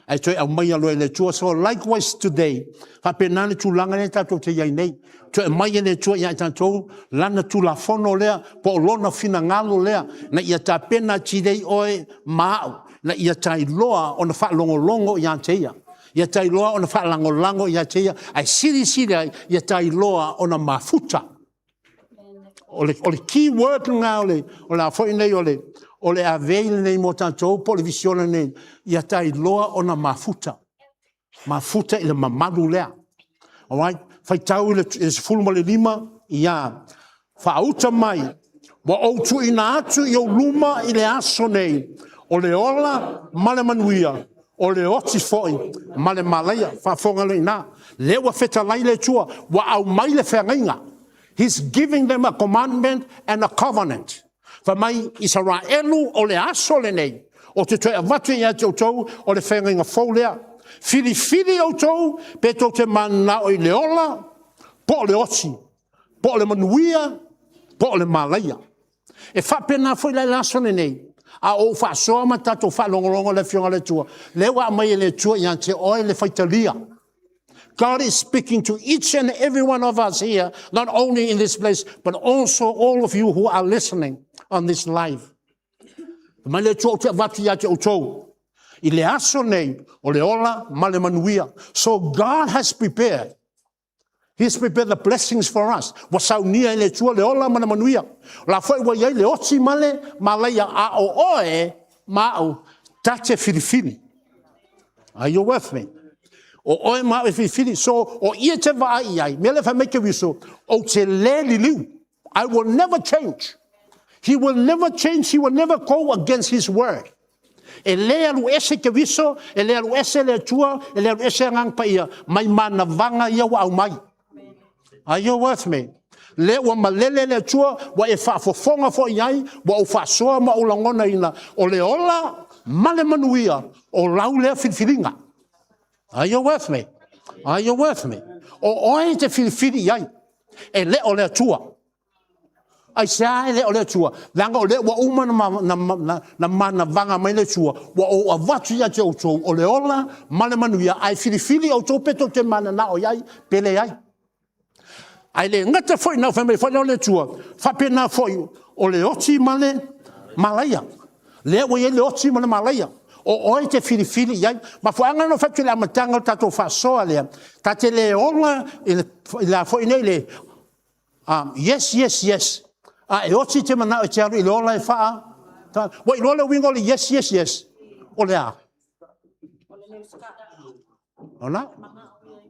Ai toi au mai aloe le tua. So likewise today, hapenane tūlanga ne tātou te iai nei. Toi mai le tua iai tātou, lana tūla fono lea, po lona fina ngalo lea, na ia tā pena tirei oe maau, na ia tai loa o na whaalongolongo ia teia. Ia tai loa o na whaalangolango ia teia, ai siri ai, ia tai loa o na mafuta. O le key word ngā o le afoi nei o le aveile nei mo tātou, po le visiona nei, ia tai loa o na mafuta. Mafuta I le mamalu lea. Alright? Whai tau I le fulma le lima, ia. Whaauta mai, wa outu ina atu I o luma I le aso nei, o le ola, male manuia, o le oti foi, male malaya, whafonga le ina. Lewa feta lai le tua, wa au mai le whengainga. He's giving them a commandment and a covenant. Whamai Israelu o le aso le nei. O te toi avatu I ate o tau o le whengainga fau lea. Fili o tau, pe tau te mana o I le ola, po le oti, po le manuia, po le malaya. E whapena foi le aso le nei. A o whaasoa ma tato whalongolongo le fionga le tua. Lewa mai le tua I ate oe le whaitalia. God is speaking to each and every one of us here, not only in this place, but also all of you who are listening on this live. Ma le tō te watu ia te outou. I le aso nei, o le ola, ma le manuia. So God has prepared. He's prepared the blessings for us. Wa saunia I le tua le ola, ma le manuia. La foi wa iai le oti male, ma leia a o oe, ma au, tate filifili. Are you with me? O oe ma e filifili. So, o ia te wa ai, me le fa meke wiso, o te le li liu. I will never change. He will never change. He will never go against his word. E lea lu ese ke viso, e lea lu ese le tua, e lea lu ese ngang pa ia, mai mana vanga ia wa au mai. Are you with me? Le ua malele le atua, wa e whaafofonga fo iai, wa o whaasoa ma o langona ina, o le ola, male manuia, o lau lea whiriwhiringa. Are you with me? Are you with me? O oe te whiriwhiri iai, e le o le atua. Ai sea le o le atua, langa o le wa uma na mana vanga mai le atua, wa o avatu ia te autou, o le ola, male manuia, ai whiriwhiri autou peto te mana na o iai, pele iai. Ai le ngata foi na family foi le tua fa pena foi o le oti male malaya le o le oti male malaya o te fili ia ma foi anga no fa que la matanga tato fa so ale ta te le ola la foi nele yes e oti te mana o te aru le ola fa o le ola wingo le yes o le a ona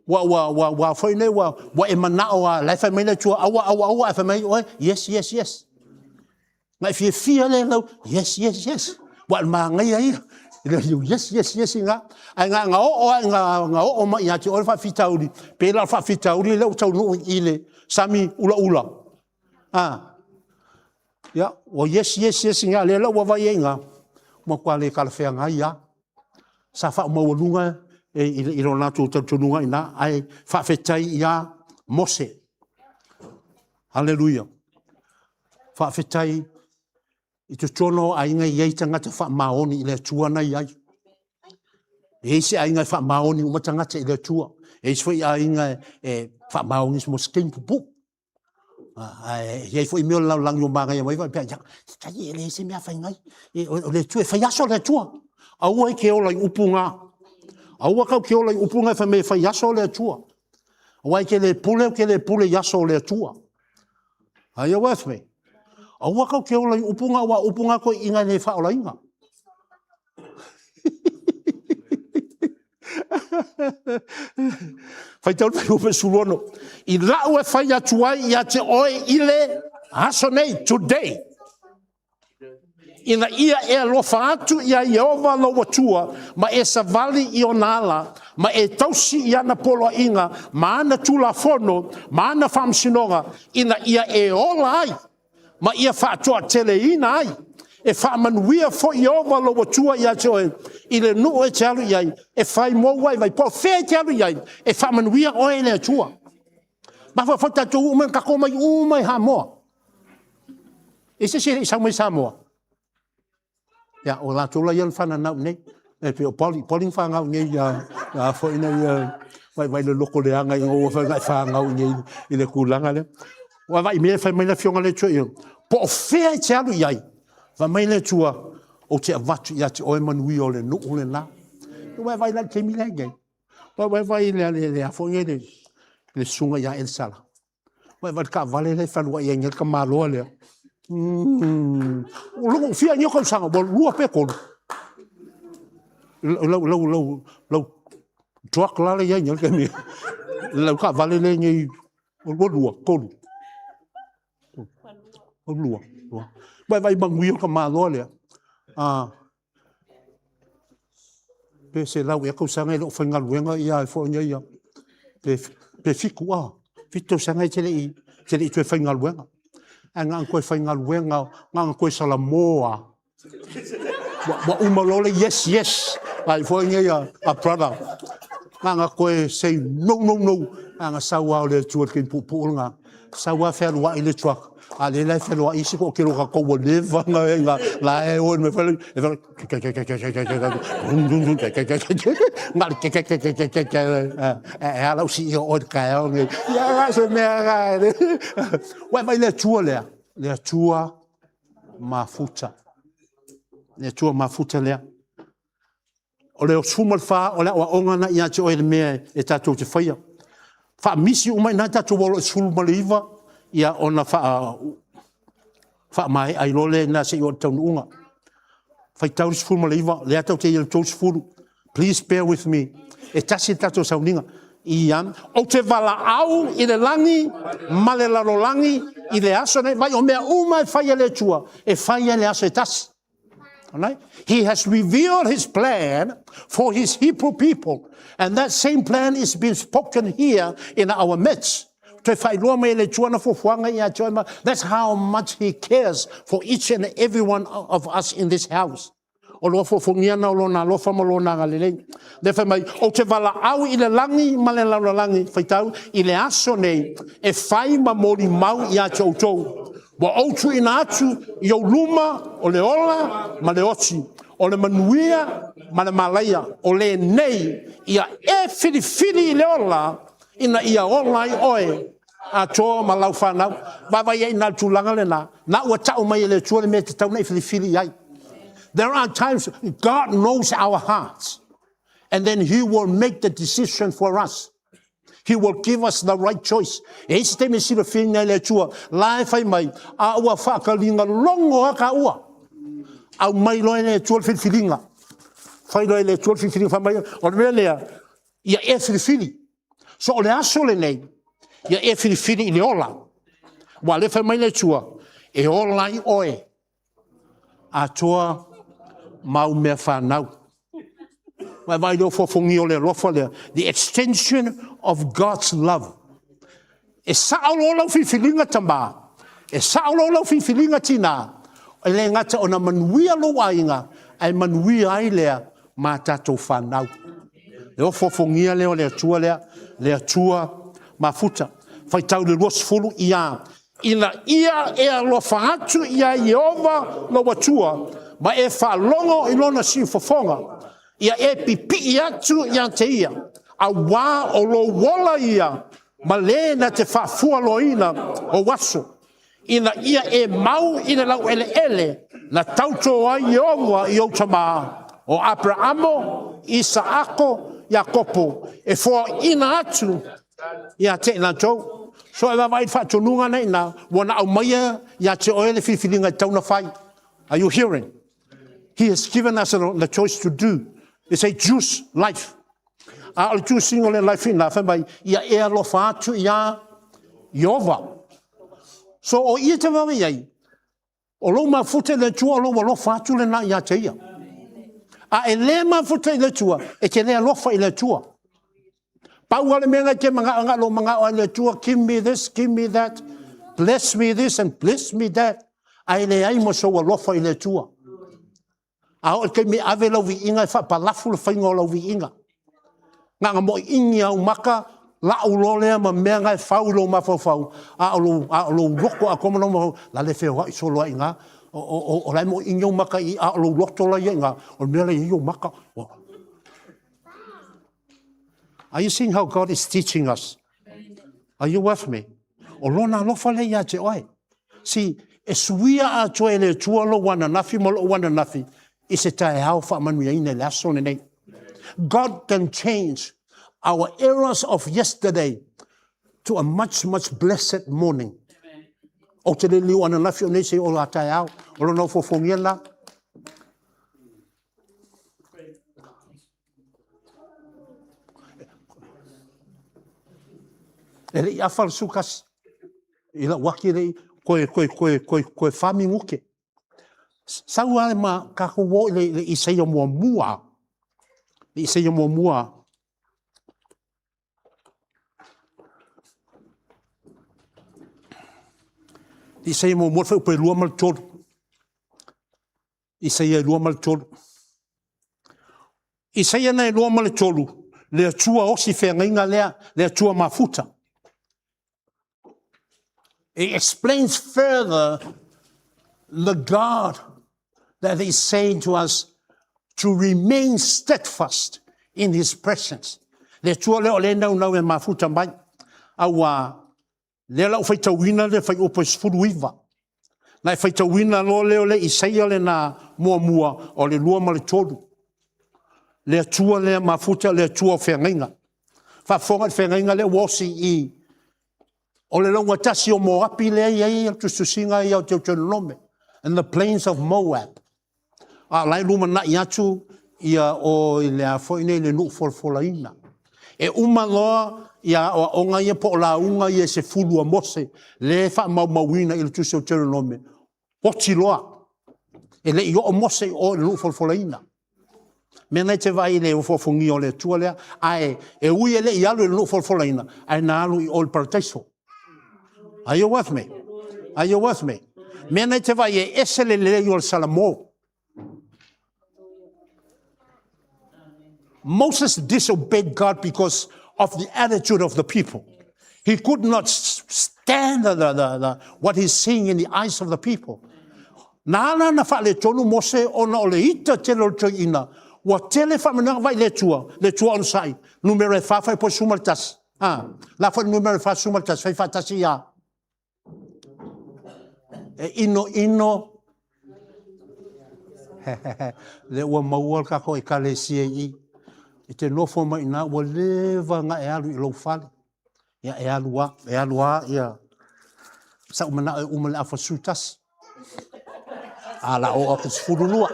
wa foi ne wa e mana o la fa mai tua awa fa mai yes na fia le no yes wa ma ngai ai yes nga o ma ya ti o fa fitauri pe la fa fitauri le o tau no ile sami ula ya o yes nga le lo wa vai nga mo kwa le kala fe nga ya sa fa mo lunga i lo natu tununga ina ai whaafetai ia mose. Hallelujah. Whaafetai i te tono a inga iei tangata whaamaoni i le tua na iai. Eisi a inga whaamaoni uma tangata i le tua. Eisi fwoi a inga whaamaoni mo skein pupu. Iei fwoi meo lau langi o mga ia maiwa. Kai e le se mea whaingai. O le tua e whaiaso le tua. Aua i ke ola i upunga. Aua kau ke ola i upunga fa me fa yaso le atua. Aua ke le pule yaso le atua. Are you with me? Aua kau ke ola i upunga wa upunga ko inga le fa ola inga. Fai tau fai upe sulono. I lau e fai atuai i ate oe ile aso nei today. Ina ia e alofa atu ia Iehova lo watua, ma e savali i onala, ma e tausi i ana polo inga, ma ana tula fono, ma ana whamsinonga, ina ia e ola ai, ma ia whaatoa tele ina ai, e Faamanuia fo Iehova lo watua ia te oe, i le nuu e te alu iai, e whai mouai, vai po whea te alu iai, e Faamanuia oe le atua. Ma whatato umai kakomai umai ha moa. E se i samai sa moa. Ya o la tola yan fana na nei e pe o poli fa nga nei ya fo ina vai le loko le anga o fa nga nei i le kulanga le wa vai me fa me la fionga le tso po fe te alu yai va mai le tua o te avatu ya te o manui o le no le na wa vai la ke mi le ngai wa vai le a fo ngai le sunga ya el sala wa vai ka vale le fa wa yeng ka malo le lo fia nyo ko sanga bo lu pe ko lo truck la le yeng ke mi lo ka vale le ni bo lu ko lu vai bangui ka malo le pe se la we ko sanga lo fanga luenga ia fo nya ia pe fiku fito sanga tele tu fanga luenga anga ko fanga luenga nga ko sala moa wa umalole yes ai fo nya ia a brother nga ko say no anga sawa le tu ke pu nga sawa fer wa ile truck ale la fer wa isi ko ke lo ka ko le vanga la e o me fa ala si o ka o ya se me aga wa vai le tua mafuta le o le sumal fa o le onga na ia te o me e tatu te faia fa misi uma na tatu o sumal iva ia ona fa mai ai lole na se o tau unga fai tau sumal iva le tau te il tau fulu please bear with me e tasi tatu sauninga iam o te vala au i le langi male la langi i le aso nei vai o mea uma fai le tua e fai le aso e tasi. Right? He has revealed his plan for his Hebrew people, and that same plan is being spoken here in our midst That's how much he cares for each and every one of us in this house. O loa fofongiana o lona lofa ma lona galilei. Le fai mai, o te wala au i le langi ma le launa langi, whaitau, i le aso nei, e whai ma mori mau i a te outou. Wa outu ina atu, i au luma, o le ola, ma le oti, o le manuia, ma le malaia, o le nei, ia e whiriwhiri i le ola, ina ia ola i oe, a toa ma lau whanau, wawa ia ina tūlanga le na ua tau mai le tua le mea te tau nei whiriwhiri ai. There are times God knows our hearts, and then He will make the decision for us. He will give us the right choice. E se te me sira whina le tua, lai whai mai, a ua whakalinga longo a ka ua. Au mai loe le tua whiriwhiringa. Whai loe le tua whiriwhiringa whai mai, o le mea lea, ia e whiriwhiri. So o le aso le nei, ia e whiriwhiri i le ola. Wa le whai mai le tua, e ola i oe. A toa mau mea whanau. Vai do fofongi o le lofa lea. The extension of God's love. E saolo lau whiwhiringa tamba. E saolo lau whiwhiringa tina. E le ngata o na manuia lo ainga. Ai manuia ai lea ma tatou whanau. E o fofongia leo le atua mafuta. Whai tau le roas fulu ia. Ina ia e alofa atu ia Yehova lo watua. Ma e whalongo i lona si fofonga. Ia e pipi atu ia te ia. A wā o lo wola ia. Ma le na te whafua loina o waso. Ina ia e mau ina lau ele ele. Na tauto ai Yehova i o tama. O Abrahamo, Isaako, Jakopo. E fua ina atu ia te ina tau. So e vai whatonunga nei na. Wana au maia ia te oele whiwhiringa tauna whai. Are you hearing? He has given us the choice to do. It's a juice life. I'll choose single life in life. Ia e alofa atu ia Yehova. So o ia te wawe iai. O lo mafute le tua o lo alofa atu le na ia te ia. A e le mafute le tua e te le alofa i le tua. Pau ale mea ke manga lo manga o le tua. Give me this, give me that. Bless me this and bless me that. A le ai mo so alofa i le tua. A o ke me ave lau vi inga e whapalafu le whainga o lau vi inga. Nga mo ingi au maka, la u lo lea ma mea ngai whau lo ma whau. A o lo roko a komano mo, la le wheo hai so loa inga. O lai mo ingi au maka i a o lo roto la inga. O mea le ingi au maka. Are you seeing how God is teaching us? Are you with me? O lona lofa le ia te oe. See, e suia a toe le tua lo wana nafi mo lo wana nafi. Is it taeao Faamanuia le Atua lenei. God can change our errors of yesterday to a much, much blessed morning. O te le liu ana nafi o nei se o la taeao. O lo no fofongia la. E le ia falsukas. I la waki rei koe whami nguke. Sau ale ma kako wo le Isaia mua. Le Isaia mua. Le Isaia mua fa upe lua mal tolu. Isaia lua mal tolu. Isaia na lua mal tolu. Le atua osi whengainga lea, le atua mafuta. It explains further the God that is saying to us to remain steadfast in His presence. Le tua leo le nau e mafuta mai. Awa, le lau whai tauina le whai opo sfuruiva. Nai whai tauina lo leo le Isaia le na mua o le lua ma le tolu. Le tua le mafuta le tua whengainga. Whafonga whengainga le wosi i. O le longa tasi o Moapi le iei tu susinga i au te nome. In the plains of Moab. A lai luma na iatu ia o le a foine le nu folafola ina. E uma loa ia o onga ia po la unga ia se fulu a mose. Le fa mauina i le tu se nome. Poti loa. E le io o mose o le nu folafola ina. Mena te vai le o fofongi o le tua lea. Ai, e ui ele i alu le nu folafola ina. Ai na alu i o le Papatoetoe. Are you with me? Are you with me? Mena te vai e esele le yo salamo. Moses disobeyed God because of the attitude of the people. He could not stand what he's seeing in the eyes of the people. Nana na fa le tonu Mose ona ole ita telo to ina. Wa tele fa mena vai le tua on sai. Numero fa po sumaltas. La fa numero fa sumaltas fa tasia. Ino le wa mawal ka ko ikalesia I. Ite no forma ina wa leva nga e alu I lo fale. Ya e alua ya. Sa umana umala afasutas. Ala o aku furulua.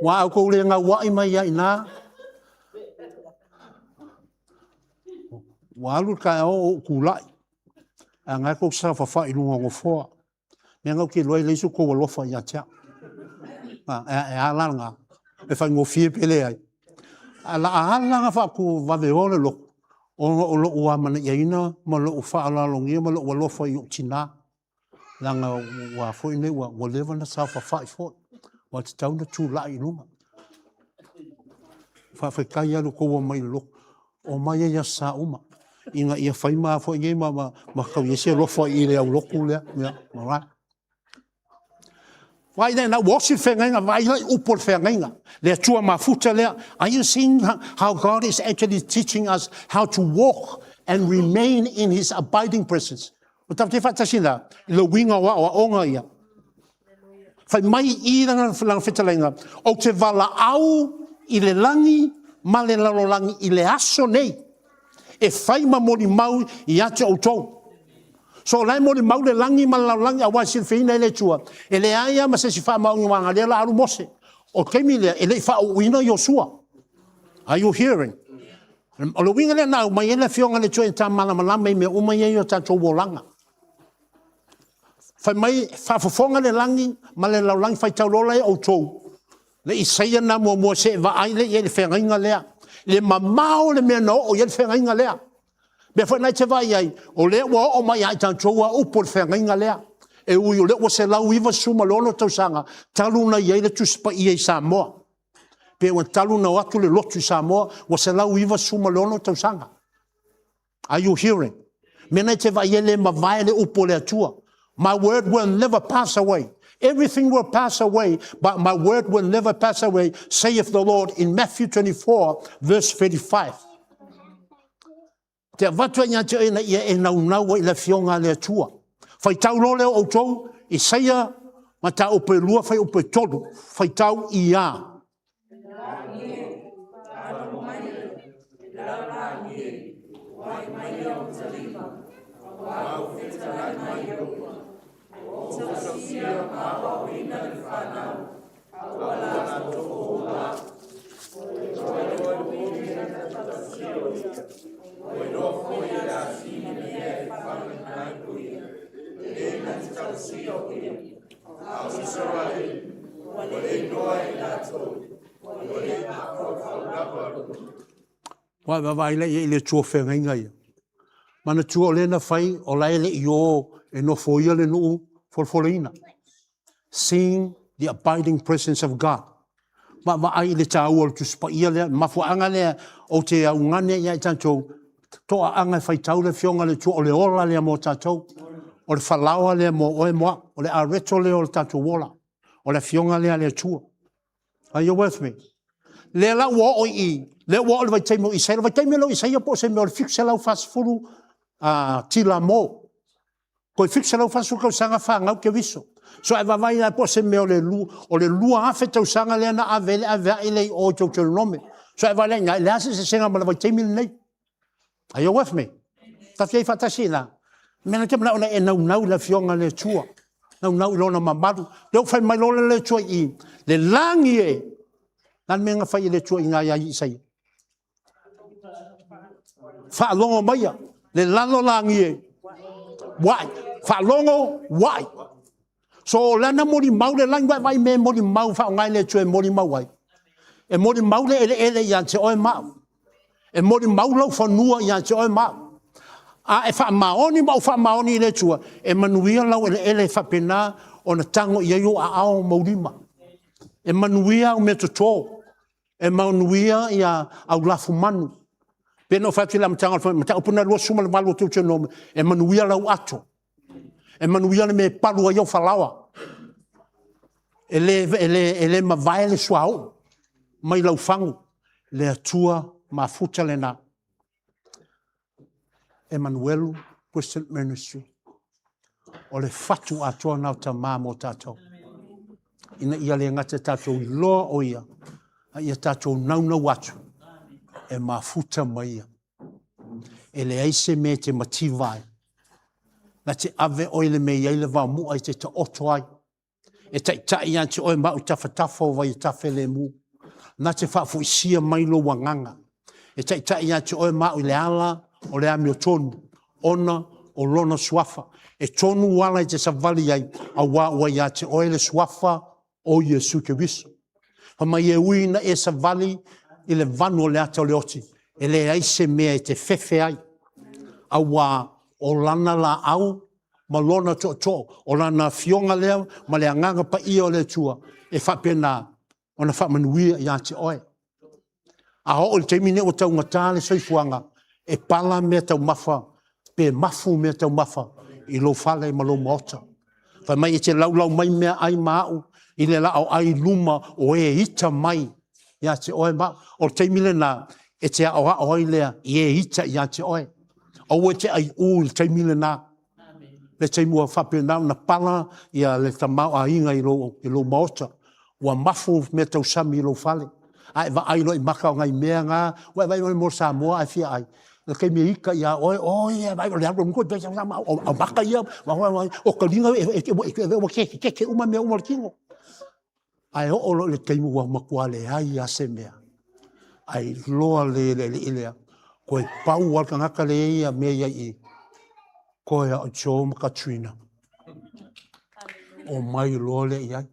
Wa ko le nga wa mai ya ina. Wa lu ka o kulai. Anga ko sa fa ilunga ngo fo. Menga ki loi le su ko lo fa ya cha. Ala nga. E fa ngo fie pele ai. Ala nga fa ku va de ole lo. O lo wa mana ya ina ma lo fa ala lo ngi ma lo lo fa yo china. Langa wa fo ine wa leva na sa fa fo wa tau na tu la inuma fa kai alu ko mai lo o mai ya sa uma inga ia fai ma fo nge ma ka ye lo fo I le lo ku le ya ma why then now worship fenga vai upor fenga le tua ma futa le are you seeing how God is actually teaching us how to walk and remain in his abiding presence? O tau te whatasina, lo winga wa o onga ia. Whai mai I langa whetalainga, o te wala au I le langi, ma le lalolangi I le aso nei. E whai ma mori mau I ate o tau. So lai mori mau le langi, ma le lalolangi, a wasil whina le tua. E le aia ma se si wha maungi wanga, le la aru mose. O kemi le, e le wha o wina Yosua. Are you hearing? O lo winga le nau, mai ele fionga le tua e ta malamalama I me umai e o tatou wolanga. Fai mai whafafonga le langi, ma le lau langi whai taurola o tou. Le isaia na mua se wa aile I le whengainga lea. Le mamao le mea no o I le whengainga lea. Bea whai nai te vai ai, o lea wa o mai ai tantoua upo le whengainga lea. E ui o lea wa se lau iwa suma lono tausanga, taluna I le tuspa I Samoa. Bea wa taluna o atu le lotu Samoa, wa se lau iwa suma lono tausanga. Are you hearing? Mena te vai ele ma vai le upo le atua. My word will never pass away. Everything will pass away, but my word will never pass away, saith the Lord in Matthew 24, verse 35. Te watua ina te ina ia e nau I le fionga le atua. Whai tau role o tau, I saia, ma ta upe lua, whai upe tolu, whai tau I a. Vai le tua whengainga ia. Mana tua lena whai o lai le I o e no foia le nuu folafola. Seeing the abiding presence of God. Ma ai le tāu o tu spa ia lea, mafuanga lea o te aungane ia I tātou. Toa anga whai tau le fionga le tua o le ola lea mo tātou. O le whalaua lea mo oe moa. O le areto lea o le tātou wola. O le fionga lea le tua. Are you with me? Le la wa o I. Le wa o le vaitaimo I sai. Le vaitaimo lo I sai po se me o le fixa lau fasfuru tila mo. Ko fixa lau fasfuru kau sanga whangau ke viso. So e vai la po se me o le lua afe tau sanga le na avele ave ile o tau tau nome. So e vai la ngai le ase se senga ma le vaitaimo nei. Are you with me? Ta fiai fatasina. Mena te mana ona e nau la fionga le tua. Nau lona mamaru. Leo fai mai lona le tua I. Le langi e. Nan menga fai le tua I ngai ai sai. Fa longo maia. Le lano langi e. Why? Fa longo, why? So lana mori mau le langi vai me mori mau fa ngai le tua mori mau ai. E mori mau le ele ia te oe mau. E mori mau lau whanua ia te oe mau. A e whaamaoni mau whaamaoni le tua. E manuia lau ele whapena o na tango i aio a ao maurima. E manuia o me totō. E manuia i a au lafu manu. Pena o whati la matanga mata upuna lua suma le malu teu teu nome. E manuia lau ato. E manuia le me palu a iau whalawa. Ele mawai le suau. Mai lau fangu. Le atua mafuta le na. Emmanuel Christian Ministry. O le fatu atoa nau ta mamo tatou. Ina ia le ngata tatou loa o ia. A ia tatou nauna watu. E mafuta maia. E le aise me te mativai. Na te ave oile me iaile wa mua i te ta oto ai. E tai anti oe mau tawhatafa o vai tafe le mu. Na te whaafu isia mailo wanganga. E tai anti oe mau i le ala o le ami o tonu. Ona o lona suafa. E tonu wala i te savali ai. A wā ua ia te oe le suafa o Iesu Keriso. Hama i e uina e savali i le vanu o le ata o le oti. E le aise mea i te fefe ai. A wā o lana la au. Ma lona to o lana fionga lea. Ma le anganga pa ia o le tua. E whapena o na whamanuia i ate oe. A ho o le teimine o tau ngatā le soifuanga. E pala mea tau mafa. Pe mafu mea tau mafa. I lo fale ma lo maota. Whai mai e te laulau mai mea ai maau. I le lao ai luma o e ita mai. I ate oe ma. O le teimile na e te aoa oi lea. I e ita i ate oe. O e te ai le teimile na. Le teimua whapena na pala i a le tamau a inga i lo maota. Ua mafu mea tau sami i lo fale. Ai va ai lo i maka o ngai mea ngā. Ua vai o mo Samoa ai fia ai. Le kei me ika ia oi vai o le aro mko pesa sama o maka ia o kalinga ke uma me uma kingo. Ai o le teimua makua le ai a se mea. Ai loa le ilea. Koe pau walka ngaka le ia mea i. Koe a Choma Katrina. O mai loa le ia.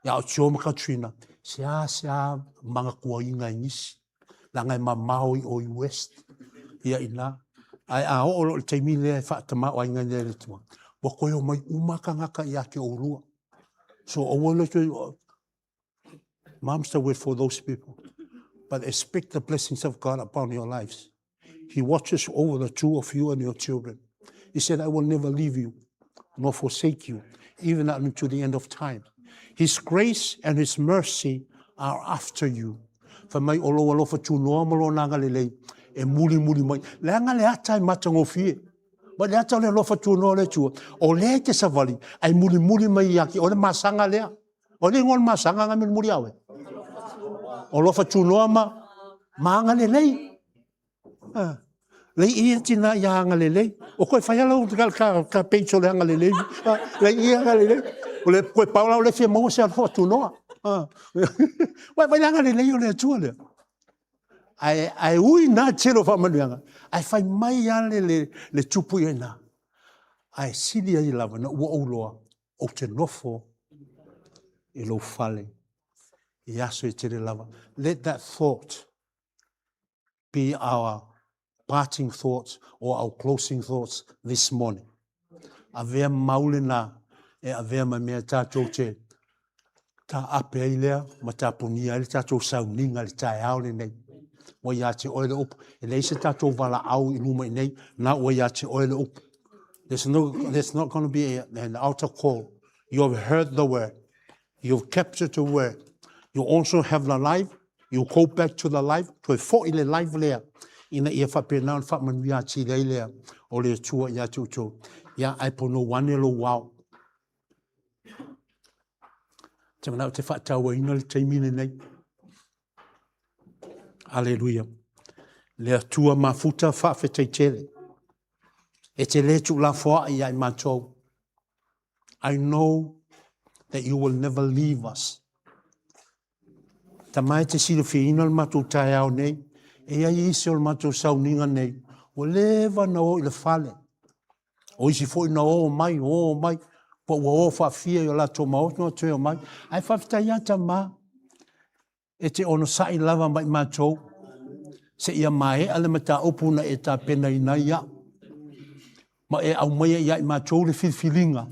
Ia o Choma Katrina. Sea manga kua inga nisi. Langai mamao i o West. Ia ina. Ai a o le teimi le whaatama o inga le tua. Wa koe o mai umaka ngaka ia ke o rua. So o wale tu. Mom's the word for those people. But expect the blessings of God upon your lives. He watches over the two of you and your children. He said, I will never leave you, nor forsake you, even unto the end of time. His grace and his mercy are after you. For mai o loa lofa tu noa malo nanga lelei, e muli mai. Leanga le ata i matango fie. Ma le ata le lofa tu noa le tua. O le te savali, ai muli mai yaki. O le masanga lea. O le ngon masanga ngamin muri awe. O lofa tu noa maanga lelei. Lei ia tina ia anga lelei. O koe whaiala o ka peicho le anga lelei. Lei ia anga lelei. O le koe paula o le fia maua se alfoa tu noa. Vai anga lelei o le atua lea. Ai ui nā tero whamanuanga. Ai whai mai ale le tupu i nā. Ai sili ai lava na ua auloa. O te nofo i lo fale. I aso i tere lava. Let that thought be our parting thoughts or our closing thoughts this morning. Avea maule nā e avea ma mea tātou te tā ape ai lea ma tā punia ele tātou sauninga le taeao lenei. Wa ia te oile upu. E leise tātou wala au i luma i nei na wa ia te oile upu. There's not going to be an altar call. You have heard the word. You've captured the word. You also have the life. You go back to the life. To e fo i le life lea. Ina ia whapena o whamanuia ti leilea o le tua ia tuto. Ia ai pono wane lo wau. Te manau te whaataua ina le teimine nei. Alleluia. Le atua mafuta whaafetaitele. E te letu la foa i ai matou. I know that you will never leave us. Tamai te silo whiina le matou taeao nei. E ai isi o le matou sauninga nei. O lewa na o i le fale. O isi fo i na o mai. Po ua o whaafia i o la tō maot no te o mai. Ai whaftai ata ma. E te ono sai lava mai matou. Se ia mai ale mata opuna e ta pena i nai ia. Ma e au mai ia I mātou le whiwhilinga.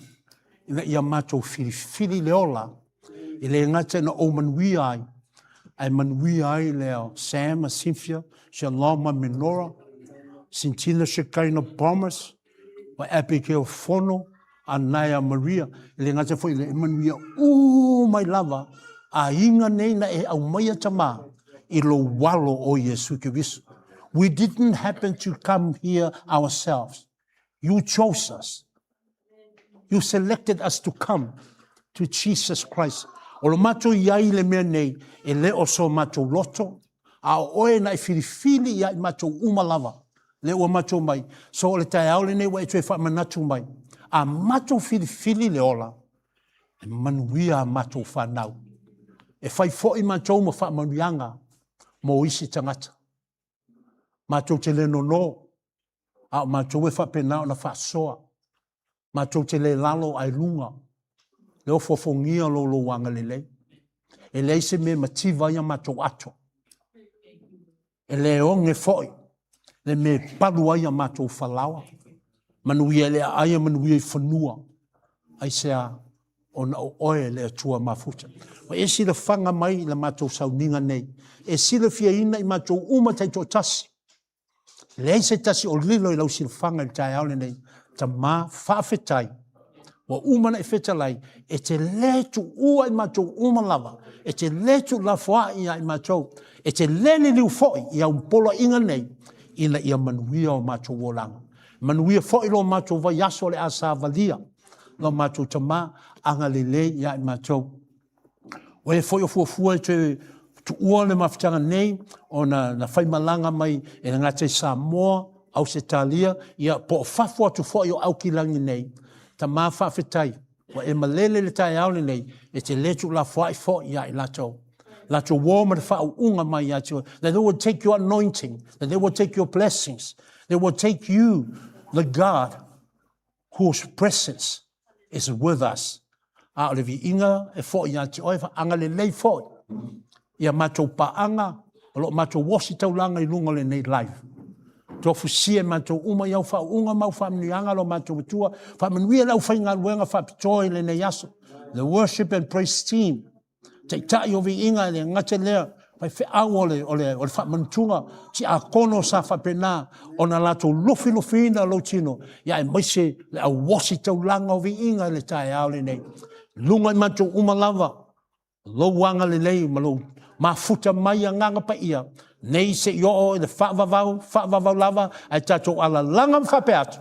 Ina ia mātou whiwhili leola. I le ngata na o manui ai. Ai manui ai leo Sam, a Cynthia, Shalom, a Menora, Cintila Shekaina Promise, wa Abigail Fono, a Naya Maria. I le ngata fo I le manui mai lava. A inga nei na e au mai atama. I lo walo o Iesu Keriso. We didn't happen to come here ourselves. You chose us. You selected us to come to Jesus Christ. O lo mato iai le mea nei, e le o so mato loto, a oe na I whiwhili iai mato umalava. Le o mato mai. So o le taeao le nei wa e tue whaamanatu mai. A mato whiwhili le ola. E manuia mato whanau. E whai fo I mato ma whaamanuianga. Mo isi tangata. Matou te le nono, a matou e whapena na whasoa. Matou te le lalo ai lunga. Leo fofongia lo wanga lelei. E lei se me mativa ia matou ato. E le onge foi. Le me palua ia matou whalawa. Manuia le aia manuia I whanua. Ai sea ona o oe le atua mafuta. Ma e sila whanga mai le matou sauninga nei. E sila fia ina I matou umatai to tasi. Lei se tasi o lilo I lau silwhanga I taeao le nei, ta mā whaafetai. Wa umana I whetalai, e te letu ua I matou umalava, e te letu la whaa ia I matou, e te lene liu foi I au mpolo inga nei, ina ia manuia o matou wolanga. Manuia foi lo matou vai aso le asa valia, lo matou ta mā anga lele ia I matou. O e foi o fuafua te tu ua le mafutanga nei, o na whaimalanga mai e ngate Samoa, au se talia, ia po whafua tu fo o au kilangi nei, ta mā whawhetai, wa e malele le taeao le nei, e te letu la whai fo ia I lato. Lato wōma le whau unga mai ia tio, that they will take your anointing, that they will take your blessings, they will take you, the God, whose presence is with us. A le vi inga e fo ia tio, e anga le lei fo. Ia matou paanga, o lo matou wasi taulanga I lunga le nei live. Tofu sie matou uma iau whaunga mau whaamnianga lo matou tua, whaamanuia lau whainga luenga Papatoetoe le nei aso. The worship and praise team. Te tai o vi inga le ngate lea, pai wheau o le whaamanutunga, ti a kono sa whapena, o na lato lofi ina lo tino, ia e maise le au wasi taulanga o vi inga le taeao le nei. Lunga I matou uma lava, lo wanga le nei, malo mafuta mai a nganga pa ia, nei se I o le faavavau lava, ai tatou ala langa faapea atu.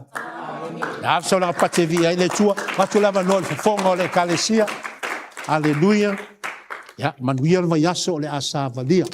Na so na patevi ai le tua, watu lava no le fonga o le kalesia. Aleluia. Ya, manuia le vaiaso o le asa valia.